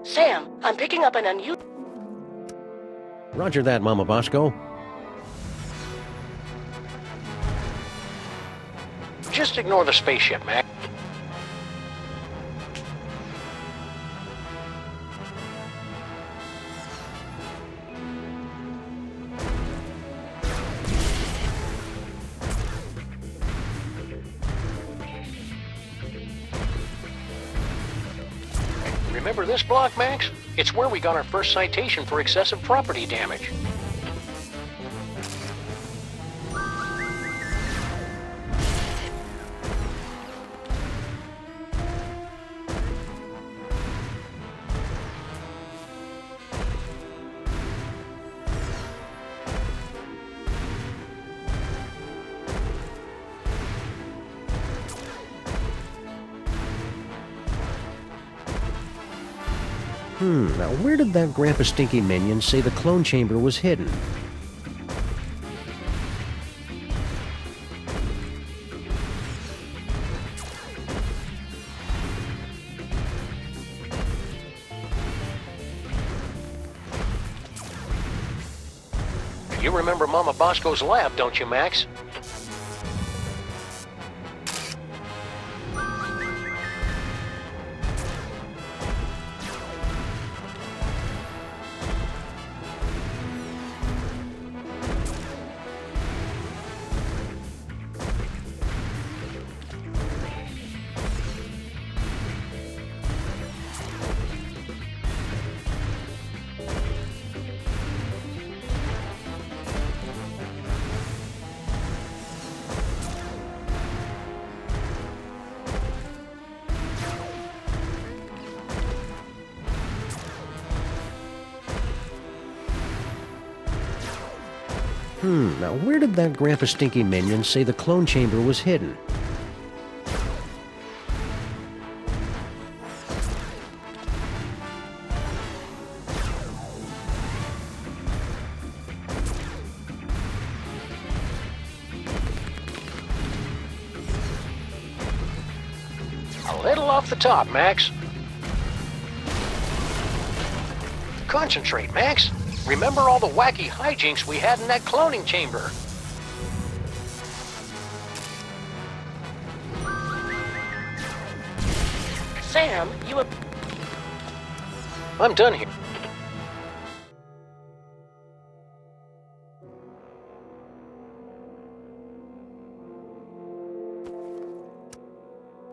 Sam, I'm picking up an unusual... Roger that, Mama Bosco. Just ignore the spaceship, Mac. Remember this block, Max? It's where we got our first citation for excessive property damage. Now where did that Grandpa Stinky minion say the clone chamber was hidden? You remember Mama Bosco's lab, don't you, Max? Now where did that Grandpa Stinky minion say the clone chamber was hidden? A little off the top, Max. Concentrate, Max. Remember all the wacky hijinks we had in that cloning chamber. Sam, you... I'm done here.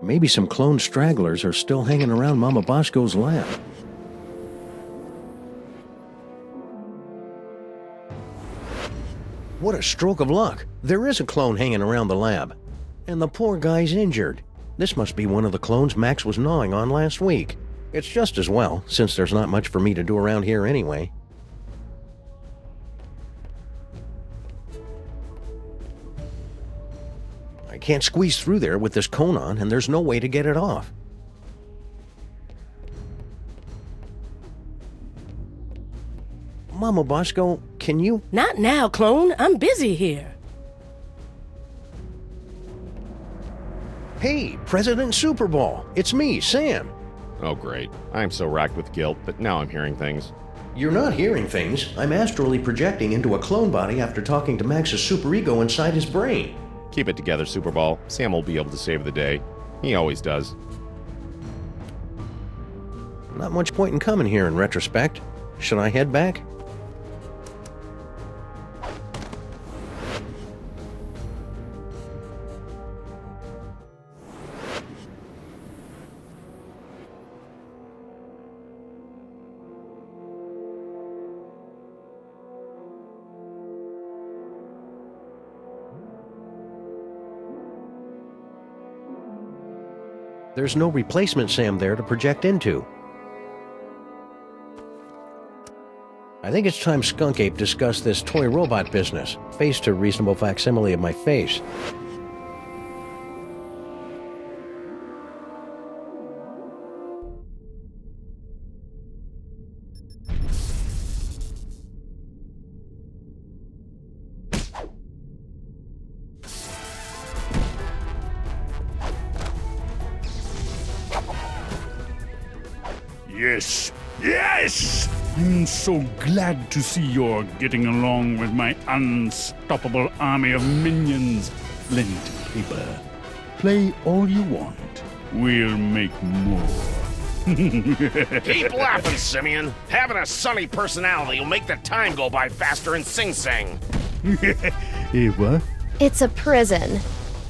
Maybe some clone stragglers are still hanging around Mama Bosco's lab. What a stroke of luck. There is a clone hanging around the lab. And the poor guy's injured. This must be one of the clones Max was gnawing on last week. It's just as well, since there's not much for me to do around here anyway. I can't squeeze through there with this cone on, and there's no way to get it off. Mama Bosco, can you... Not now, clone. I'm busy here. Hey, President Super Bowl. It's me, Sam. Oh, great. I'm so racked with guilt, but now I'm hearing things. You're not hearing things. I'm astrally projecting into a clone body after talking to Max's superego inside his brain. Keep it together, Super Bowl. Sam will be able to save the day. He always does. Not much point in coming here in retrospect. Should I head back? There's no replacement Sam there to project into. I think it's time Skunk Ape discussed this toy robot business. Faced a reasonable facsimile of my face. Yes, yes! I'm so glad to see you're getting along with my unstoppable army of minions. Plenty paper. Play all you want. We'll make more. Keep laughing, Simeon. Having a sunny personality will make the time go by faster in Sing Sing. What? It's a prison.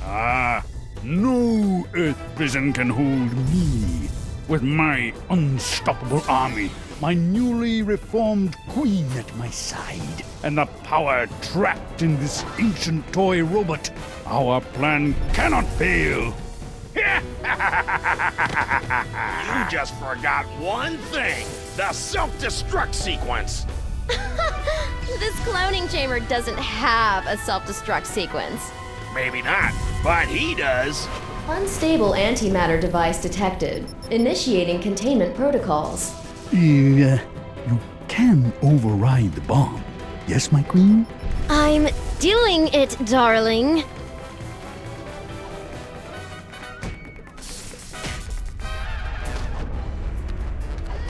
Ah, no Earth prison can hold me. With my unstoppable army, my newly reformed queen at my side, and the power trapped in this ancient toy robot, our plan cannot fail. You just forgot one thing. The self-destruct sequence. This cloning chamber doesn't have a self-destruct sequence. Maybe not, but he does. Unstable antimatter device detected. Initiating containment protocols. You can override the bomb. Yes, my queen? I'm doing it, darling.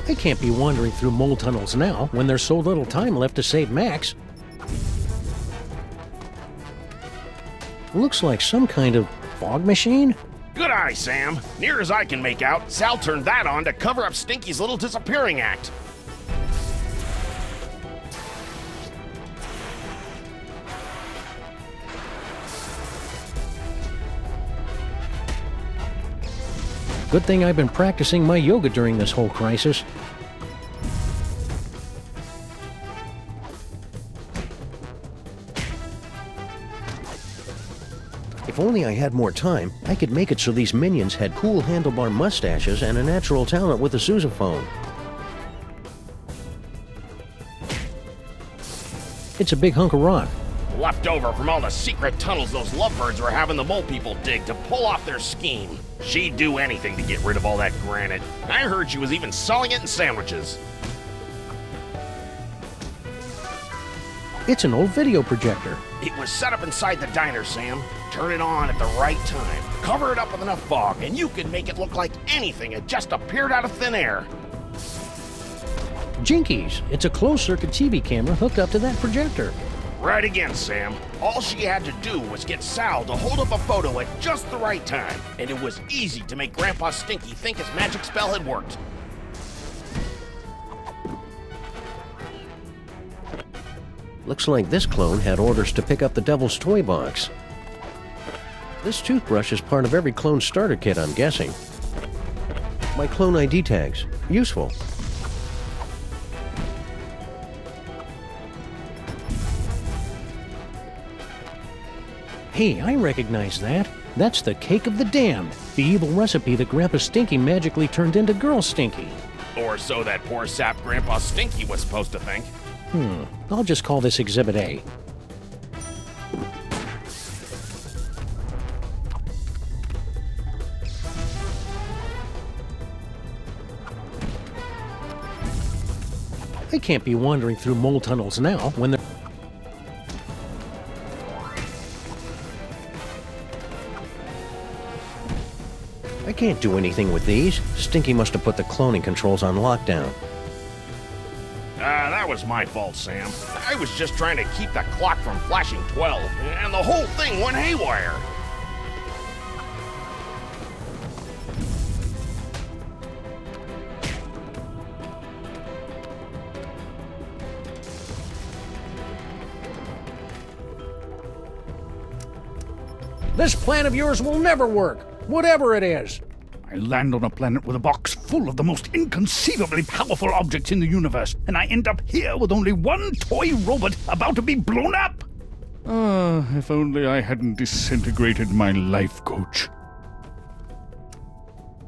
I can't be wandering through mole tunnels now when there's so little time left to save Max. Looks like some kind of fog machine? Good eye, Sam. Near as I can make out, Sal turned that on to cover up Stinky's little disappearing act. Good thing I've been practicing my yoga during this whole crisis. If only I had more time, I could make it so these minions had cool handlebar mustaches and a natural talent with a sousaphone. It's a big hunk of rock. Left over from all the secret tunnels those lovebirds were having the mole people dig to pull off their scheme. She'd do anything to get rid of all that granite. I heard she was even selling it in sandwiches. It's an old video projector. It was set up inside the diner, Sam. Turn it on at the right time. Cover it up with enough fog, and you can make it look like anything had just appeared out of thin air. Jinkies! It's a closed-circuit TV camera hooked up to that projector. Right again, Sam. All she had to do was get Sal to hold up a photo at just the right time, and it was easy to make Grandpa Stinky think his magic spell had worked. Looks like this clone had orders to pick up the Devil's Toy Box. This toothbrush is part of every clone starter kit, I'm guessing. My clone ID tags. Useful. Hey, I recognize that. That's the Cake of the Damned, the evil recipe that Grandpa Stinky magically turned into Girl Stinky. Or so that poor sap Grandpa Stinky was supposed to think. I'll just call this Exhibit A. I can't be wandering through mole tunnels now when they're... I can't do anything with these. Stinky must have put the cloning controls on lockdown. That was my fault, Sam. I was just trying to keep the clock from flashing 12, and the whole thing went haywire. This plan of yours will never work, whatever it is. I land on a planet with a box full of the most inconceivably powerful objects in the universe, and I end up here with only one toy robot about to be blown up! If only I hadn't disintegrated my life coach.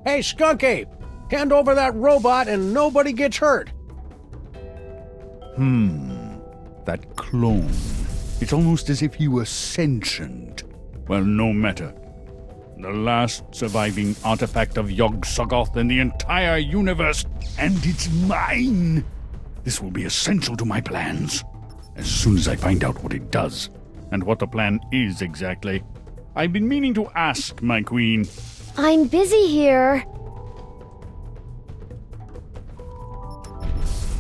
Hey, Skunk Ape! Hand over that robot and nobody gets hurt! That clone. It's almost as if he were sentient. Well, no matter. The last surviving artifact of Yog-Sothoth in the entire universe, and it's mine! This will be essential to my plans. As soon as I find out what it does, and what the plan is exactly. I've been meaning to ask, my queen. I'm busy here.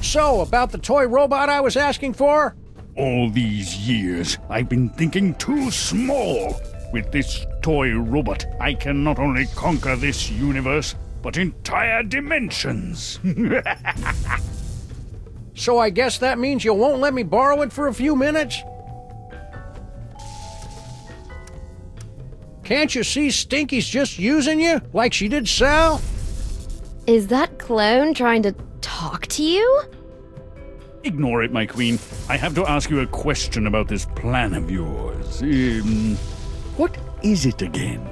So, about the toy robot I was asking for? All these years, I've been thinking too small. With this toy robot, I can not only conquer this universe, but entire dimensions. So I guess that means you won't let me borrow it for a few minutes? Can't you see Stinky's just using you, like she did Sal? Is that clone trying to talk to you? Ignore it, my queen. I have to ask you a question about this plan of yours. What is it again?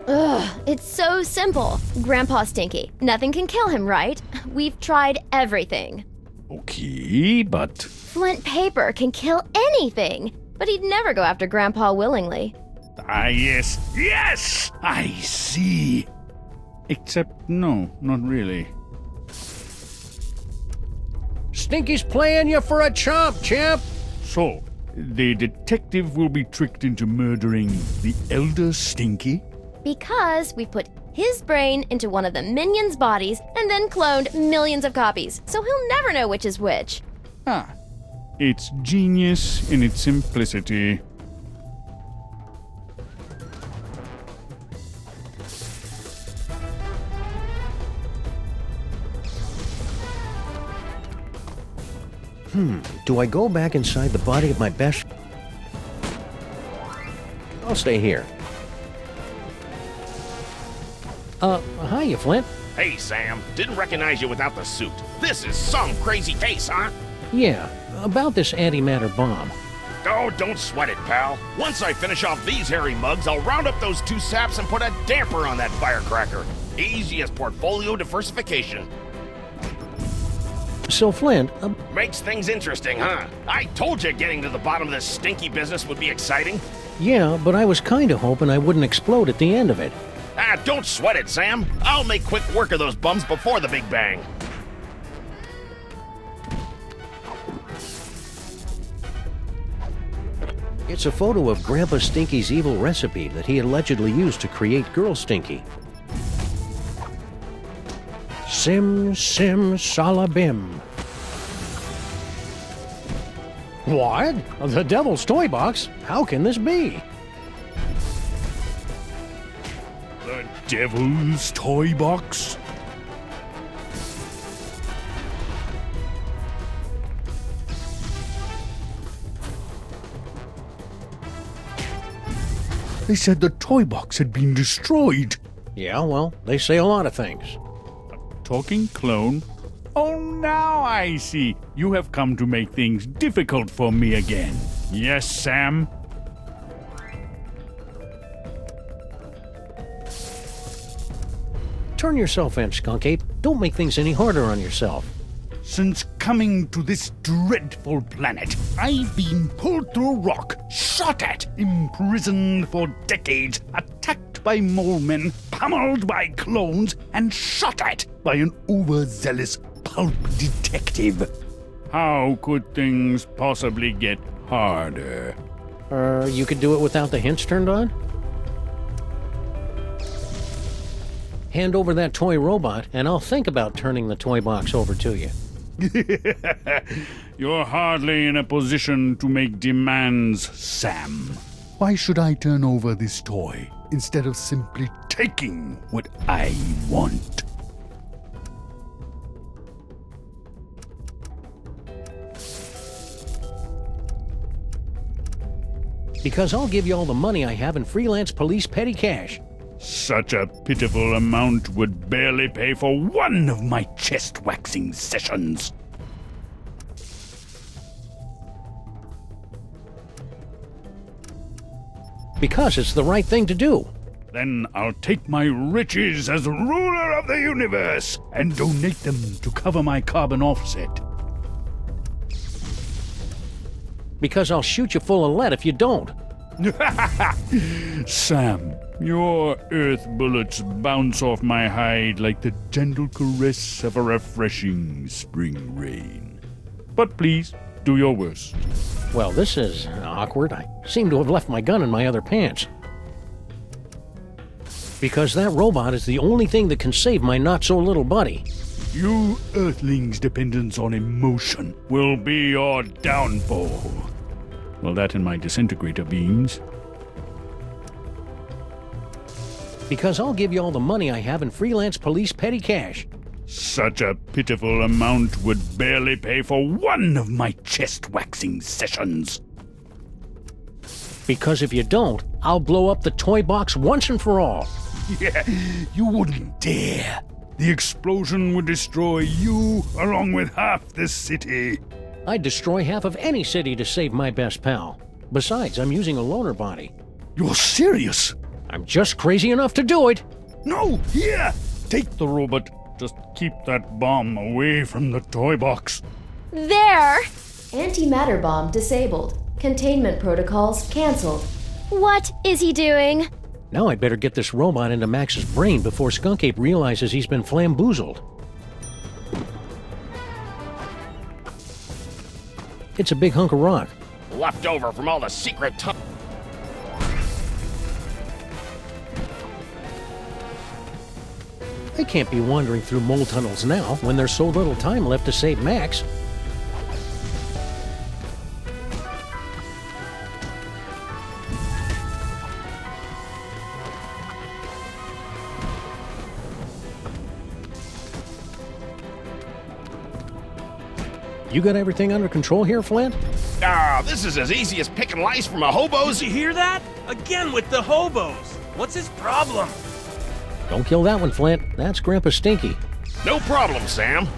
Ugh, it's so simple. Grandpa Stinky. Nothing can kill him, right? We've tried everything. Okay, but... Flint paper can kill anything, but he'd never go after Grandpa willingly. Ah, yes, yes! I see. Except, no, not really. Stinky's playing you for a chump, champ! So, the detective will be tricked into murdering the Elder Stinky? Because we put his brain into one of the minions' bodies and then cloned millions of copies, so he'll never know which is which. Ah, it's genius in its simplicity. Do I go back inside the body of my best... I'll stay here. Hiya, Flint. Hey, Sam. Didn't recognize you without the suit. This is some crazy case, huh? Yeah, about this antimatter bomb. Oh, don't sweat it, pal. Once I finish off these hairy mugs, I'll round up those two saps and put a damper on that firecracker. Easy as portfolio diversification. So, Flint... Makes things interesting, huh? I told you getting to the bottom of this stinky business would be exciting. Yeah, but I was kinda hoping I wouldn't explode at the end of it. Ah, don't sweat it, Sam. I'll make quick work of those bums before the Big Bang. It's a photo of Grandpa Stinky's evil recipe that he allegedly used to create Girl Stinky. Sim, sim, salabim. What? The Devil's Toy Box? How can this be? The Devil's Toy Box? They said the toy box had been destroyed. Yeah, well, they say a lot of things. Talking clone? Oh, now I see. You have come to make things difficult for me again. Yes, Sam? Turn yourself in, Skunk Ape. Don't make things any harder on yourself. Since coming to this dreadful planet, I've been pulled through rock, shot at, imprisoned for decades, attacked by mole men, pummeled by clones, and shot at by an overzealous pulp detective. How could things possibly get harder? You could do it without the hints turned on? Hand over that toy robot, and I'll think about turning the toy box over to you. You're hardly in a position to make demands, Sam. Why should I turn over this toy instead of simply taking what I want? Because I'll give you all the money I have in freelance police petty cash. Such a pitiful amount would barely pay for one of my chest-waxing sessions. Because it's the right thing to do. Then I'll take my riches as ruler of the universe and donate them to cover my carbon offset. Because I'll shoot you full of lead if you don't. Sam, your earth bullets bounce off my hide like the gentle caress of a refreshing spring rain. But please, do your worst. Well, this is awkward. I seem to have left my gun in my other pants. Because that robot is the only thing that can save my not-so-little buddy. You Earthlings' dependence on emotion will be your downfall. Well, that and my disintegrator beams. Because I'll give you all the money I have in freelance police petty cash. Such a pitiful amount would barely pay for one of my chest-waxing sessions. Because if you don't, I'll blow up the toy box once and for all. Yeah, you wouldn't dare. The explosion would destroy you along with half the city. I'd destroy half of any city to save my best pal. Besides, I'm using a loaner body. You're serious? I'm just crazy enough to do it. No, here! Take the robot. Just keep that bomb away from the toy box. There! Antimatter bomb disabled. Containment protocols cancelled. What is he doing? Now I'd better get this robot into Max's brain before Skunk Ape realizes he's been flamboozled. It's a big hunk of rock. Left over from all the secret tunnels. I can't be wandering through mole tunnels now when there's so little time left to save Max. You got everything under control here, Flint? Ah, this is as easy as picking lice from a hobo's. Did you hear that? Again with the hobos. What's his problem? Don't kill that one, Flint. That's Grandpa Stinky. No problem, Sam.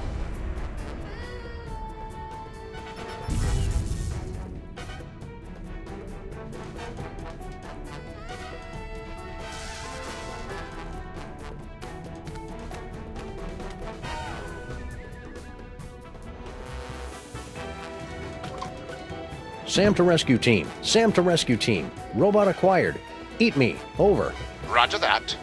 Sam to rescue team. Sam to rescue team. Robot acquired. Eat me. Over. Roger that.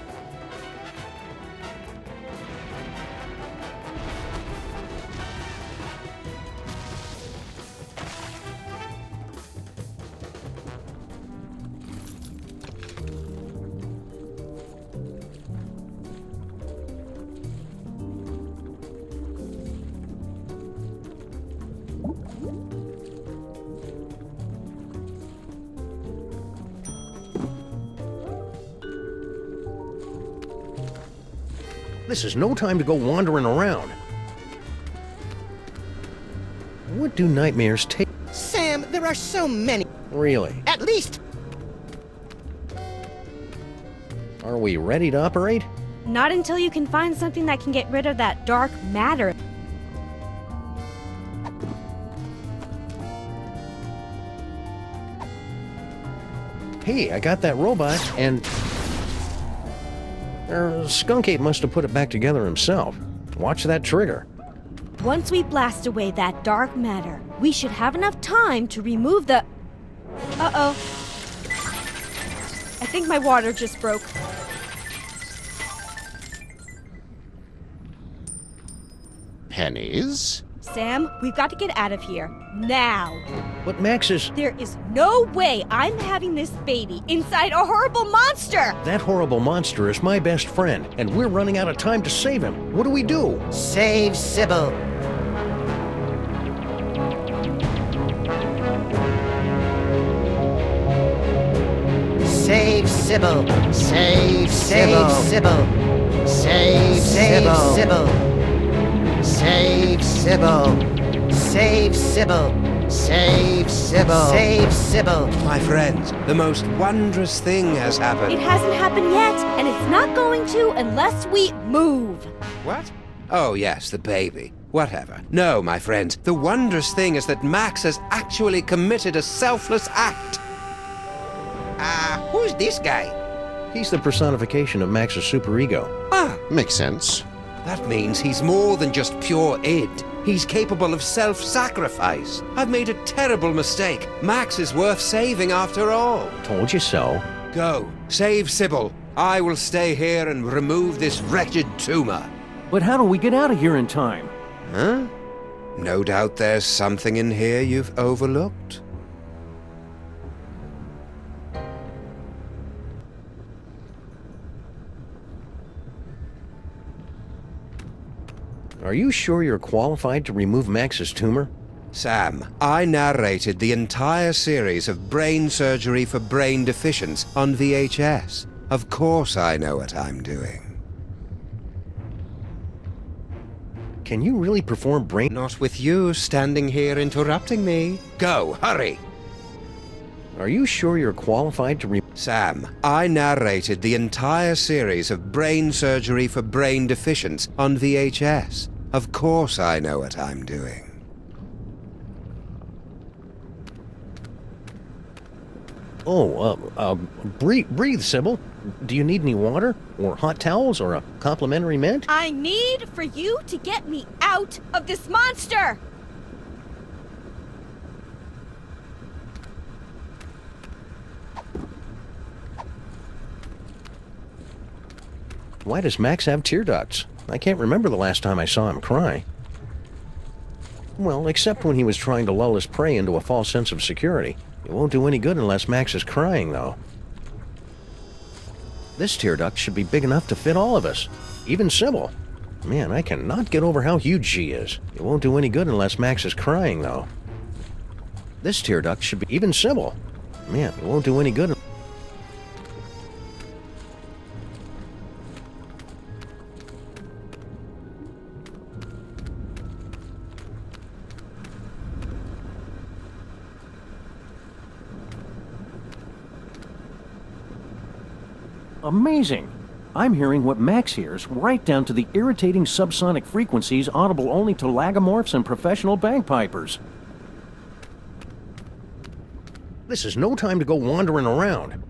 This is no time to go wandering around. What do nightmares take? Sam, there are so many. Really? At least. Are we ready to operate? Not until you can find something that can get rid of that dark matter. Hey, I got that robot, and Skunk Ape must have put it back together himself. Watch that trigger. Once we blast away that dark matter, we should have enough time to remove the... Uh-oh. I think my water just broke. Pennies? Sam, we've got to get out of here. Now. But Max is... There is no way I'm having this baby inside a horrible monster! That horrible monster is my best friend, and we're running out of time to save him. What do we do? Save Sybil. Save Sybil. Save Sybil. Save Sybil. Save Sybil. Save Sybil. Save Sybil. Save Sybil. My friends, the most wondrous thing has happened. It hasn't happened yet, and it's not going to unless we move. What? Oh, yes, the baby. Whatever. No, my friends, the wondrous thing is that Max has actually committed a selfless act. Who's this guy? He's the personification of Max's superego. Makes sense. That means he's more than just pure id. He's capable of self-sacrifice. I've made a terrible mistake. Max is worth saving after all. Told you so. Go, save Sybil. I will stay here and remove this wretched tumor. But how do we get out of here in time? Huh? No doubt there's something in here you've overlooked. Are you sure you're qualified to remove Max's tumor? Sam, I narrated the entire series of brain surgery for brain deficients on VHS. Of course I know what I'm doing. Can you really perform brain... Not with you standing here interrupting me. Go, hurry! Are you sure you're qualified to Sam, I narrated the entire series of brain surgery for brain deficients on VHS. Of course I know what I'm doing. Breathe, Sybil. Do you need any water? Or hot towels? Or a complimentary mint? I need for you to get me out of this monster! Why does Max have tear ducts? I can't remember the last time I saw him cry. Well, except when he was trying to lull his prey into a false sense of security. It won't do any good unless Max is crying, though. This tear duct should be big enough to fit all of us, even Sybil. Man, I cannot get over how huge she is. It won't do any good unless Max is crying, though. This tear duct should be even Sybil. Man, it won't do any good. Amazing! I'm hearing what Max hears, right down to the irritating subsonic frequencies audible only to lagomorphs and professional bagpipers. This is no time to go wandering around.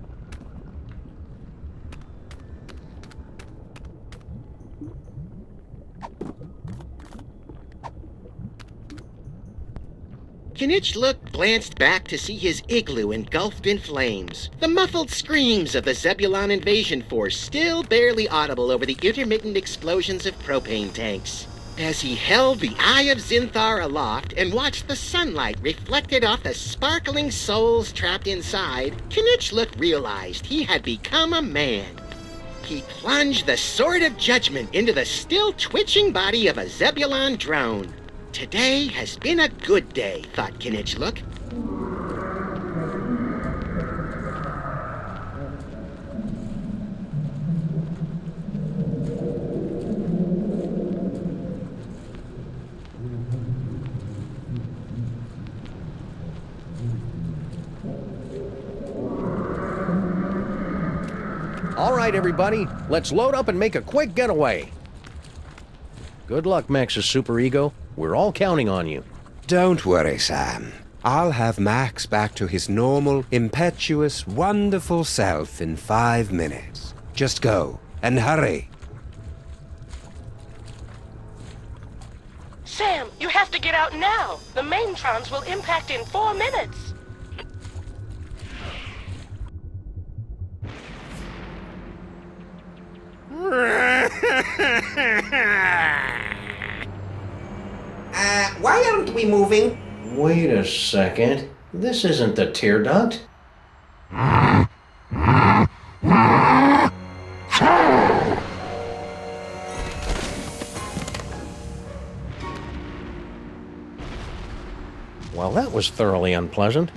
Knitchlook glanced back to see his igloo engulfed in flames. The muffled screams of the Zebulon invasion force still barely audible over the intermittent explosions of propane tanks. As he held the Eye of Zinthar aloft and watched the sunlight reflected off the sparkling souls trapped inside, Knitchlook realized he had become a man. He plunged the sword of judgment into the still twitching body of a Zebulon drone. Today has been a good day, thought Knitchlook. All right, everybody, let's load up and make a quick getaway. Good luck, Max's superego. We're all counting on you. Don't worry, Sam. I'll have Max back to his normal, impetuous, wonderful self in 5 minutes. Just go, and hurry. Sam, you have to get out now. The maintrons will impact in 4 minutes. Why aren't we moving? Wait a second. This isn't the tear duct. Well, that was thoroughly unpleasant.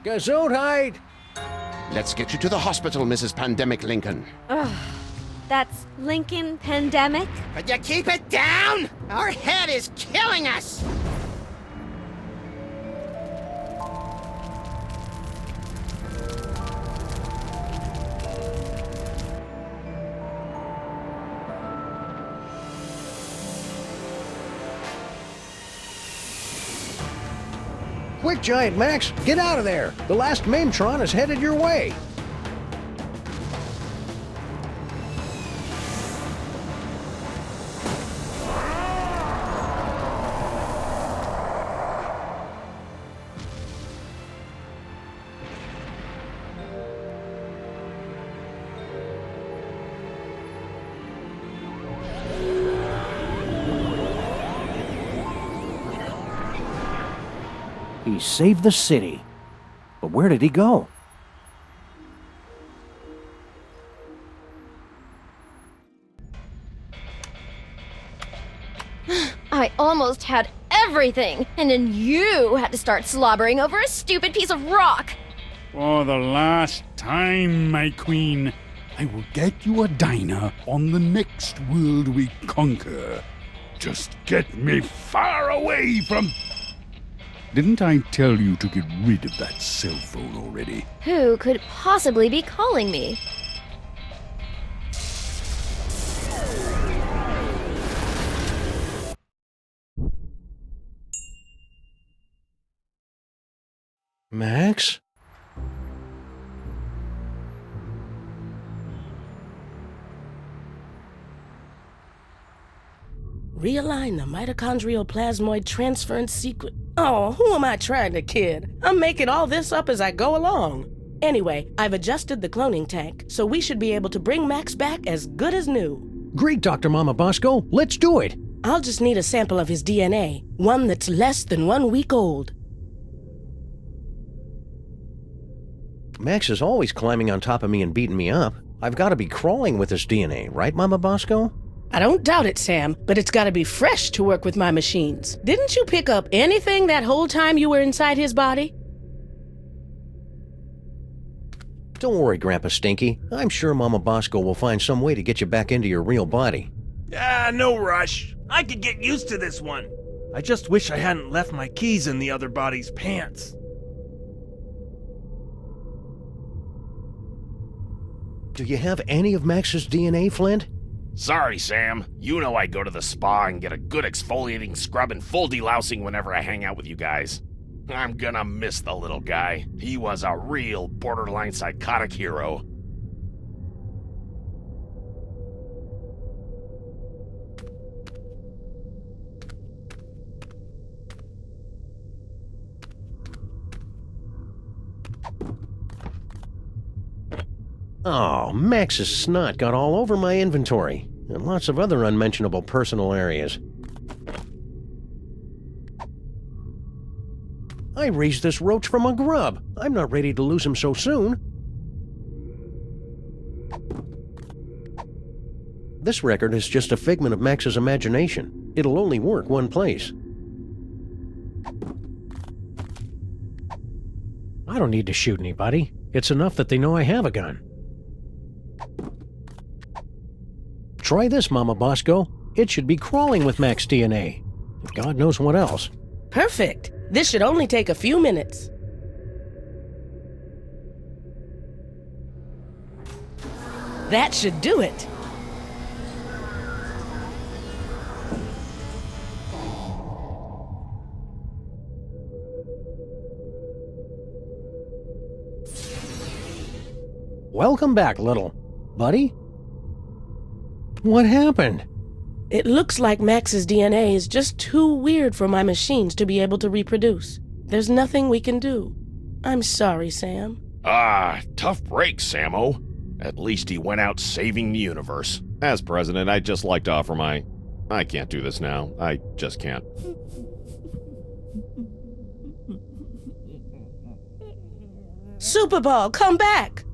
Gesundheit! Let's get you to the hospital, Mrs. Pandemic Lincoln. Ugh. That's Lincoln Pandemic? Could you keep it down? Our head is killing us! Quick, Giant Max, get out of there! The last Maintron is headed your way! He saved the city. But where did he go? I almost had everything, and then you had to start slobbering over a stupid piece of rock. For the last time, my queen, I will get you a diner on the next world we conquer. Just get me far away from... Didn't I tell you to get rid of that cell phone already? Who could possibly be calling me? Max? Realign the mitochondrial plasmoid transference sequence. Oh, who am I trying to kid? I'm making all this up as I go along. Anyway, I've adjusted the cloning tank, so we should be able to bring Max back as good as new. Great, Dr. Mama Bosco. Let's do it. I'll just need a sample of his DNA, one that's less than 1 week old. Max is always climbing on top of me and beating me up. I've got to be crawling with his DNA, right, Mama Bosco? I don't doubt it, Sam, but it's got to be fresh to work with my machines. Didn't you pick up anything that whole time you were inside his body? Don't worry, Grandpa Stinky. I'm sure Mama Bosco will find some way to get you back into your real body. No rush. I could get used to this one. I just wish I hadn't left my keys in the other body's pants. Do you have any of Max's DNA, Flint? Sorry, Sam. You know I go to the spa and get a good exfoliating scrub and full delousing whenever I hang out with you guys. I'm gonna miss the little guy. He was a real borderline psychotic hero. Oh, Max's snot got all over my inventory, and lots of other unmentionable personal areas. I raised this roach from a grub. I'm not ready to lose him so soon. This record is just a figment of Max's imagination. It'll only work one place. I don't need to shoot anybody. It's enough that they know I have a gun. Try this, Mama Bosco. It should be crawling with Max DNA. God knows what else. Perfect. This should only take a few minutes. That should do it. Welcome back, little buddy. What happened? It looks like Max's DNA is just too weird for my machines to be able to reproduce. There's nothing we can do. I'm sorry, Sam. Tough break, Sammo. At least he went out saving the universe. As president, I'd just like to offer my... I can't do this now. I just can't. Superball, come back!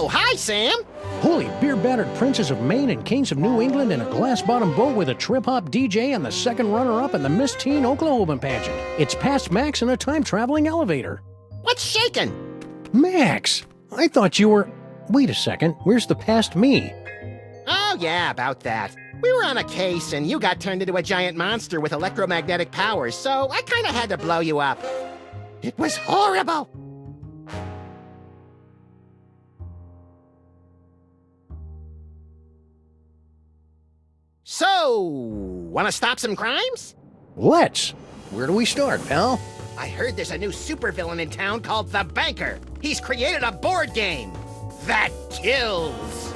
Oh, hi, Sam. Holy beer-battered princes of Maine and kings of New England in a glass-bottom boat with a trip-hop DJ and the second runner-up in the Miss Teen Oklahoma pageant. It's past Max in a time-traveling elevator. What's shaking? Max, I thought you were... Wait a second, where's the past me? Oh, yeah, about that. We were on a case, and you got turned into a giant monster with electromagnetic powers, so I kind of had to blow you up. It was horrible. So, want to stop some crimes? Let's. Where do we start, pal? I heard there's a new supervillain in town called the Banker. He's created a board game that kills.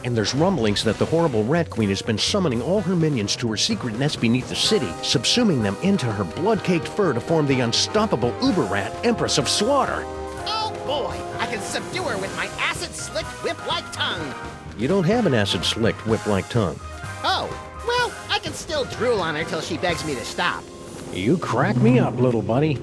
And there's rumblings that the horrible Rat Queen has been summoning all her minions to her secret nest beneath the city, subsuming them into her blood-caked fur to form the unstoppable Uber-Rat, Empress of Slaughter. Oh boy, I can subdue her with my acid-slicked whip-like tongue. You don't have an acid-slicked whip-like tongue. Oh, well, I can still drool on her till she begs me to stop. You crack me up, little buddy.